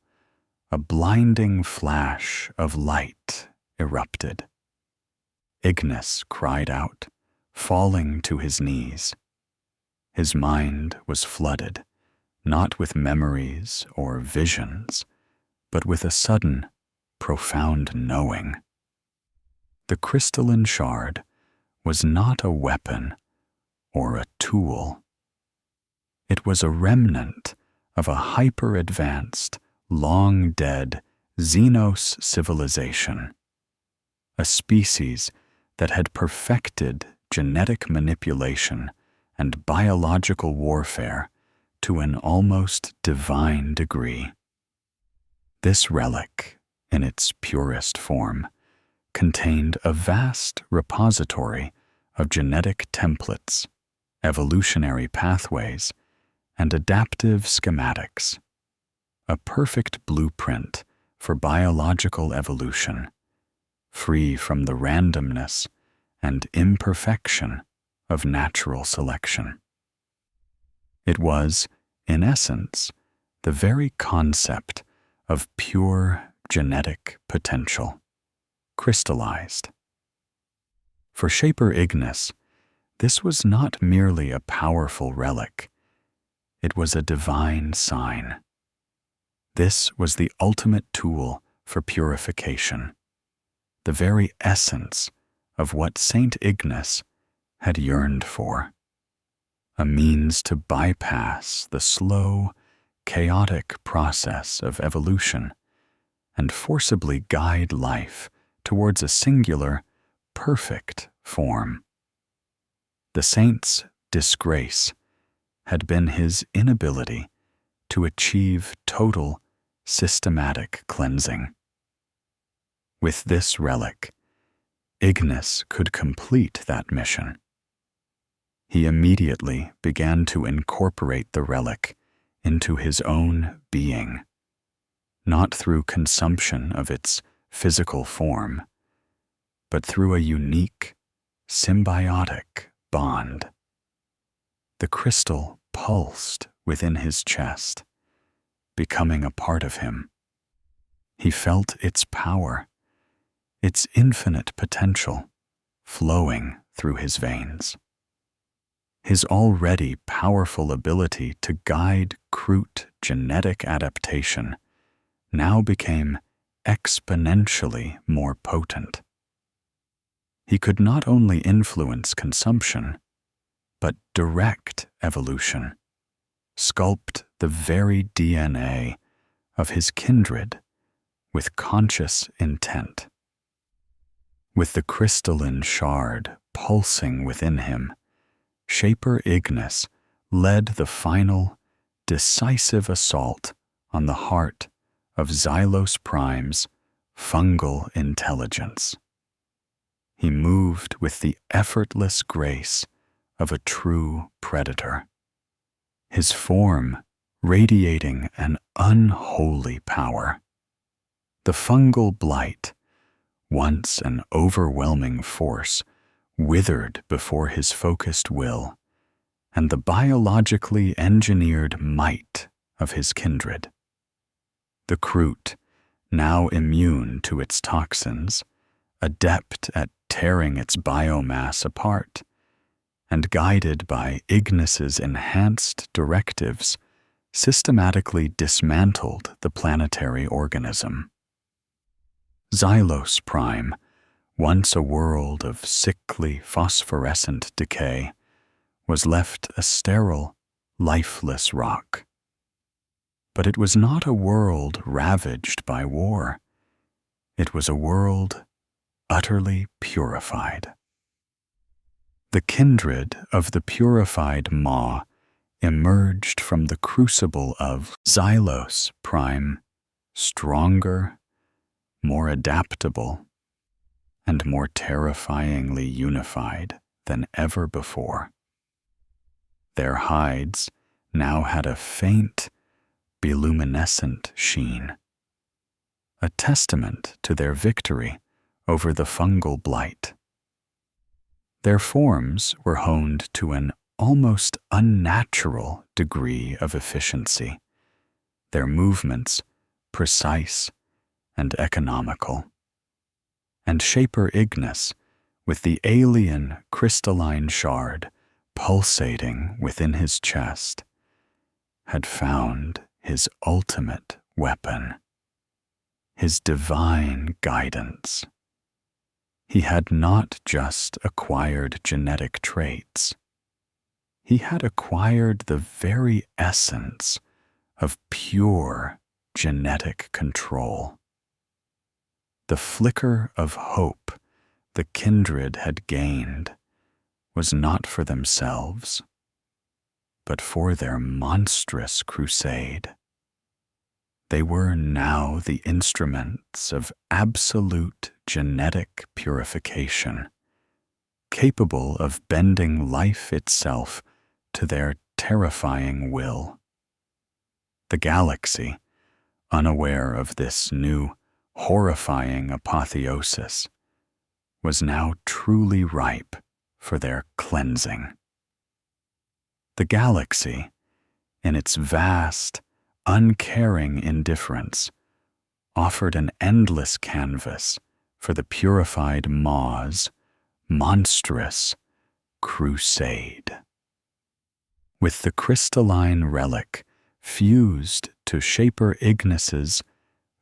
a blinding flash of light erupted. Ignis cried out, falling to his knees. His mind was flooded, not with memories or visions, but with a sudden, profound knowing. The crystalline shard was not a weapon or a tool. It was a remnant of a hyper-advanced, long-dead Xenos civilization, a species that had perfected genetic manipulation and biological warfare to an almost divine degree. This relic, in its purest form, contained a vast repository of genetic templates, evolutionary pathways, and adaptive schematics, a perfect blueprint for biological evolution, free from the randomness and imperfection of natural selection. It was, in essence, the very concept of pure genetic potential, crystallized. For Shaper Ignis, this was not merely a powerful relic, it was a divine sign. This was the ultimate tool for purification, the very essence of what Saint Ignis had yearned for, a means to bypass the slow, chaotic process of evolution and forcibly guide life towards a singular, perfect form. The saint's disgrace had been his inability to achieve total, systematic cleansing. With this relic, Ignis could complete that mission. He immediately began to incorporate the relic into his own being, not through consumption of its physical form, but through a unique, symbiotic bond. The crystal pulsed within his chest, becoming a part of him. He felt its power, its infinite potential, flowing through his veins. His already powerful ability to guide Kroot genetic adaptation now became exponentially more potent. He could not only influence consumption, but direct evolution, sculpt the very DNA of his kindred with conscious intent. With the crystalline shard pulsing within him, Shaper Ignis led the final, decisive assault on the heart of Xylos Prime's fungal intelligence. He moved with the effortless grace of a true predator, his form radiating an unholy power. The fungal blight, once an overwhelming force, withered before his focused will, and the biologically engineered might of his kindred. The Kroot, now immune to its toxins, adept at tearing its biomass apart, and guided by Ignis's enhanced directives, systematically dismantled the planetary organism. Xylos Prime, once a world of sickly phosphorescent decay, was left a sterile, lifeless rock. But it was not a world ravaged by war. It was a world utterly purified. The kindred of the purified Maw emerged from the crucible of Xylos Prime, stronger, more adaptable, and more terrifyingly unified than ever before. Their hides now had a faint, bioluminescent sheen, a testament to their victory over the fungal blight. Their forms were honed to an almost unnatural degree of efficiency, their movements precise and economical. And Shaper Ignis, with the alien crystalline shard pulsating within his chest, had found his ultimate weapon. his divine guidance. He had not just acquired genetic traits. He had acquired the very essence of pure genetic control. The flicker of hope the kindred had gained was not for themselves, but for their monstrous crusade. They were now the instruments of absolute genetic purification, capable of bending life itself to their terrifying will. The galaxy, unaware of this new, horrifying apotheosis, was now truly ripe for their cleansing. The galaxy, in its vast, uncaring indifference, offered an endless canvas for the purified Maw's monstrous crusade. With the crystalline relic fused to Shaper Ignis's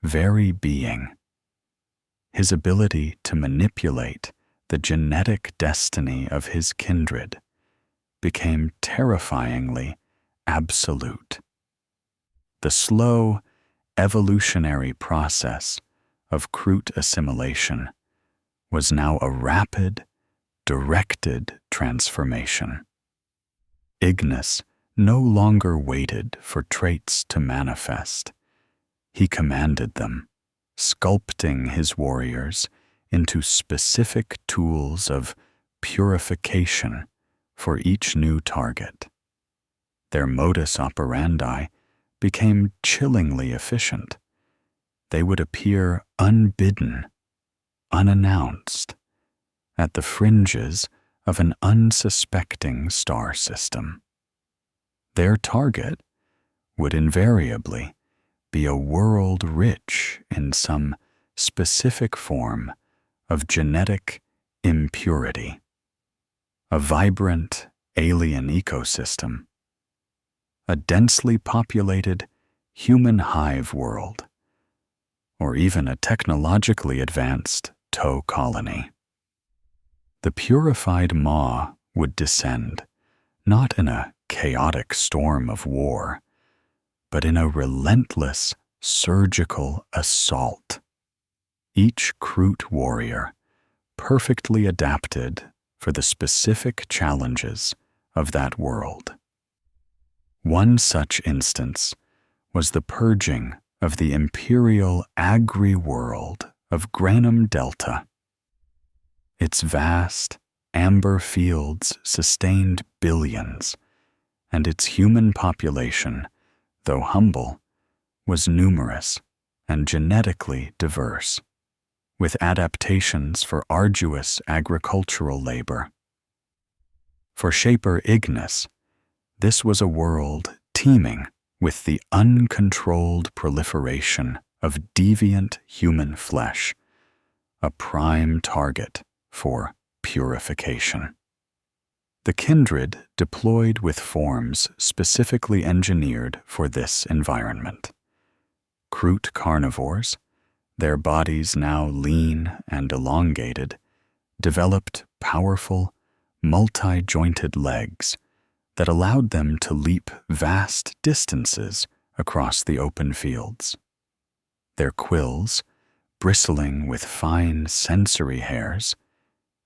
very being, his ability to manipulate the genetic destiny of his kindred became terrifyingly absolute. The slow, evolutionary process of Kroot assimilation was now a rapid, directed transformation. Ignis no longer waited for traits to manifest. He commanded them, sculpting his warriors into specific tools of purification for each new target. Their modus operandi became chillingly efficient. They would appear unbidden, unannounced, at the fringes of an unsuspecting star system. Their target would invariably be a world rich in some specific form of genetic impurity, a vibrant alien ecosystem, a densely populated human hive world, or even a technologically advanced tow colony. The purified Maw would descend, not in a chaotic storm of war, but in a relentless surgical assault. Each Kroot warrior perfectly adapted for the specific challenges of that world. One such instance was the purging of the imperial agri-world of Granum Delta. Its vast, amber fields sustained billions, and its human population, though humble, was numerous and genetically diverse, with adaptations for arduous agricultural labor. For Shaper Ignis, this was a world teeming with the uncontrolled proliferation of deviant human flesh, a prime target for purification. The kindred deployed with forms specifically engineered for this environment. Kroot carnivores, their bodies now lean and elongated, developed powerful, multi-jointed legs that allowed them to leap vast distances across the open fields. Their quills, bristling with fine sensory hairs,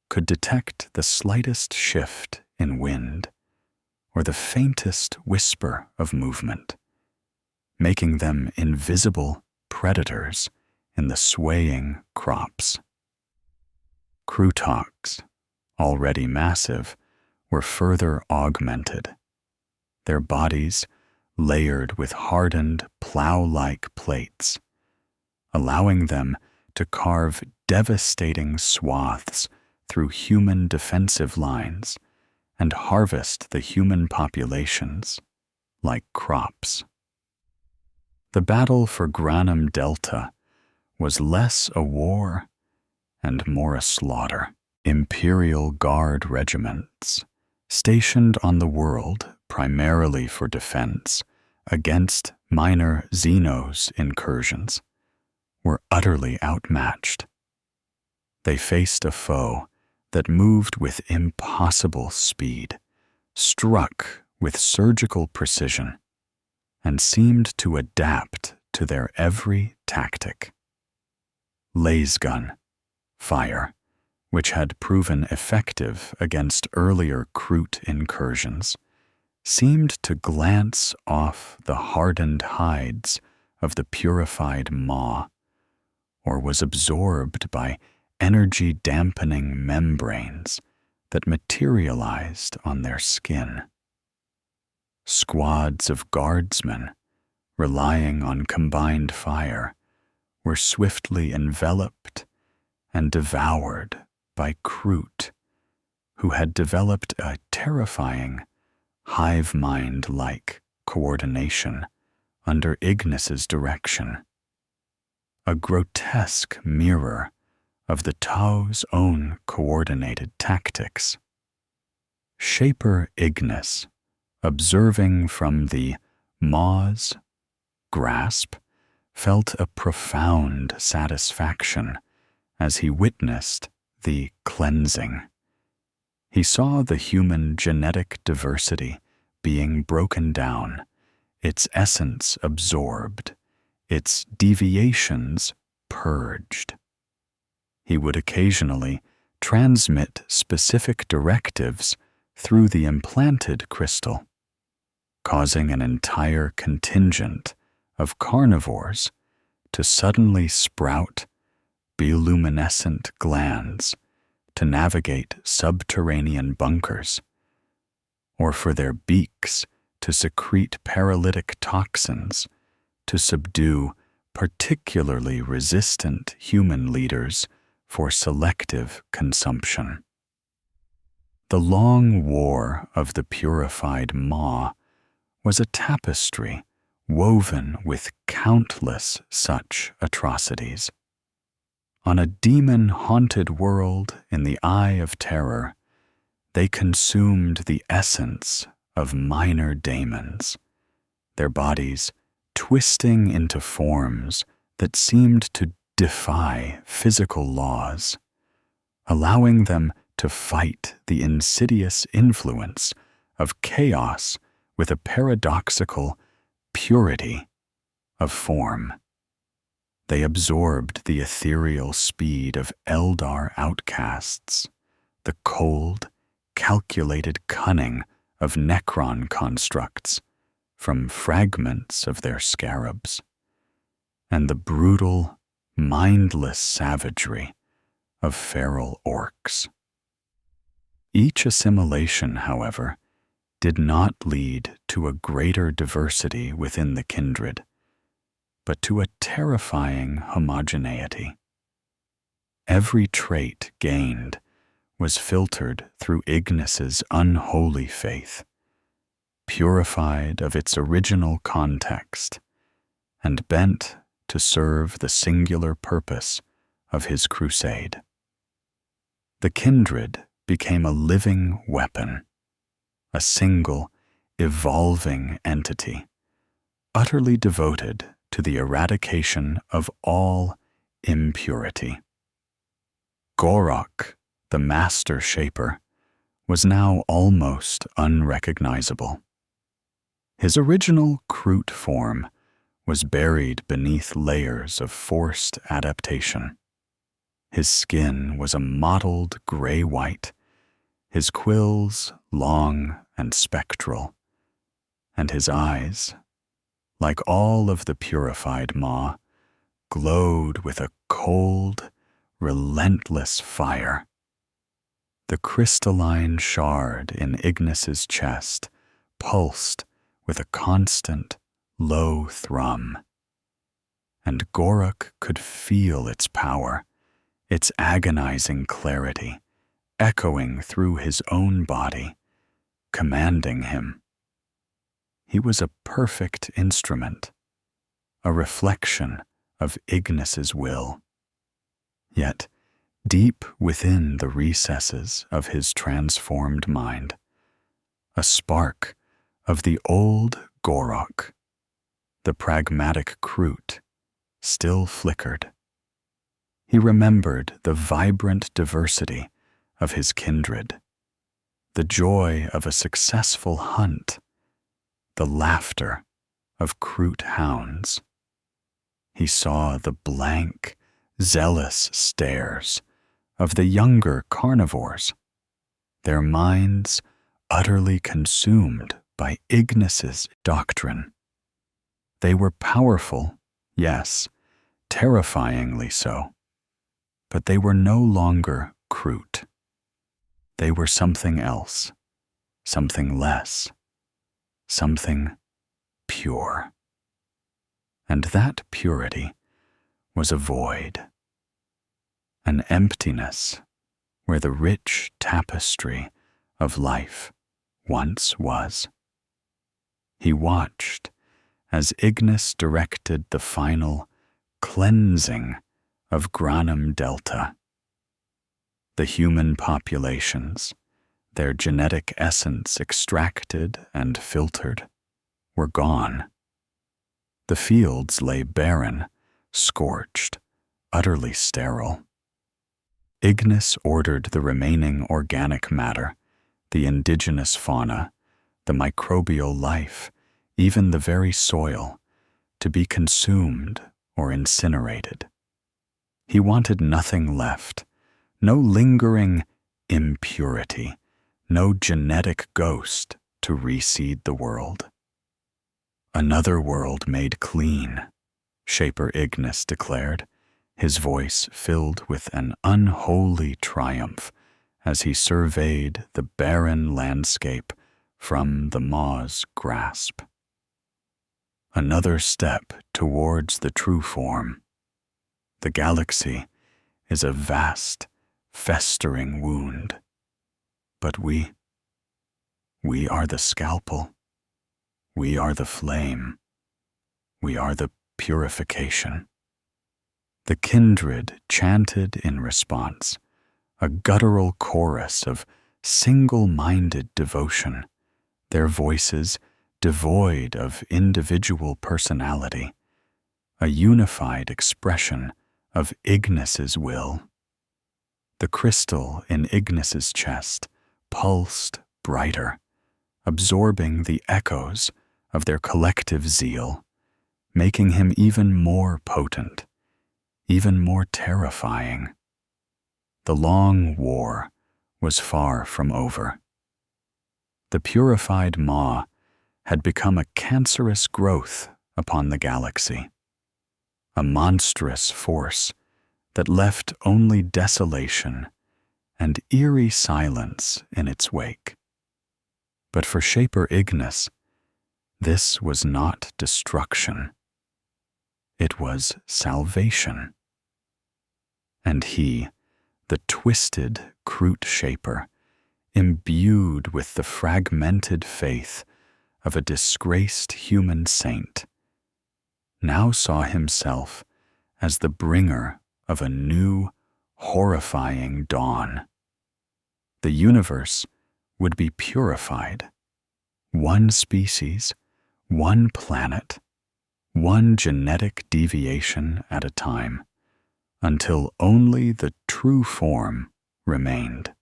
could detect the slightest shift in wind or the faintest whisper of movement, making them invisible predators in the swaying crops. Krootoks, already massive, were further augmented, their bodies layered with hardened plow-like plates, allowing them to carve devastating swaths through human defensive lines and harvest the human populations like crops. The battle for Granum Delta was less a war and more a slaughter. Imperial Guard regiments, stationed on the world primarily for defense against minor Xenos incursions, were utterly outmatched. They faced a foe that moved with impossible speed, struck with surgical precision, and seemed to adapt to their every tactic. Laser gun fire, which had proven effective against earlier Kroot incursions, seemed to glance off the hardened hides of the purified maw, or was absorbed by energy-dampening membranes that materialized on their skin. Squads of guardsmen, relying on combined fire, were swiftly enveloped and devoured by Kroot, who had developed a terrifying, hive mind-like coordination under Ignis's direction, a grotesque mirror of the Tau's own coordinated tactics. Shaper Ignis, observing from the maw's grasp, felt a profound satisfaction as he witnessed the cleansing. He saw the human genetic diversity being broken down, its essence absorbed, its deviations purged. He would occasionally transmit specific directives through the implanted crystal, causing an entire contingent of carnivores to suddenly sprout bioluminescent glands to navigate subterranean bunkers, or for their beaks to secrete paralytic toxins to subdue particularly resistant human leaders for selective consumption. The long war of the purified maw was a tapestry woven with countless such atrocities. On a demon-haunted world in the Eye of Terror, they consumed the essence of minor daemons, their bodies twisting into forms that seemed to defy physical laws, allowing them to fight the insidious influence of chaos with a paradoxical purity of form. They absorbed the ethereal speed of Eldar outcasts, the cold, calculated cunning of Necron constructs from fragments of their scarabs, and the brutal, mindless savagery of feral orcs. Each assimilation, however, did not lead to a greater diversity within the kindred, but to a terrifying homogeneity. Every trait gained was filtered through Ignis's unholy faith, purified of its original context, and bent to serve the singular purpose of his crusade. The kindred became a living weapon, a single, evolving entity, utterly devoted to the eradication of all impurity. Gorok, the master shaper, was now almost unrecognizable. His original Kroot form was buried beneath layers of forced adaptation. His skin was a mottled gray-white, his quills long and spectral, and his eyes, like all of the purified maw, glowed with a cold, relentless fire. The crystalline shard in Ignis's chest pulsed with a constant, low thrum, and Gorok could feel its power, its agonizing clarity, echoing through his own body, commanding him. He was a perfect instrument, a reflection of Ignis's will. Yet, deep within the recesses of his transformed mind, a spark of the old Gorok, the pragmatic Kroot, still flickered. He remembered the vibrant diversity of his kindred, the joy of a successful hunt, the laughter of Kroot hounds. He saw the blank, zealous stares of the younger carnivores, their minds utterly consumed by Ignis's doctrine. They were powerful, yes, terrifyingly so, but they were no longer Kroot. They were something else, something less, something pure. And that purity was a void, an emptiness where the rich tapestry of life once was. He watched as Ignis directed the final cleansing of Granum Delta. The human populations, their genetic essence extracted and filtered, were gone. The fields lay barren, scorched, utterly sterile. Ignis ordered the remaining organic matter, the indigenous fauna, the microbial life, even the very soil, to be consumed or incinerated. He wanted nothing left, no lingering impurity, no genetic ghost to reseed the world. Another world made clean, Shaper Ignis declared, his voice filled with an unholy triumph as he surveyed the barren landscape from the maw's grasp. Another step towards the true form. The galaxy is a vast, festering wound. But we are the scalpel. We are the flame. We are the purification. The kindred chanted in response, a guttural chorus of single-minded devotion, their voices devoid of individual personality, a unified expression of Ignis's will. The crystal in Ignis's chest pulsed brighter, absorbing the echoes of their collective zeal, making him even more potent, even more terrifying. The long war was far from over. The purified maw had become a cancerous growth upon the galaxy, a monstrous force that left only desolation and eerie silence in its wake. But for Shaper Ignis, this was not destruction. It was salvation. And he, the twisted Kroot Shaper, imbued with the fragmented faith of a disgraced human saint, now saw himself as the bringer of a new, horrifying dawn. The universe would be purified, one species, one planet, one genetic deviation at a time, until only the true form remained.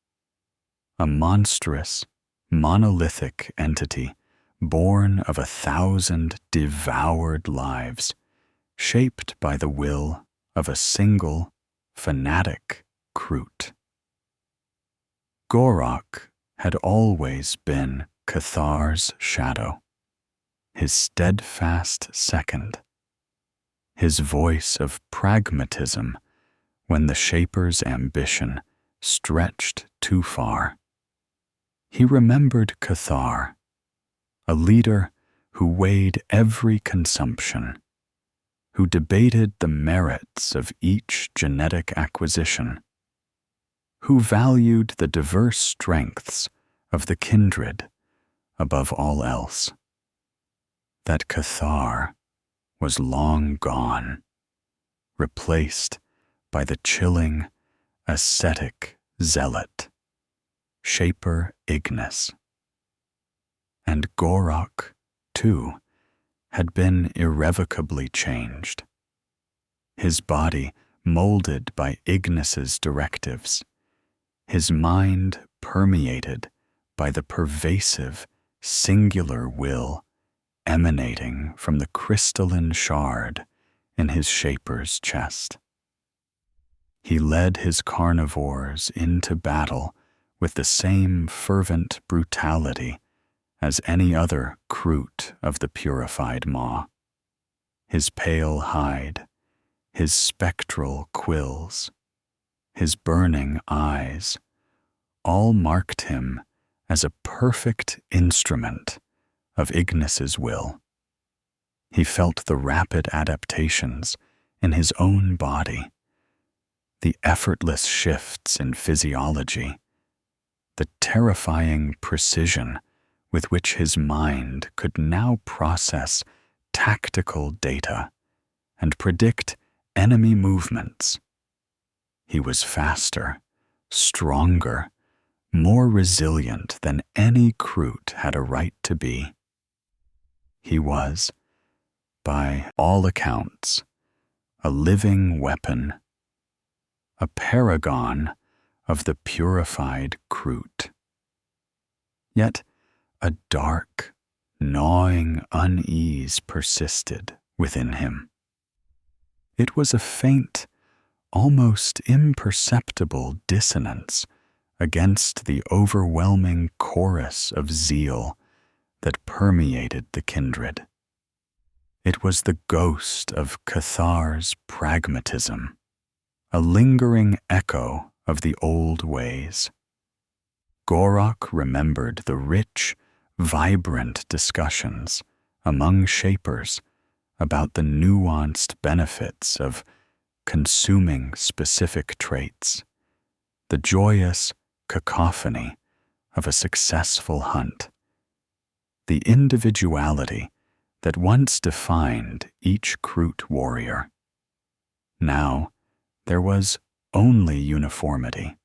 A monstrous, monolithic entity born of 1,000 devoured lives, shaped by the will of a single, fanatic Kroot. Gorok had always been Cathar's shadow, his steadfast second, his voice of pragmatism when the Shaper's ambition stretched too far. He remembered Cathar, a leader who weighed every consumption, who debated the merits of each genetic acquisition, who valued the diverse strengths of the kindred above all else. That Cathar was long gone, replaced by the chilling, ascetic zealot, Shaper Ignis. And Gorok, too, had been irrevocably changed. his body molded by Ignis's directives, his mind permeated by the pervasive, singular will emanating from the crystalline shard in his shaper's chest. He led his carnivores into battle with the same fervent brutality as any other Kroot of the purified maw. His pale hide, his spectral quills, his burning eyes, all marked him as a perfect instrument of Ignis's will. He felt the rapid adaptations in his own body, the effortless shifts in physiology, the terrifying precision with which his mind could now process tactical data and predict enemy movements. He was faster, stronger, more resilient than any Kroot had a right to be. He was, by all accounts, a living weapon, a paragon of the purified Kroot. Yet a dark, gnawing unease persisted within him. It was a faint, almost imperceptible dissonance against the overwhelming chorus of zeal that permeated the kindred. It was the ghost of Cathar's pragmatism, a lingering echo of the old ways. Gorok remembered the rich, vibrant discussions among shapers about the nuanced benefits of consuming specific traits, the joyous cacophony of a successful hunt, the individuality that once defined each Kroot warrior. Now, there was only uniformity,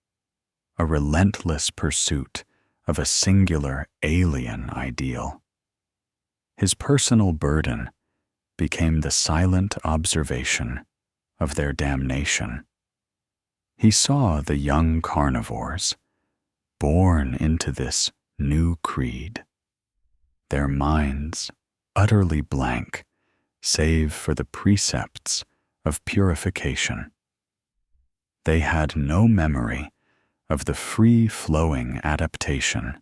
a relentless pursuit of a singular alien ideal. His personal burden became the silent observation of their damnation. He saw the young carnivores, born into this new creed, their minds utterly blank save for the precepts of purification. They had no memory of the free-flowing adaptation,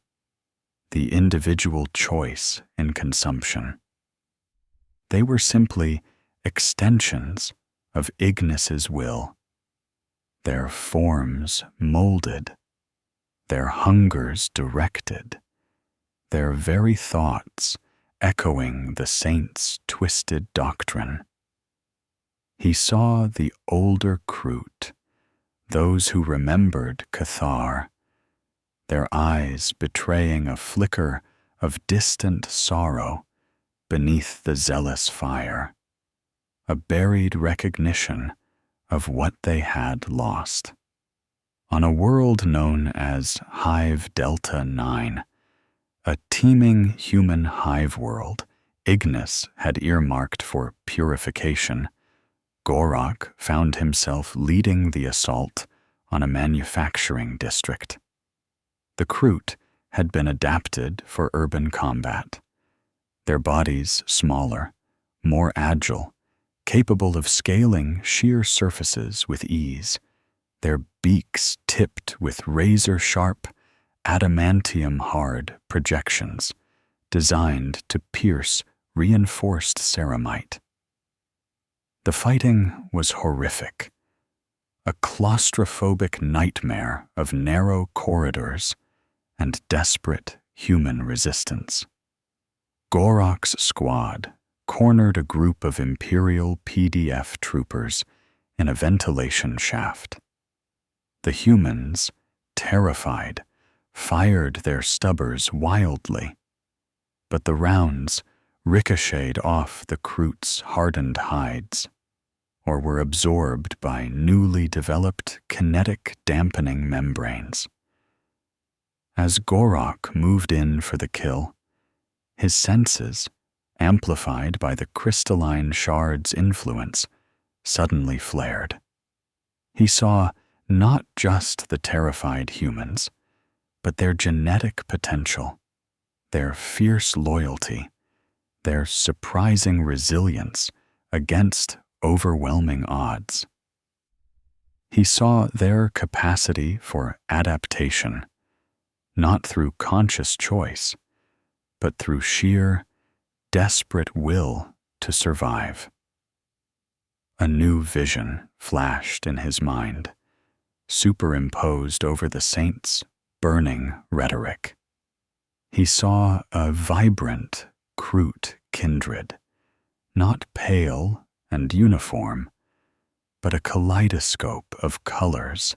the individual choice in consumption. They were simply extensions of Ignis's will, their forms molded, their hungers directed, their very thoughts echoing the saint's twisted doctrine. He saw the older Kroot, those who remembered Cathar, their eyes betraying a flicker of distant sorrow beneath the zealous fire, a buried recognition of what they had lost. On a world known as Hive Delta 9, a teeming human hive world Ignis had earmarked for purification, Gorok found himself leading the assault on a manufacturing district. The Kroot had been adapted for urban combat, their bodies smaller, more agile, capable of scaling sheer surfaces with ease, their beaks tipped with razor-sharp, adamantium-hard projections designed to pierce reinforced ceramite. The fighting was horrific, a claustrophobic nightmare of narrow corridors and desperate human resistance. Gorok's squad cornered a group of Imperial PDF troopers in a ventilation shaft. The humans, terrified, fired their stubbers wildly, but the rounds ricocheted off the Kroot's hardened hides, or were absorbed by newly developed kinetic dampening membranes. As Gorok moved in for the kill, his senses, amplified by the crystalline shard's influence, suddenly flared. He saw not just the terrified humans, but their genetic potential, their fierce loyalty, their surprising resilience against overwhelming odds. He saw their capacity for adaptation, not through conscious choice, but through sheer, desperate will to survive. A new vision flashed in his mind, superimposed over the saints' burning rhetoric. He saw a vibrant Kroot kindred, not pale and uniform, but a kaleidoscope of colors,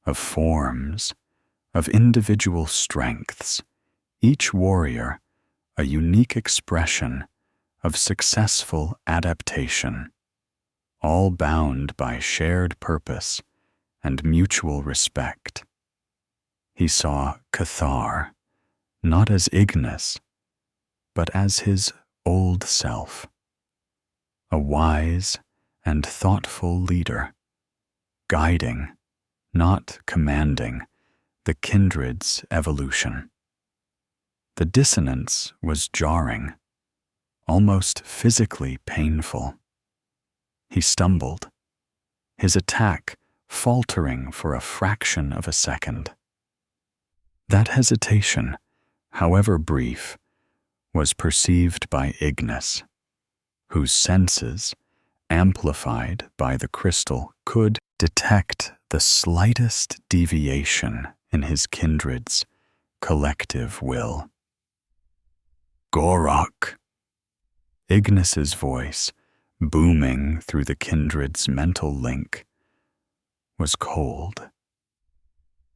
of forms, of individual strengths, each warrior a unique expression of successful adaptation, all bound by shared purpose and mutual respect. He saw Cathar not as Ignis, but as his old self, a wise and thoughtful leader, guiding, not commanding, the kindred's evolution. The dissonance was jarring, almost physically painful. He stumbled, his attack faltering for a fraction of a second. That hesitation, however brief, was perceived by Ignis, whose senses, amplified by the crystal, could detect the slightest deviation in his kindred's collective will. Gorok! Ignis's voice, booming through the kindred's mental link, was cold,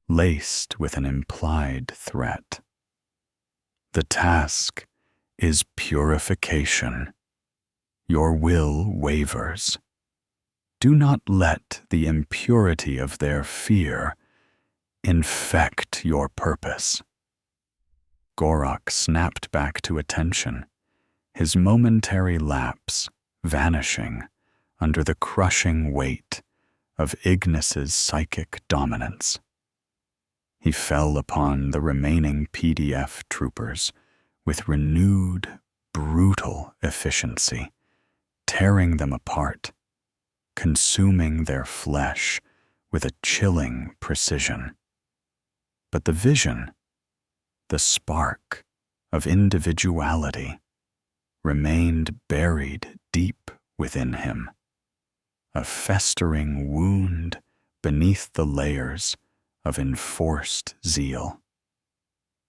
laced with an implied threat. The task is purification. Your will wavers. Do not let the impurity of their fear infect your purpose. Gorok snapped back to attention, his momentary lapse vanishing under the crushing weight of Ignis's psychic dominance. He fell upon the remaining PDF troopers with renewed, brutal efficiency, tearing them apart, consuming their flesh with a chilling precision. But the vision, the spark of individuality, remained buried deep within him, a festering wound beneath the layers of enforced zeal.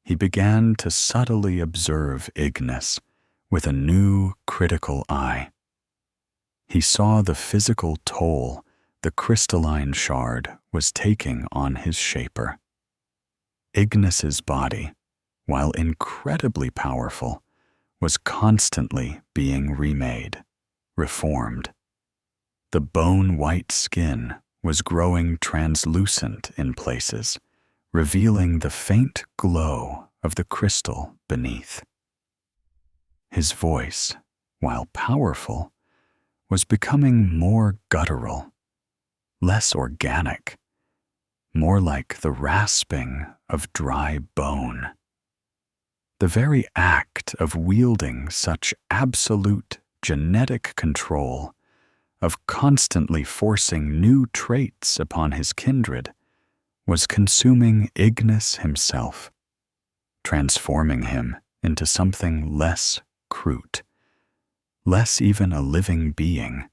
He began to subtly observe Ignis with a new critical eye. He saw the physical toll the crystalline shard was taking on his shaper. Ignis's body, while incredibly powerful, was constantly being remade, reformed. The bone-white skin was growing translucent in places, revealing the faint glow of the crystal beneath. His voice, while powerful, was becoming more guttural, less organic, more like the rasping of dry bone. The very act of wielding such absolute genetic control, of constantly forcing new traits upon his kindred, was consuming Ignis himself, transforming him into something less Kroot, less even a living being,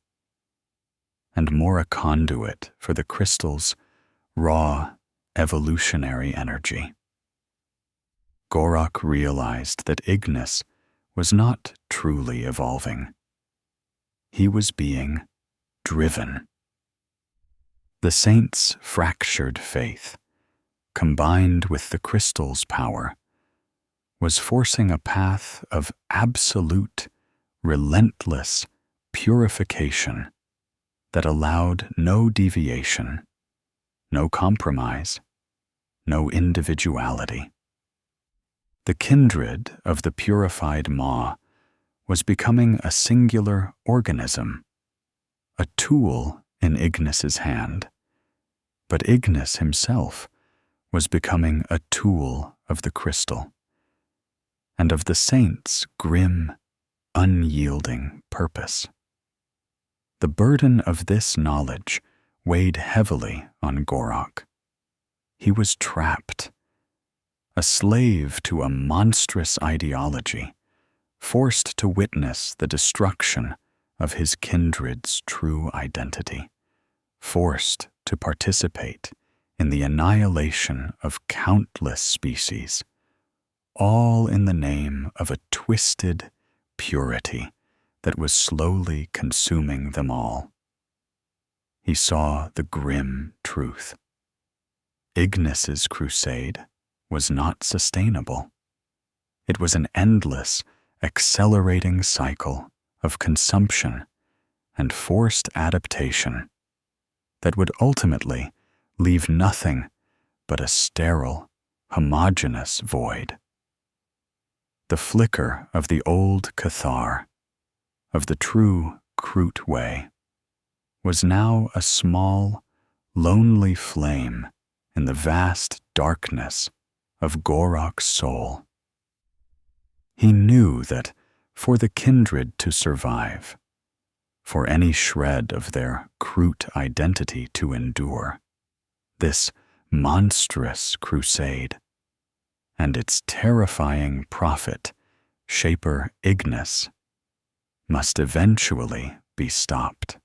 and more a conduit for the crystal's raw, evolutionary energy. Gorok realized that Ignis was not truly evolving. He was being driven. The saints' fractured faith, combined with the crystal's power, was forcing a path of absolute, relentless purification that allowed no deviation, no compromise, no individuality. The kindred of the purified Maw was becoming a singular organism, a tool in Ignis's hand, but Ignis himself was becoming a tool of the crystal, and of the saint's grim, unyielding purpose. The burden of this knowledge weighed heavily on Gorok. He was trapped, a slave to a monstrous ideology, forced to witness the destruction of his kindred's true identity, forced to participate in the annihilation of countless species, all in the name of a twisted purity that was slowly consuming them all. He saw the grim truth. Ignis's crusade was not sustainable. It was an endless, accelerating cycle of consumption and forced adaptation that would ultimately leave nothing but a sterile, homogeneous void. The flicker of the old Cathar, of the true Kroot way, was now a small, lonely flame in the vast darkness of Gorok's soul. He knew that for the kindred to survive, for any shred of their Kroot identity to endure, this monstrous crusade and its terrifying prophet, Shaper Ignis, must eventually be stopped.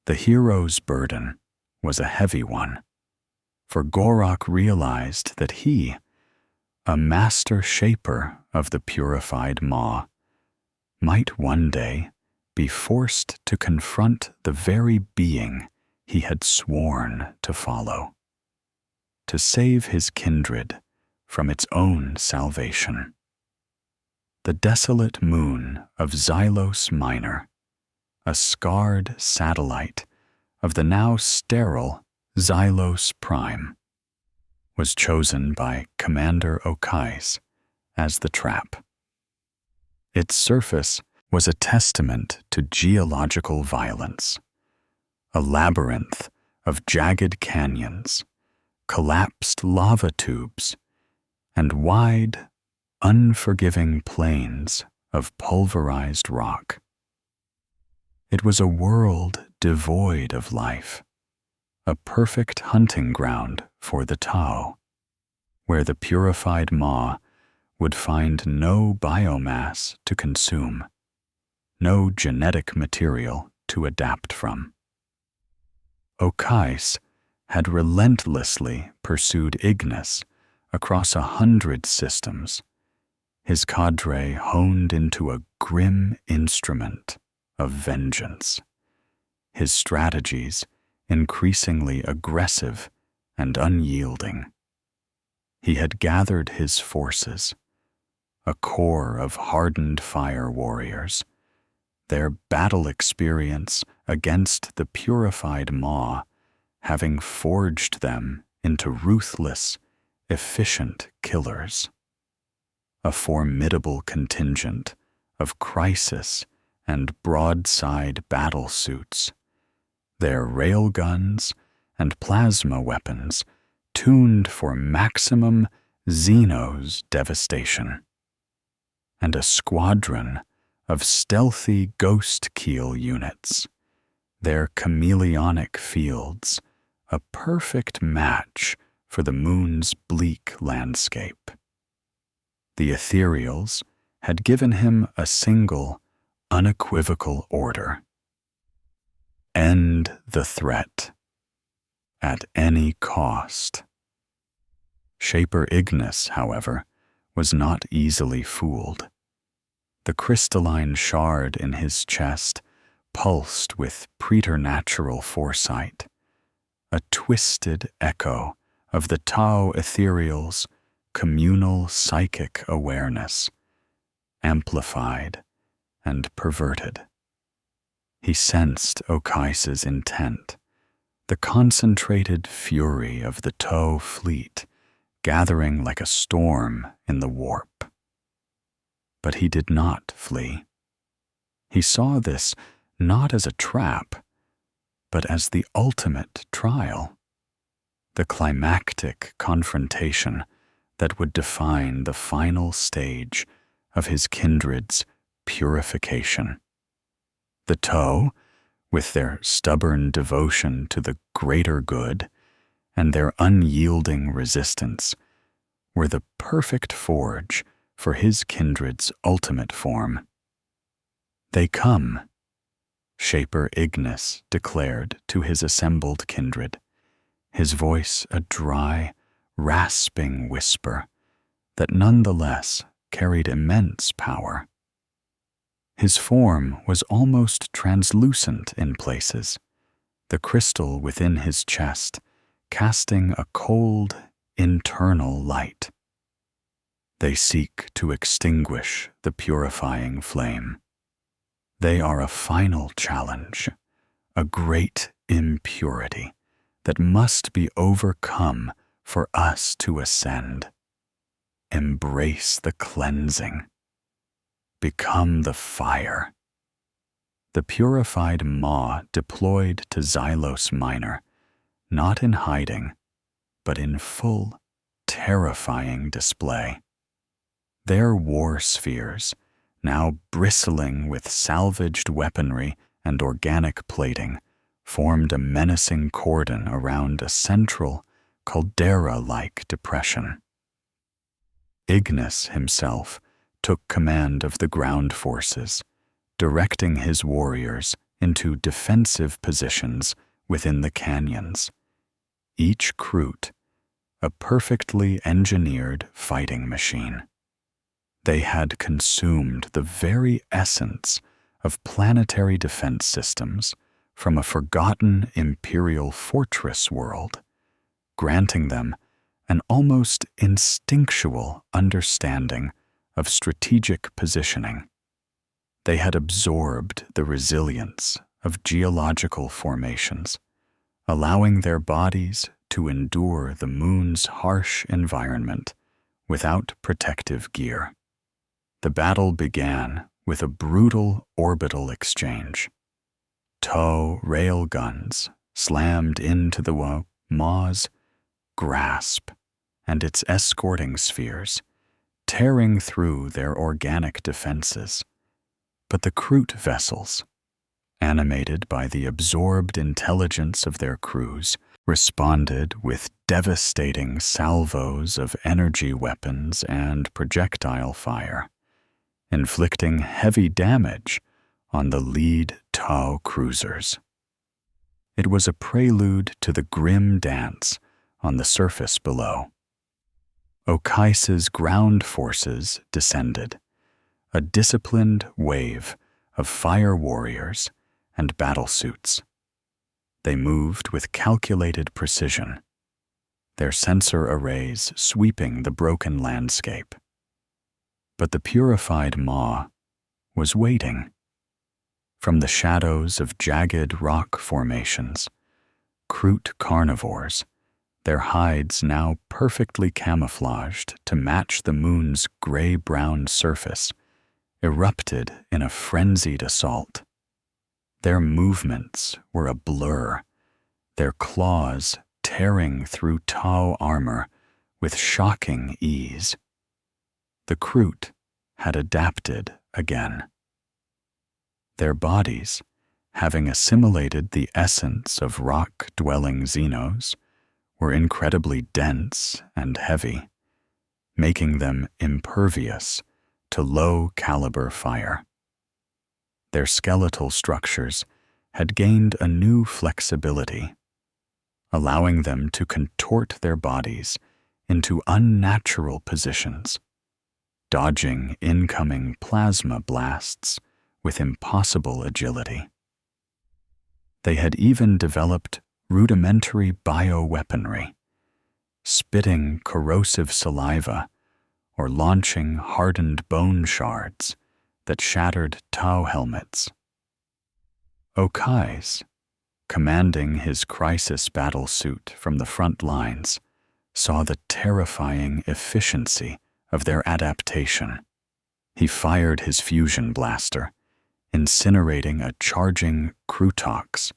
The hero's burden was a heavy one, for Gorok realized that he, a master shaper of the purified Maw, might one day be forced to confront the very being he had sworn to follow, to save his kindred from its own salvation. The desolate moon of Xylos Minor, a scarred satellite of the now sterile Xylos Prime, was chosen by Commander Okais as the trap. Its surface was a testament to geological violence, a labyrinth of jagged canyons, collapsed lava tubes, and wide, unforgiving plains of pulverized rock. It was a world devoid of life, a perfect hunting ground for the Tau, where the purified Maw would find no biomass to consume, no genetic material to adapt from. Okais had relentlessly pursued Ignis across 100 systems, his cadre honed into a grim instrument of vengeance, his strategies increasingly aggressive and unyielding. He had gathered his forces, a corps of hardened fire warriors, their battle experience against the purified Maw having forged them into ruthless, efficient killers. A formidable contingent of crisis and broadside battle suits, their railguns and plasma weapons tuned for maximum Xenos devastation, and a squadron of stealthy ghost keel units, their chameleonic fields a perfect match for the moon's bleak landscape. The ethereals had given him a single, unequivocal order: end the threat, at any cost. Shaper Ignis, however, was not easily fooled. The crystalline shard in his chest pulsed with preternatural foresight, a twisted echo of the Tau ethereal's communal psychic awareness, amplified and perverted. He sensed Okais's intent, the concentrated fury of the Tau fleet gathering like a storm in the warp. But he did not flee. He saw this not as a trap, but as the ultimate trial, the climactic confrontation that would define the final stage of his kindred's purification. The Toe, with their stubborn devotion to the greater good and their unyielding resistance, were the perfect forge for his kindred's ultimate form. "They come," Shaper Ignis declared to his assembled kindred, his voice a dry, rasping whisper that nonetheless carried immense power. His form was almost translucent in places, the crystal within his chest casting a cold, internal light. "They seek to extinguish the purifying flame. They are a final challenge, a great impurity that must be overcome for us to ascend. Embrace the cleansing. Become the fire." The purified Maw deployed to Xylos Minor, not in hiding, but in full, terrifying display. Their war spheres, now bristling with salvaged weaponry and organic plating, formed a menacing cordon around a central, caldera-like depression. Ignis himself took command of the ground forces, directing his warriors into defensive positions within the canyons, each Kroot a perfectly engineered fighting machine. They had consumed the very essence of planetary defense systems from a forgotten imperial fortress world, granting them an almost instinctual understanding of strategic positioning. They had absorbed the resilience of geological formations, allowing their bodies to endure the moon's harsh environment without protective gear. The battle began with a brutal orbital exchange. Tow rail guns slammed into the Maw's grasp and its escorting spheres, tearing through their organic defenses. But the Kroot vessels, animated by the absorbed intelligence of their crews, responded with devastating salvos of energy weapons and projectile fire, inflicting heavy damage on the lead Tau cruisers. It was a prelude to the grim dance on the surface below. Okaisa's ground forces descended, a disciplined wave of fire warriors and battlesuits. They moved with calculated precision, their sensor arrays sweeping the broken landscape. But the purified Maw was waiting. From the shadows of jagged rock formations, Kroot carnivores, their hides now perfectly camouflaged to match the moon's gray-brown surface, erupted in a frenzied assault. Their movements were a blur, their claws tearing through Tau armor with shocking ease. The Kroot had adapted again. Their bodies, having assimilated the essence of rock-dwelling Xenos, were incredibly dense and heavy, making them impervious to low-caliber fire. Their skeletal structures had gained a new flexibility, allowing them to contort their bodies into unnatural positions, dodging incoming plasma blasts with impossible agility. They had even developed rudimentary bioweaponry, spitting corrosive saliva or launching hardened bone shards that shattered Tau helmets. Okais, commanding his crisis battle suit from the front lines, saw the terrifying efficiency of their adaptation. He fired his fusion blaster, incinerating a charging Krootox,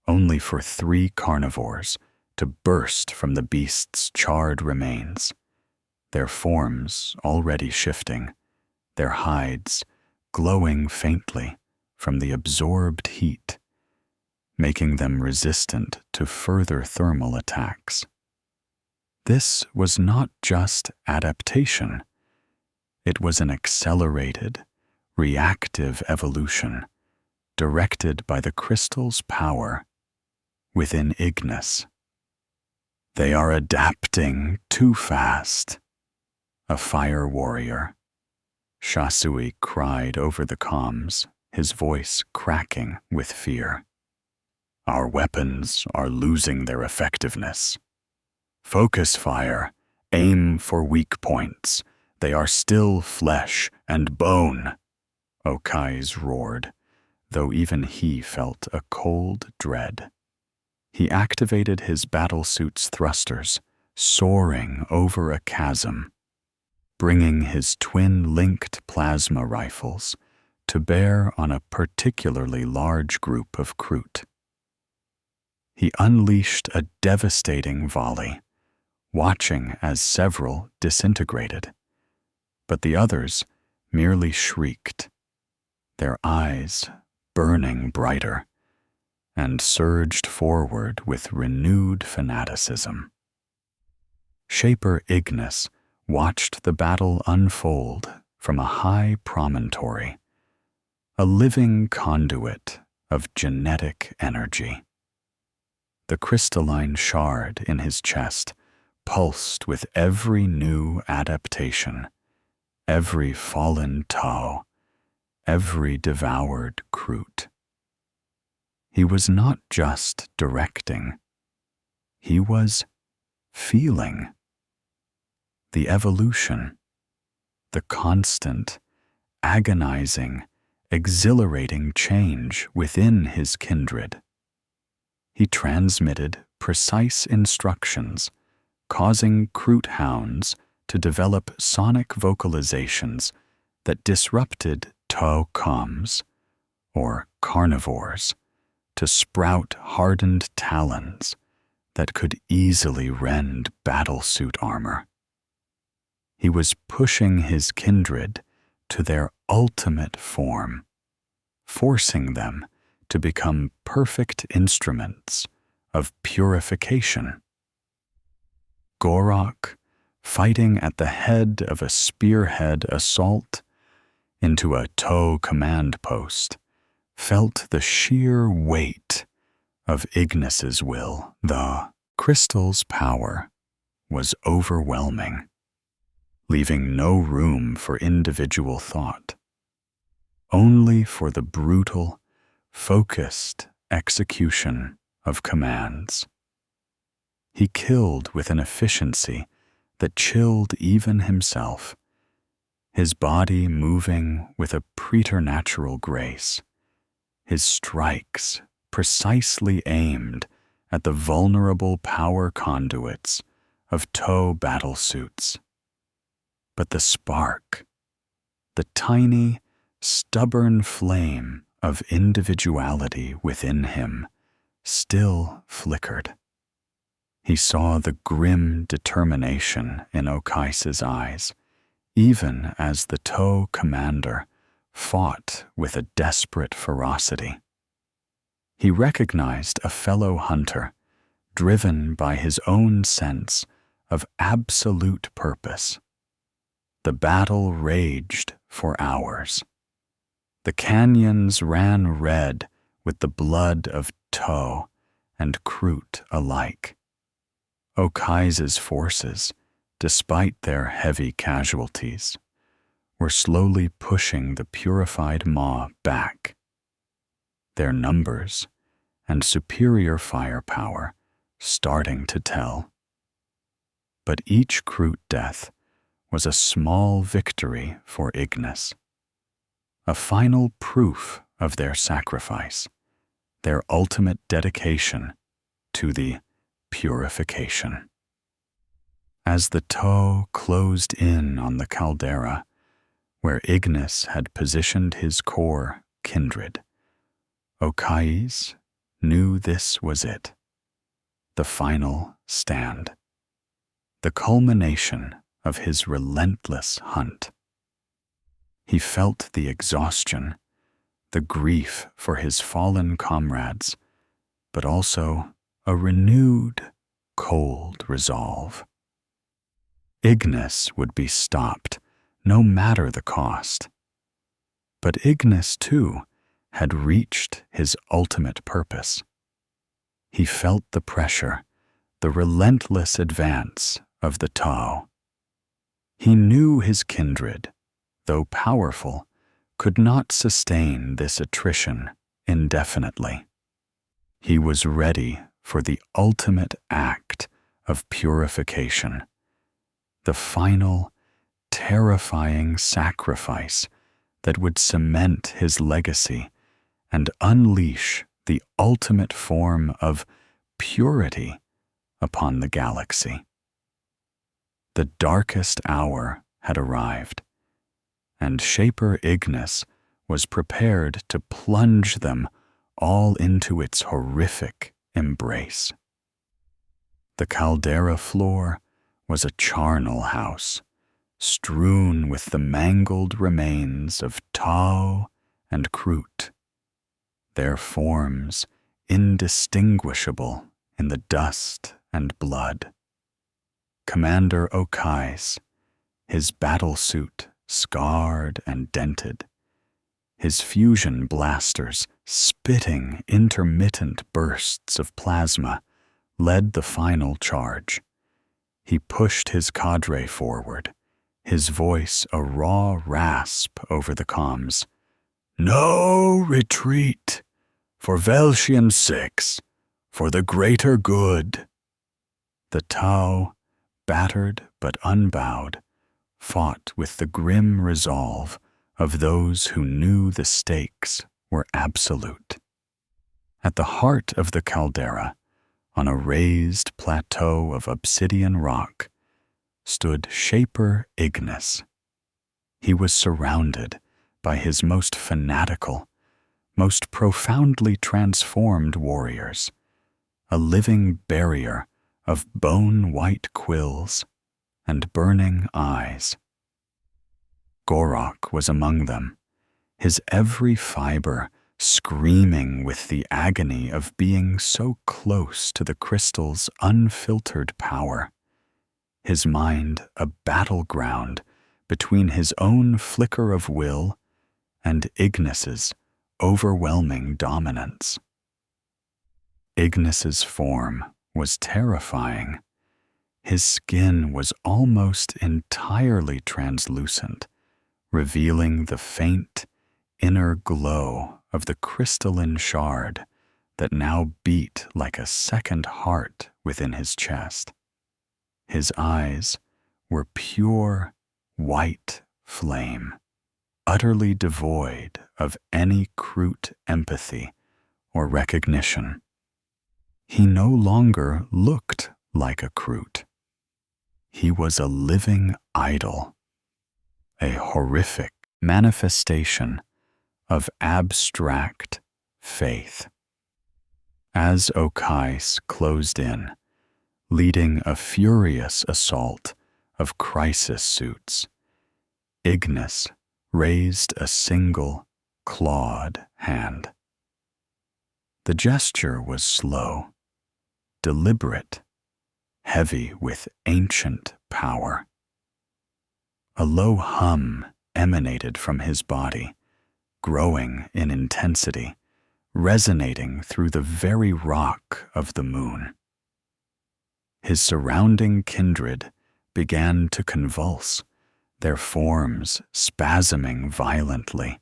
only for 3 carnivores to burst from the beast's charred remains, their forms already shifting, their hides glowing faintly from the absorbed heat, making them resistant to further thermal attacks. This was not just adaptation. It was an accelerated, reactive evolution directed by the crystal's power within Ignis. "They are adapting too fast," a fire warrior, Shasui, cried over the comms, his voice cracking with fear. "Our weapons are losing their effectiveness. Focus fire, aim for weak points. They are still flesh and bone," Okais roared, though even he felt a cold dread. He activated his battlesuit's thrusters, soaring over a chasm, bringing his twin-linked plasma rifles to bear on a particularly large group of Kroot. He unleashed a devastating volley, watching as several disintegrated, but the others merely shrieked, their eyes burning brighter, and surged forward with renewed fanaticism. Shaper Ignis watched the battle unfold from a high promontory, a living conduit of genetic energy. The crystalline shard in his chest pulsed with every new adaptation, every fallen toe, every devoured Kroot. He was not just directing. He was feeling. The evolution, the constant, agonizing, exhilarating change within his kindred. He transmitted precise instructions, causing Kroot hounds to develop sonic vocalizations that disrupted toe comms, or carnivores, to sprout hardened talons that could easily rend battlesuit armor. He was pushing his kindred to their ultimate form, forcing them to become perfect instruments of purification. Gorok, fighting at the head of a spearhead assault into a toe command post, felt the sheer weight of Ignis's will. The crystal's power was overwhelming, leaving no room for individual thought, only for the brutal, focused execution of commands. He killed with an efficiency that chilled even himself, his body moving with a preternatural grace, his strikes precisely aimed at the vulnerable power conduits of toe battlesuits. But the spark, the tiny, stubborn flame of individuality within him, still flickered. He saw the grim determination in Okais' eyes, even as the toe commander fought with a desperate ferocity. He recognized a fellow hunter, driven by his own sense of absolute purpose. The battle raged for hours. The canyons ran red with the blood of toe and Kroot alike. Okais' forces, despite their heavy casualties, were slowly pushing the purified maw back. Their numbers and superior firepower starting to tell. But each Kroot death was a small victory for Ignis, a final proof of their sacrifice, their ultimate dedication to the purification. As the toe closed in on the caldera, where Ignis had positioned his core kindred. Okais knew this was it, the final stand, the culmination of his relentless hunt. He felt the exhaustion, the grief for his fallen comrades, but also a renewed, cold resolve. Ignis would be stopped, no matter the cost. But Ignis, too, had reached his ultimate purpose. He felt the pressure, the relentless advance of the Tau. He knew his kindred, though powerful, could not sustain this attrition indefinitely. He was ready for the ultimate act of purification, the final, terrifying sacrifice that would cement his legacy and unleash the ultimate form of purity upon the galaxy. The darkest hour had arrived, and Shaper Ignis was prepared to plunge them all into its horrific embrace. The caldera floor was a charnel house, strewn with the mangled remains of Tau and Kroot, their forms indistinguishable in the dust and blood. Commander Okais, his battlesuit scarred and dented, his fusion blasters spitting intermittent bursts of plasma, led the final charge. He pushed his cadre forward, his voice a raw rasp over the comms. "No retreat! For Velsian 6, for the greater good!" The Tau, battered but unbowed, fought with the grim resolve of those who knew the stakes were absolute. At the heart of the caldera, on a raised plateau of obsidian rock, stood Shaper Ignis. He was surrounded by his most fanatical, most profoundly transformed warriors, a living barrier of bone-white quills and burning eyes. Gorok was among them, his every fiber screaming with the agony of being so close to the crystal's unfiltered power, his mind a battleground between his own flicker of will and Ignis's overwhelming dominance. Ignis's form was terrifying. His skin was almost entirely translucent, revealing the faint, inner glow of the crystalline shard that now beat like a second heart within his chest. His eyes were pure, white flame, utterly devoid of any Kroot empathy or recognition. He no longer looked like a Kroot. He was a living idol, a horrific manifestation of abstract faith. As Okais closed in, leading a furious assault of crisis suits, Ignis raised a single, clawed hand. The gesture was slow, deliberate, heavy with ancient power. A low hum emanated from his body, growing in intensity, resonating through the very rock of the moon. His surrounding kindred began to convulse, their forms spasming violently,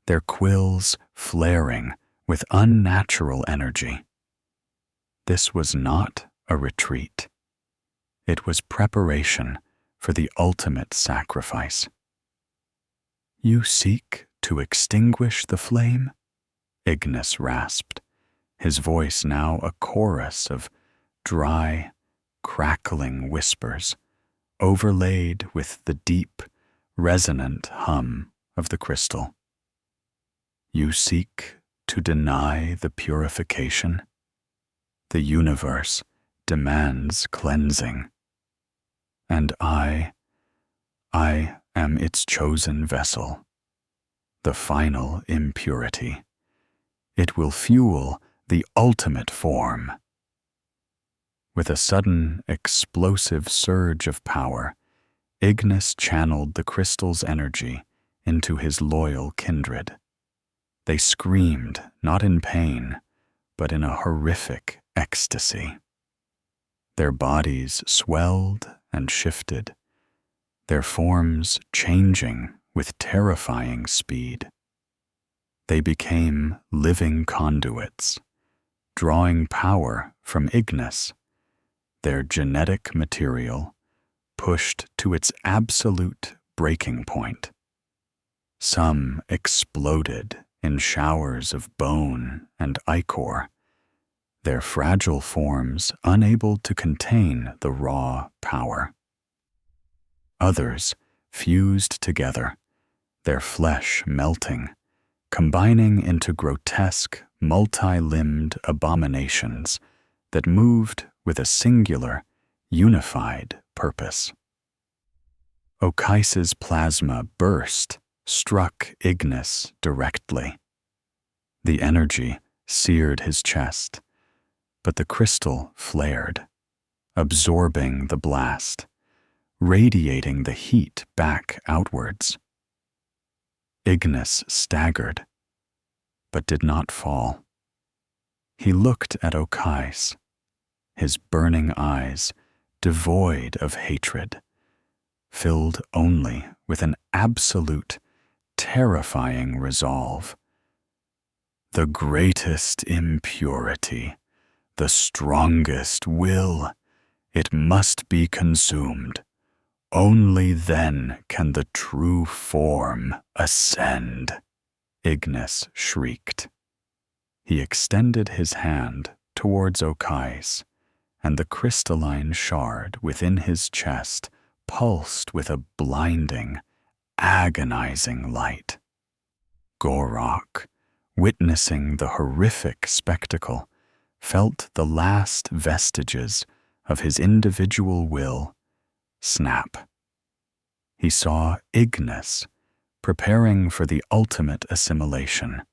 their quills flaring with unnatural energy. This was not a retreat. It was preparation for the ultimate sacrifice. "You seek to extinguish the flame?" Ignis rasped, his voice now a chorus of dry, crackling whispers, overlaid with the deep, resonant hum of the crystal. You seek to deny the purification? The universe demands cleansing. And I am its chosen vessel, the final impurity. It will fuel the ultimate form. With a sudden, explosive surge of power, Ignis channeled the crystal's energy into his loyal kindred. They screamed, not in pain, but in a horrific ecstasy. Their bodies swelled and shifted, their forms changing with terrifying speed. They became living conduits, drawing power from Ignis, their genetic material pushed to its absolute breaking point. Some exploded in showers of bone and ichor, their fragile forms unable to contain the raw power. Others fused together, their flesh melting, combining into grotesque, multi-limbed abominations that moved with a singular, unified purpose. Okice's plasma burst, struck Ignis directly. The energy seared his chest, but the crystal flared, absorbing the blast, radiating the heat back outwards. Ignis staggered, but did not fall. He looked at Okice, his burning eyes devoid of hatred, filled only with an absolute, terrifying resolve. The greatest impurity, the strongest will, it must be consumed. Only then can the true form ascend, Ignis shrieked. He extended his hand towards Okice, and the crystalline shard within his chest pulsed with a blinding, agonizing light. Gorok, witnessing the horrific spectacle, felt the last vestiges of his individual will snap. He saw Ignis preparing for the ultimate assimilation,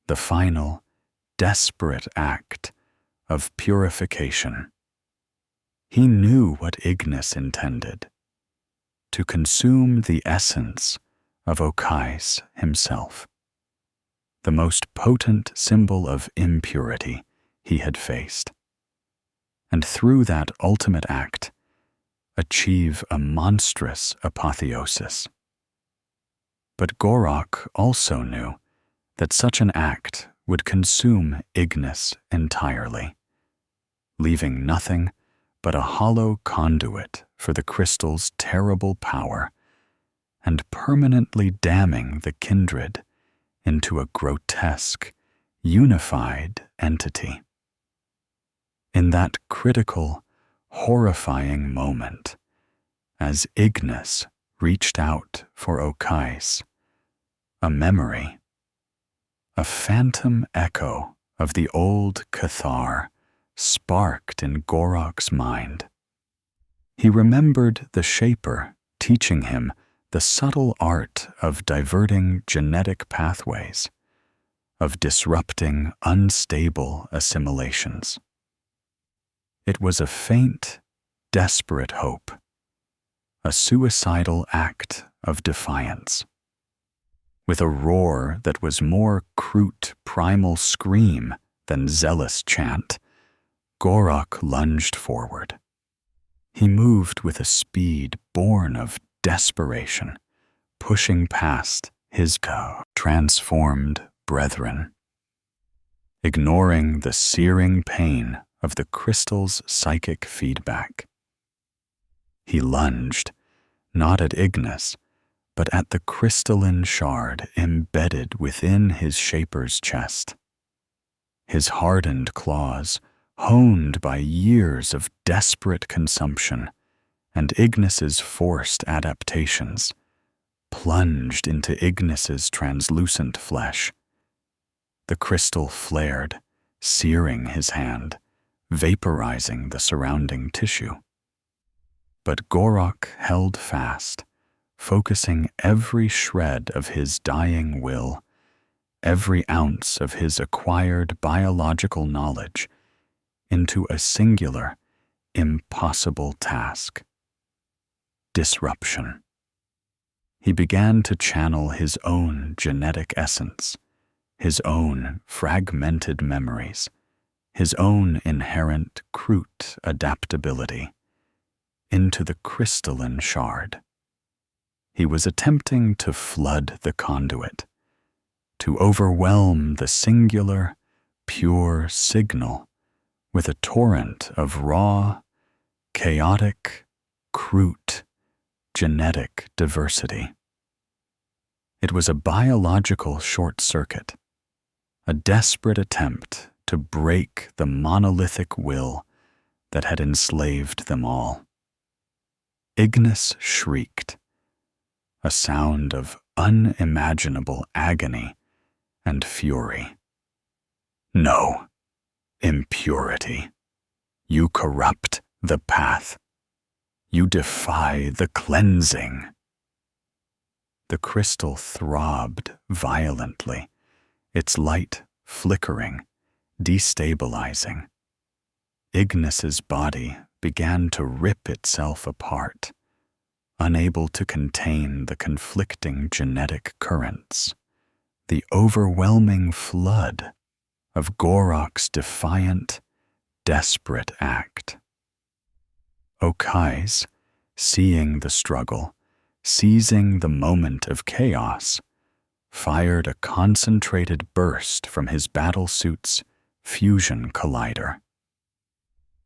the final, desperate act of purification. He knew what Ignis intended: to consume the essence of Okice himself, the most potent symbol of impurity he had faced, and through that ultimate act, achieve a monstrous apotheosis. But Gorok also knew that such an act would consume Ignis entirely, leaving nothing but a hollow conduit for the crystal's terrible power, and permanently damning the kindred into a grotesque, unified entity. In that critical, horrifying moment, as Ignis reached out for Okice, a memory, a phantom echo of the old Cathar sparked in Gorok's mind. He remembered the Shaper teaching him the subtle art of diverting genetic pathways, of disrupting unstable assimilations. It was a faint, desperate hope, a suicidal act of defiance. With a roar that was more Kroot primal scream than zealous chant, Gorok lunged forward. He moved with a speed born of desperation, pushing past his transformed brethren. Ignoring the searing pain of the crystal's psychic feedback. He lunged, not at Ignis, but at the crystalline shard embedded within his Shaper's chest. His hardened claws, honed by years of desperate consumption and Ignis's forced adaptations, plunged into Ignis's translucent flesh, The crystal flared, searing his hand, vaporizing the surrounding tissue. But Gorok held fast, focusing every shred of his dying will, every ounce of his acquired biological knowledge, into a singular, impossible task: disruption. He began to channel his own genetic essence, his own fragmented memories, his own inherent Kroot adaptability, into the crystalline shard. He was attempting to flood the conduit, to overwhelm the singular, pure signal with a torrent of raw, chaotic, Kroot genetic diversity. It was a biological short circuit, a desperate attempt to break the monolithic will that had enslaved them all. Ignis shrieked, a sound of unimaginable agony and fury. No, impurity. You corrupt the path. You defy the cleansing. The crystal throbbed violently, its light flickering, destabilizing. Ignis's body began to rip itself apart, unable to contain the conflicting genetic currents, the overwhelming flood of Gorok's defiant, desperate act. Okais, seeing the struggle, seizing the moment of chaos, fired a concentrated burst from his battlesuit's fusion collider.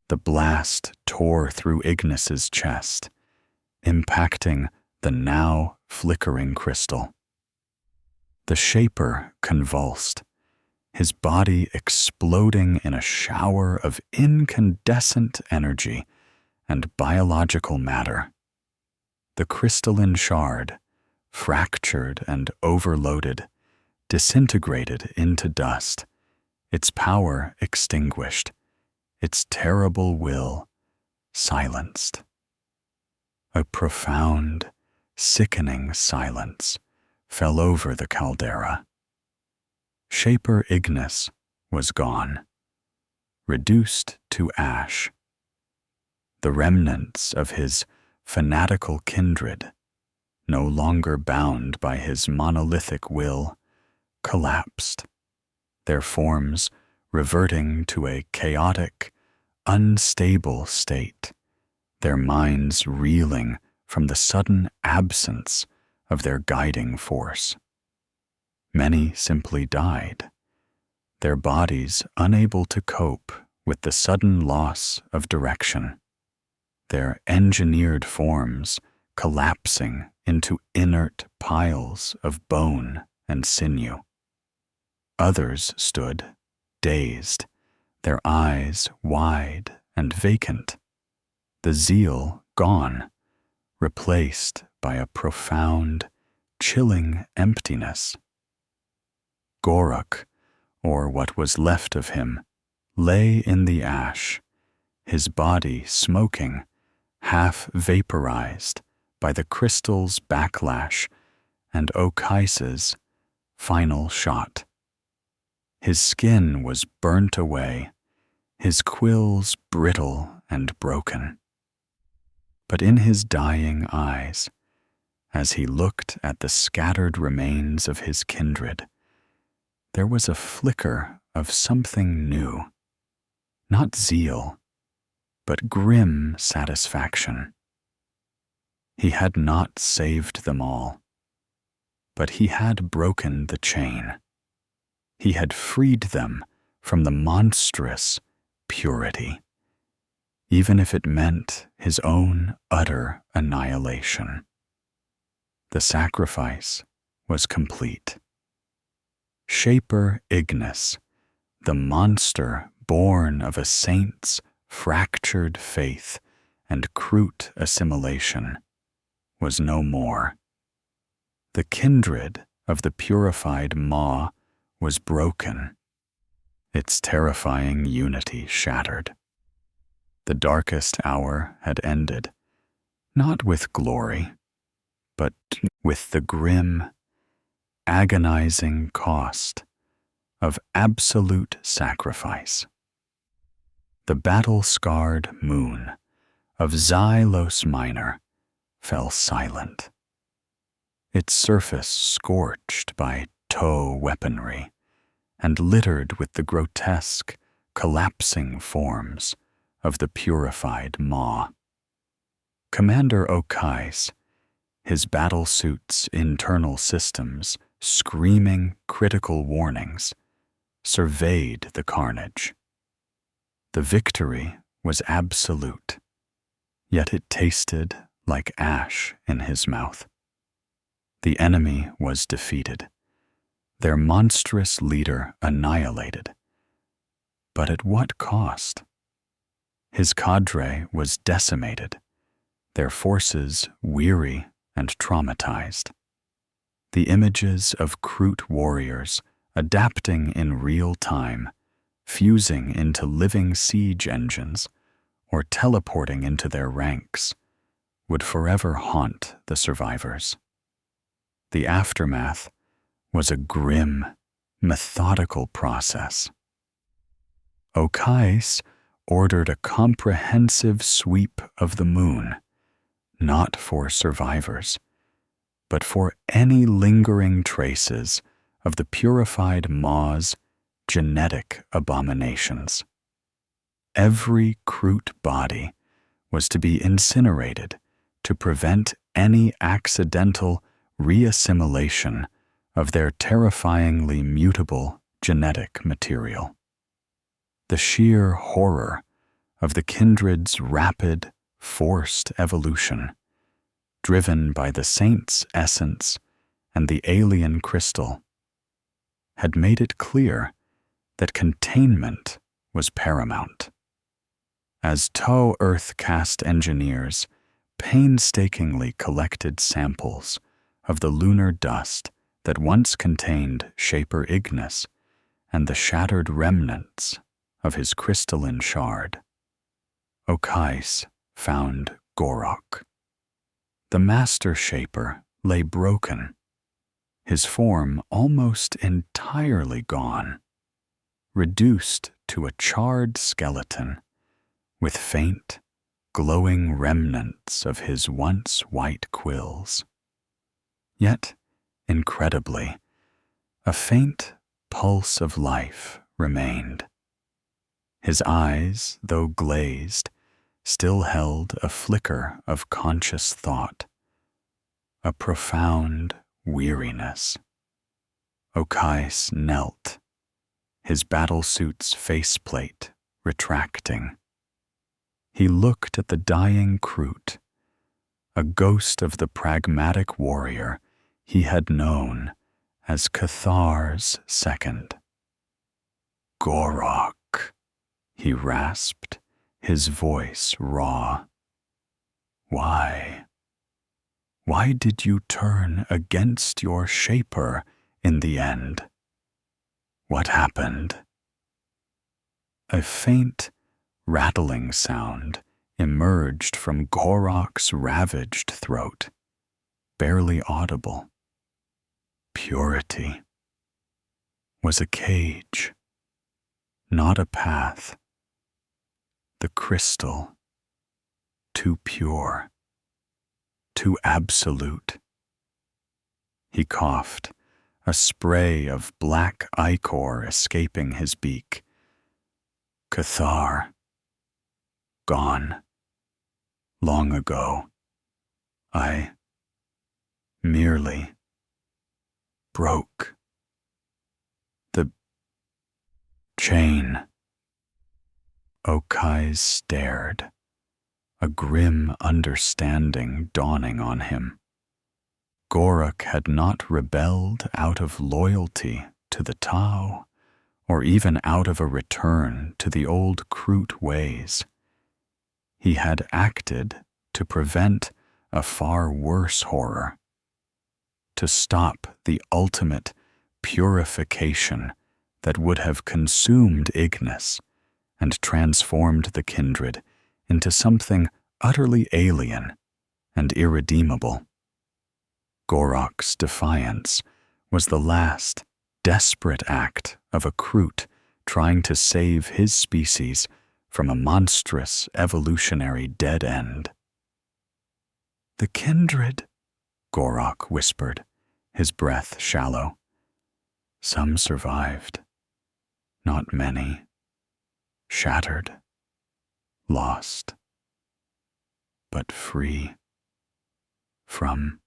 The blast tore through Ignis's chest, impacting the now flickering crystal. The Shaper convulsed, his body exploding in a shower of incandescent energy and biological matter. The crystalline shard, fractured and overloaded, disintegrated into dust, its power extinguished, its terrible will silenced. A profound, sickening silence fell over the caldera. Shaper Ignis was gone, reduced to ash. The remnants of his fanatical kindred, no longer bound by his monolithic will, collapsed, their forms reverting to a chaotic, unstable state, their minds reeling from the sudden absence of their guiding force. Many simply died, their bodies unable to cope with the sudden loss of direction, their engineered forms collapsing into inert piles of bone and sinew. Others stood, dazed, their eyes wide and vacant, the zeal gone, replaced by a profound, chilling emptiness. Gorok, or what was left of him, lay in the ash, his body smoking, half vaporized by the crystal's backlash and Okais's final shot. His skin was burnt away, his quills brittle and broken. But in his dying eyes, as he looked at the scattered remains of his kindred, there was a flicker of something new, not zeal, but grim satisfaction. He had not saved them all, but he had broken the chain. He had freed them from the monstrous purity, even if it meant his own utter annihilation. The sacrifice was complete. Shaper Ignis, the monster born of a saint's fractured faith and Kroot assimilation, was no more. The kindred of the purified Maw was broken, its terrifying unity shattered. The darkest hour had ended, not with glory, but with the grim, agonizing cost of absolute sacrifice. The battle-scarred moon of Xylos Minor fell silent, its surface scorched by tow weaponry and littered with the grotesque, collapsing forms of the purified Maw. Commander Okais, his battlesuit's internal systems screaming critical warnings, surveyed the carnage. The victory was absolute, yet it tasted like ash in his mouth. The enemy was defeated, their monstrous leader annihilated. But at what cost? His cadre was decimated, their forces weary and traumatized. The images of Kroot warriors adapting in real time, fusing into living siege engines, or teleporting into their ranks, would forever haunt the survivors. The aftermath was a grim, methodical process. Okais ordered a comprehensive sweep of the moon, not for survivors, but for any lingering traces of the purified Maw's genetic abominations. Every Kroot body was to be incinerated to prevent any accidental reassimilation of their terrifyingly mutable genetic material. The sheer horror of the kindred's rapid, forced evolution, driven by the saint's essence and the alien crystal, had made it clear that containment was paramount. As Tow Earth Cast engineers painstakingly collected samples of the lunar dust that once contained Shaper Ignis and the shattered remnants of his crystalline shard, Okais found Gorok. The Master Shaper lay broken, his form almost entirely gone, reduced to a charred skeleton with faint, glowing remnants of his once white quills. Yet, incredibly, a faint pulse of life remained. His eyes, though glazed, still held a flicker of conscious thought, a profound weariness. Okais knelt, his battlesuit's faceplate retracting. He looked at the dying Kroot, a ghost of the pragmatic warrior he had known as Cathar's second. Gorok, he rasped, his voice raw. Why? Why did you turn against your Shaper in the end? What happened? A faint, rattling sound emerged from Gorok's ravaged throat, barely audible. Purity was a cage, not a path. The crystal, too pure, too absolute. He coughed, a spray of black ichor escaping his beak. Cathar, gone, long ago. I merely broke the chain. Okais stared, a grim understanding dawning on him. Gorok had not rebelled out of loyalty to the Tau, or even out of a return to the old Kroot ways. He had acted to prevent a far worse horror, to stop the ultimate purification that would have consumed Ignis and transformed the kindred into something utterly alien and irredeemable. Gorok's defiance was the last, desperate act of a Kroot trying to save his species from a monstrous evolutionary dead end. "The kindred," Gorok whispered, his breath shallow. "Some survived. Not many. Shattered. Lost. But free. From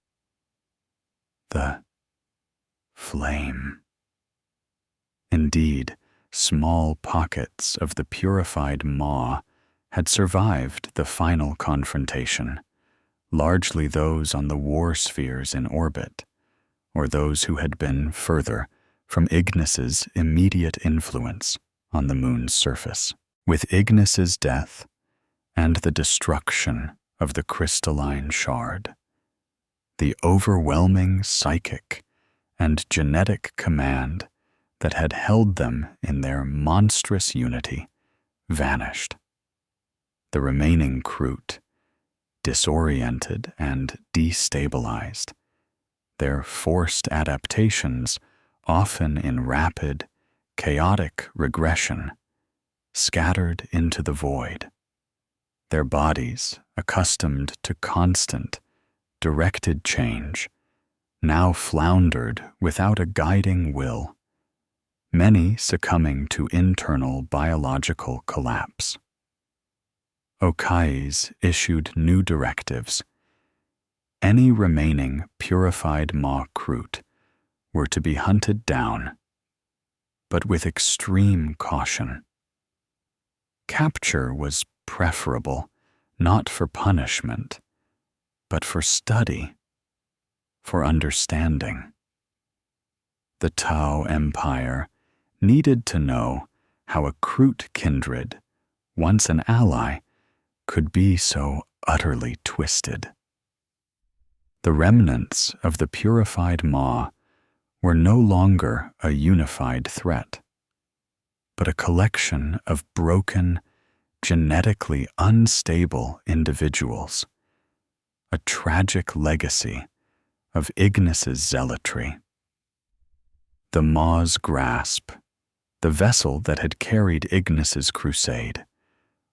the flame." Indeed, small pockets of the purified maw had survived the final confrontation, largely those on the war spheres in orbit, or those who had been further from Ignis's immediate influence on the moon's surface. With Ignis's death and the destruction of the crystalline shard, the overwhelming psychic and genetic command that had held them in their monstrous unity vanished. The remaining Kroot, disoriented and destabilized, their forced adaptations often in rapid, chaotic regression, scattered into the void, their bodies accustomed to constant, directed change, now floundered without a guiding will, many succumbing to internal biological collapse. Okais issued new directives. Any remaining purified maw Kroot were to be hunted down, but with extreme caution. Capture was preferable, not for punishment, but for study, for understanding. The Tau Empire needed to know how a Kroot kindred, once an ally, could be so utterly twisted. The remnants of the purified maw were no longer a unified threat, but a collection of broken, genetically unstable individuals, a tragic legacy of Ignis's zealotry. The maw's grasp, the vessel that had carried Ignis's crusade,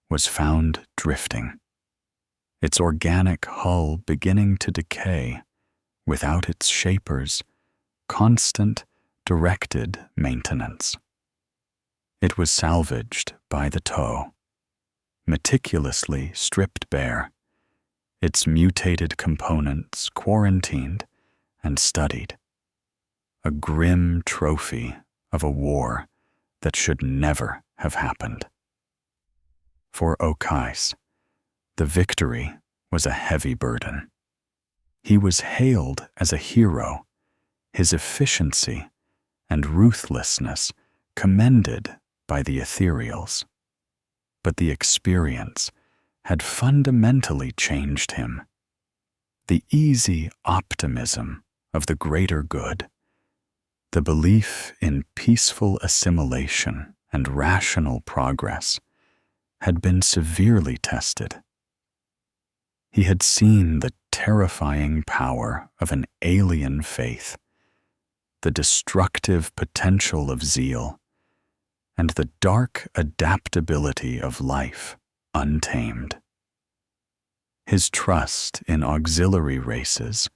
was found drifting, its organic hull beginning to decay without its shaper's constant, directed maintenance. It was salvaged by the tow, meticulously stripped bare, its mutated components quarantined and studied, a grim trophy of a war that should never have happened. For Okais, the victory was a heavy burden. He was hailed as a hero, his efficiency and ruthlessness commended by the ethereals. But the experience had fundamentally changed him. The easy optimism of the greater good, the belief in peaceful assimilation and rational progress, had been severely tested. He had seen the terrifying power of an alien faith, the destructive potential of zeal, and the dark adaptability of life untamed. His trust in auxiliary races,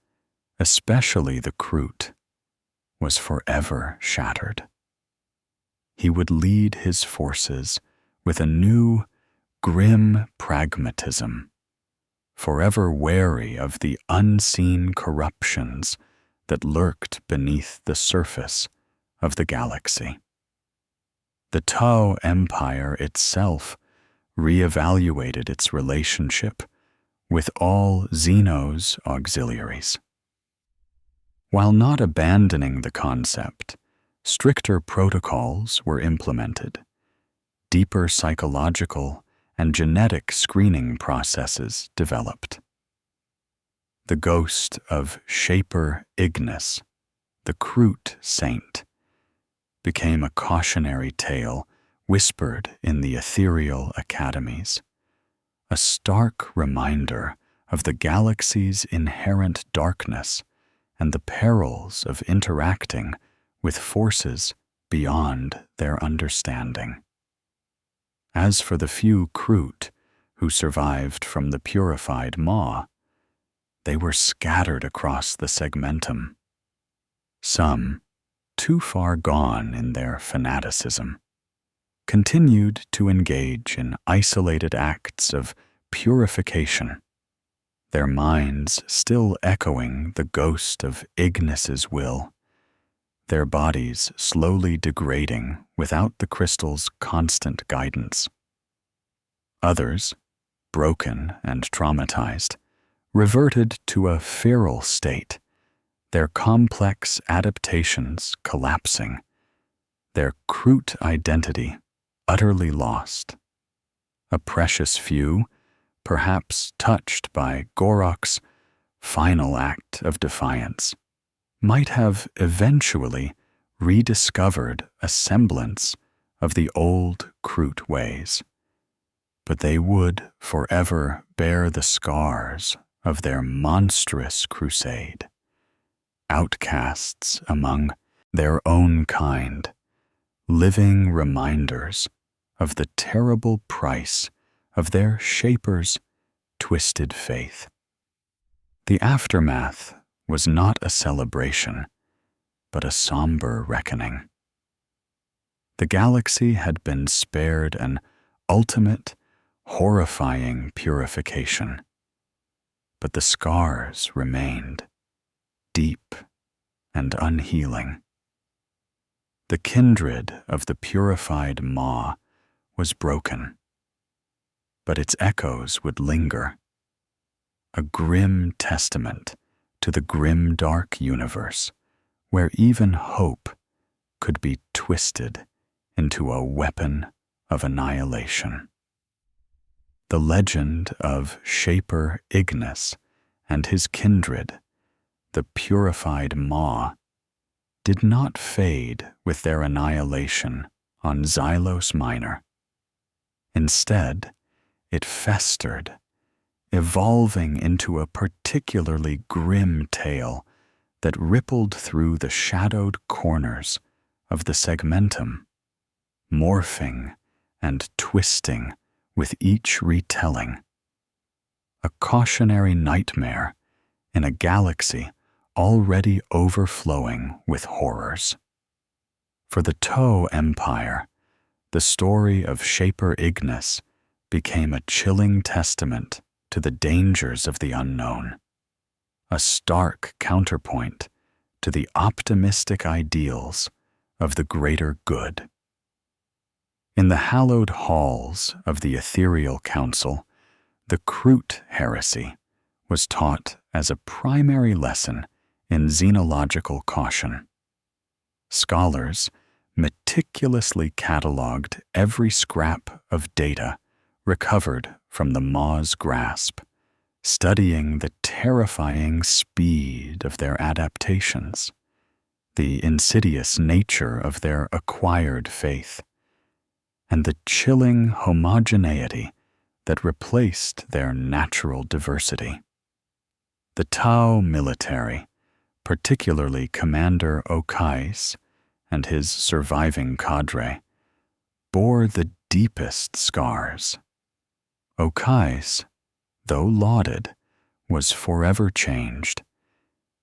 especially the Kroot, was forever shattered. He would lead his forces with a new, grim pragmatism, forever wary of the unseen corruptions that lurked beneath the surface of the galaxy. The Tau Empire itself reevaluated its relationship with all Xeno's auxiliaries. While not abandoning the concept, stricter protocols were implemented, deeper psychological and genetic screening processes developed. The ghost of Shaper Ignis, the Kroot saint, became a cautionary tale whispered in the ethereal academies, a stark reminder of the galaxy's inherent darkness and the perils of interacting with forces beyond their understanding. As for the few Kroot who survived from the purified maw, they were scattered across the segmentum. Some, too far gone in their fanaticism, continued to engage in isolated acts of purification, their minds still echoing the ghost of Ignis's will, their bodies slowly degrading without the crystal's constant guidance. Others, broken and traumatized, reverted to a feral state, their complex adaptations collapsing, their Kroot identity utterly lost. A precious few, perhaps touched by Gorok's final act of defiance, might have eventually rediscovered a semblance of the old Kroot ways, but they would forever bear the scars of their monstrous crusade, outcasts among their own kind, living reminders of the terrible price of their Shaper's twisted faith. The aftermath was not a celebration, but a somber reckoning. The galaxy had been spared an ultimate, horrifying purification, but the scars remained, deep and unhealing. The kindred of the purified maw was broken, but its echoes would linger, a grim testament to the grim dark universe where even hope could be twisted into a weapon of annihilation. The legend of Shaper Ignis and his kindred, the purified maw, did not fade with their annihilation on Xylos Minor. Instead, it festered, evolving into a particularly grim tale that rippled through the shadowed corners of the segmentum, morphing and twisting with each retelling. A cautionary nightmare in a galaxy already overflowing with horrors. For the Toe Empire, the story of Shaper Ignis became a chilling testament to the dangers of the unknown, a stark counterpoint to the optimistic ideals of the greater good. In the hallowed halls of the Ethereal Council, the Kroot heresy was taught as a primary lesson in xenological caution. Scholars meticulously catalogued every scrap of data recovered from the maw's grasp, studying the terrifying speed of their adaptations, the insidious nature of their acquired faith, and the chilling homogeneity that replaced their natural diversity. The Tau military, particularly Commander Okais and his surviving cadre, bore the deepest scars. Okais, though lauded, was forever changed.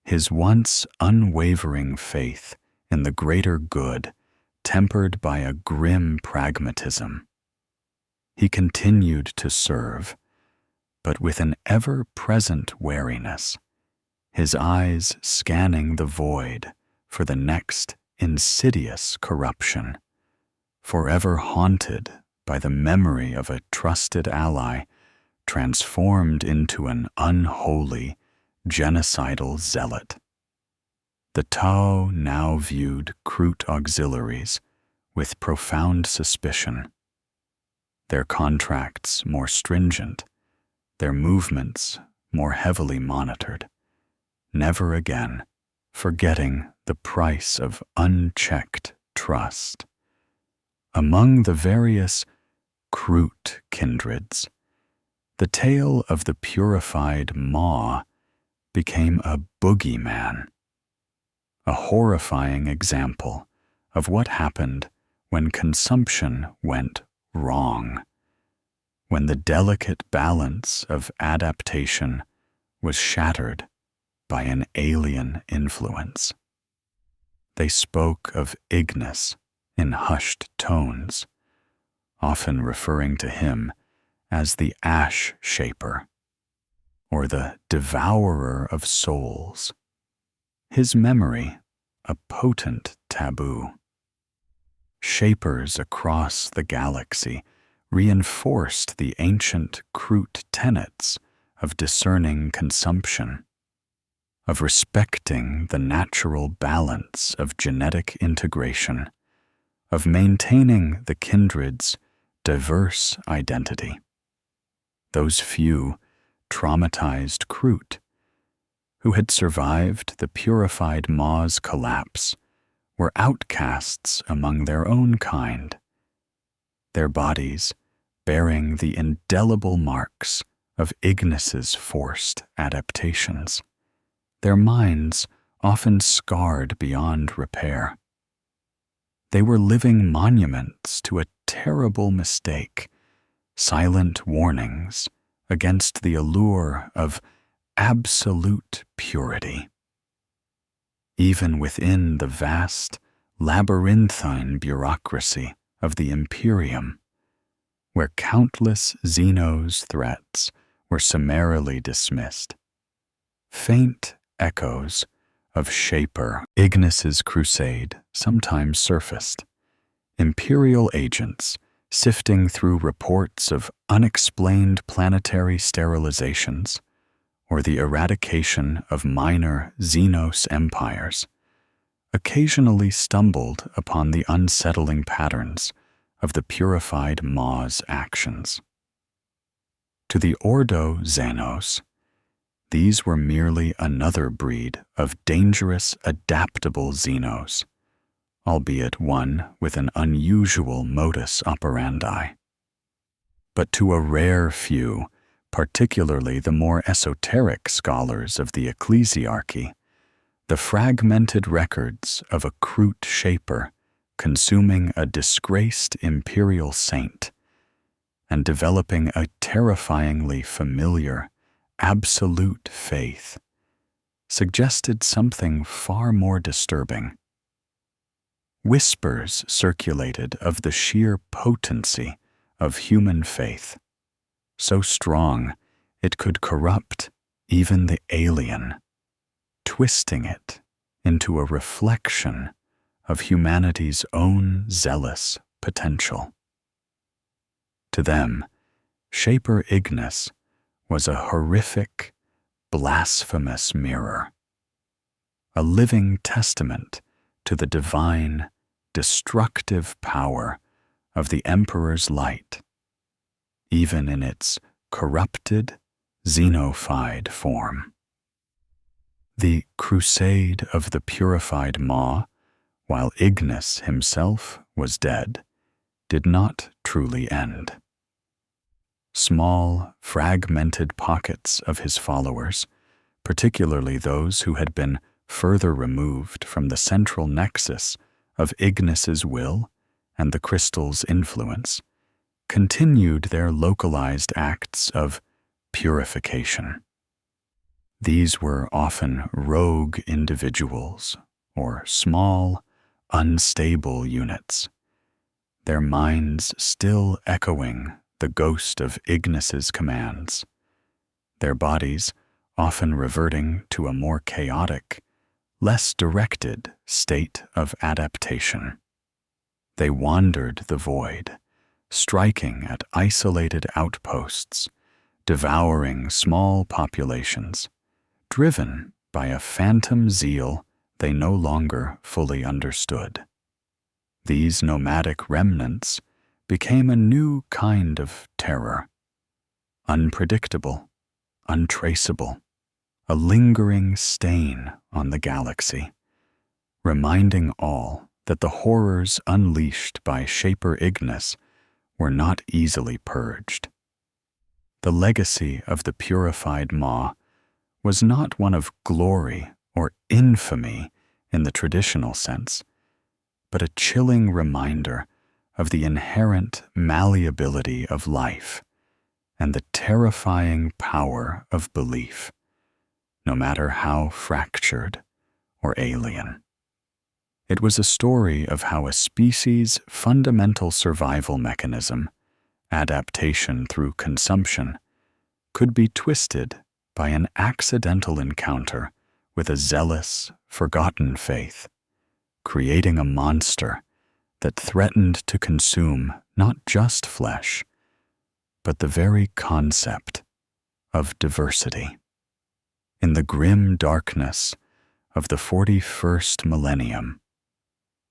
His once unwavering faith in the greater good tempered by a grim pragmatism. He continued to serve, but with an ever-present wariness, his eyes scanning the void for the next insidious corruption, forever haunted by the memory of a trusted ally transformed into an unholy, genocidal zealot. The Tau now viewed Kroot auxiliaries with profound suspicion, their contracts more stringent, their movements more heavily monitored, never again forgetting the price of unchecked trust. Among the various Kroot kindreds, the tale of the purified maw became a boogeyman, a horrifying example of what happened when consumption went wrong, when the delicate balance of adaptation was shattered by an alien influence. They spoke of Ignis in hushed tones, often referring to him as the Ash Shaper, or the Devourer of Souls, his memory a potent taboo. Shapers across the galaxy reinforced the ancient Kroot tenets of discerning consumption, of respecting the natural balance of genetic integration, of maintaining the kindred's diverse identity. Those few traumatized Kroot who had survived the purified maw's collapse were outcasts among their own kind, their bodies bearing the indelible marks of Ignis's forced adaptations, their minds often scarred beyond repair. They were living monuments to a terrible mistake, silent warnings against the allure of absolute purity. Even within the vast, labyrinthine bureaucracy of the Imperium, where countless Xenos threats were summarily dismissed, faint echoes of Shaper Ignis's crusade sometimes surfaced, Imperial agents sifting through reports of unexplained planetary sterilizations or the eradication of minor Xenos empires, occasionally stumbled upon the unsettling patterns of the purified maw's actions. To the Ordo Xenos, these were merely another breed of dangerous, adaptable Xenos, albeit one with an unusual modus operandi. But to a rare few, particularly the more esoteric scholars of the ecclesiarchy, the fragmented records of a Kroot shaper consuming a disgraced imperial saint and developing a terrifyingly familiar, absolute faith suggested something far more disturbing. Whispers circulated of the sheer potency of human faith, so strong it could corrupt even the alien, twisting it into a reflection of humanity's own zealous potential. To them, Shaper Ignis was a horrific, blasphemous mirror, a living testament to the divine, destructive power of the Emperor's light, even in its corrupted, xenophied form. The crusade of the purified maw, while Ignis himself was dead, did not truly end. Small, fragmented pockets of his followers, particularly those who had been further removed from the central nexus of Ignis's will and the crystal's influence, continued their localized acts of purification. These were often rogue individuals or small, unstable units, their minds still echoing the ghost of Ignis's commands, their bodies often reverting to a more chaotic, less directed state of adaptation. They wandered the void, striking at isolated outposts, devouring small populations, driven by a phantom zeal they no longer fully understood. These nomadic remnants became a new kind of terror, unpredictable, untraceable, a lingering stain on the galaxy, reminding all that the horrors unleashed by Shaper Ignis were not easily purged. The legacy of the purified Maw was not one of glory or infamy in the traditional sense, but a chilling reminder of the inherent malleability of life and the terrifying power of belief, no matter how fractured or alien. It was a story of how a species' fundamental survival mechanism, adaptation through consumption, could be twisted by an accidental encounter with a zealous, forgotten faith, creating a monster that threatened to consume not just flesh, but the very concept of diversity. In the grim darkness of the 41st millennium,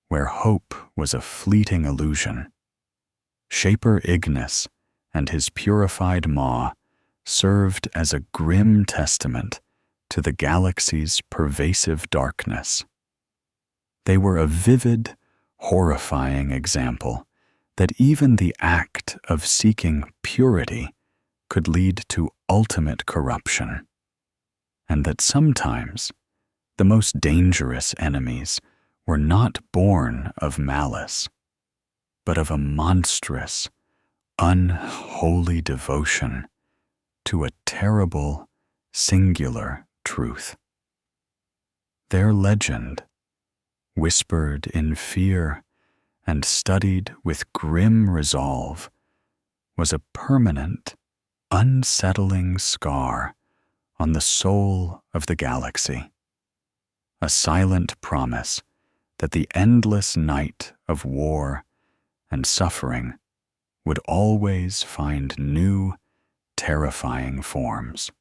where hope was a fleeting illusion, Shaper Ignis and his purified Maw served as a grim testament to the galaxy's pervasive darkness. They were a vivid, horrifying example that even the act of seeking purity could lead to ultimate corruption, and that sometimes the most dangerous enemies were not born of malice, but of a monstrous, unholy devotion to a terrible, singular truth. Their legend, whispered in fear and studied with grim resolve, was a permanent, unsettling scar on the soul of the galaxy, a silent promise that the endless night of war and suffering would always find new, terrifying forms.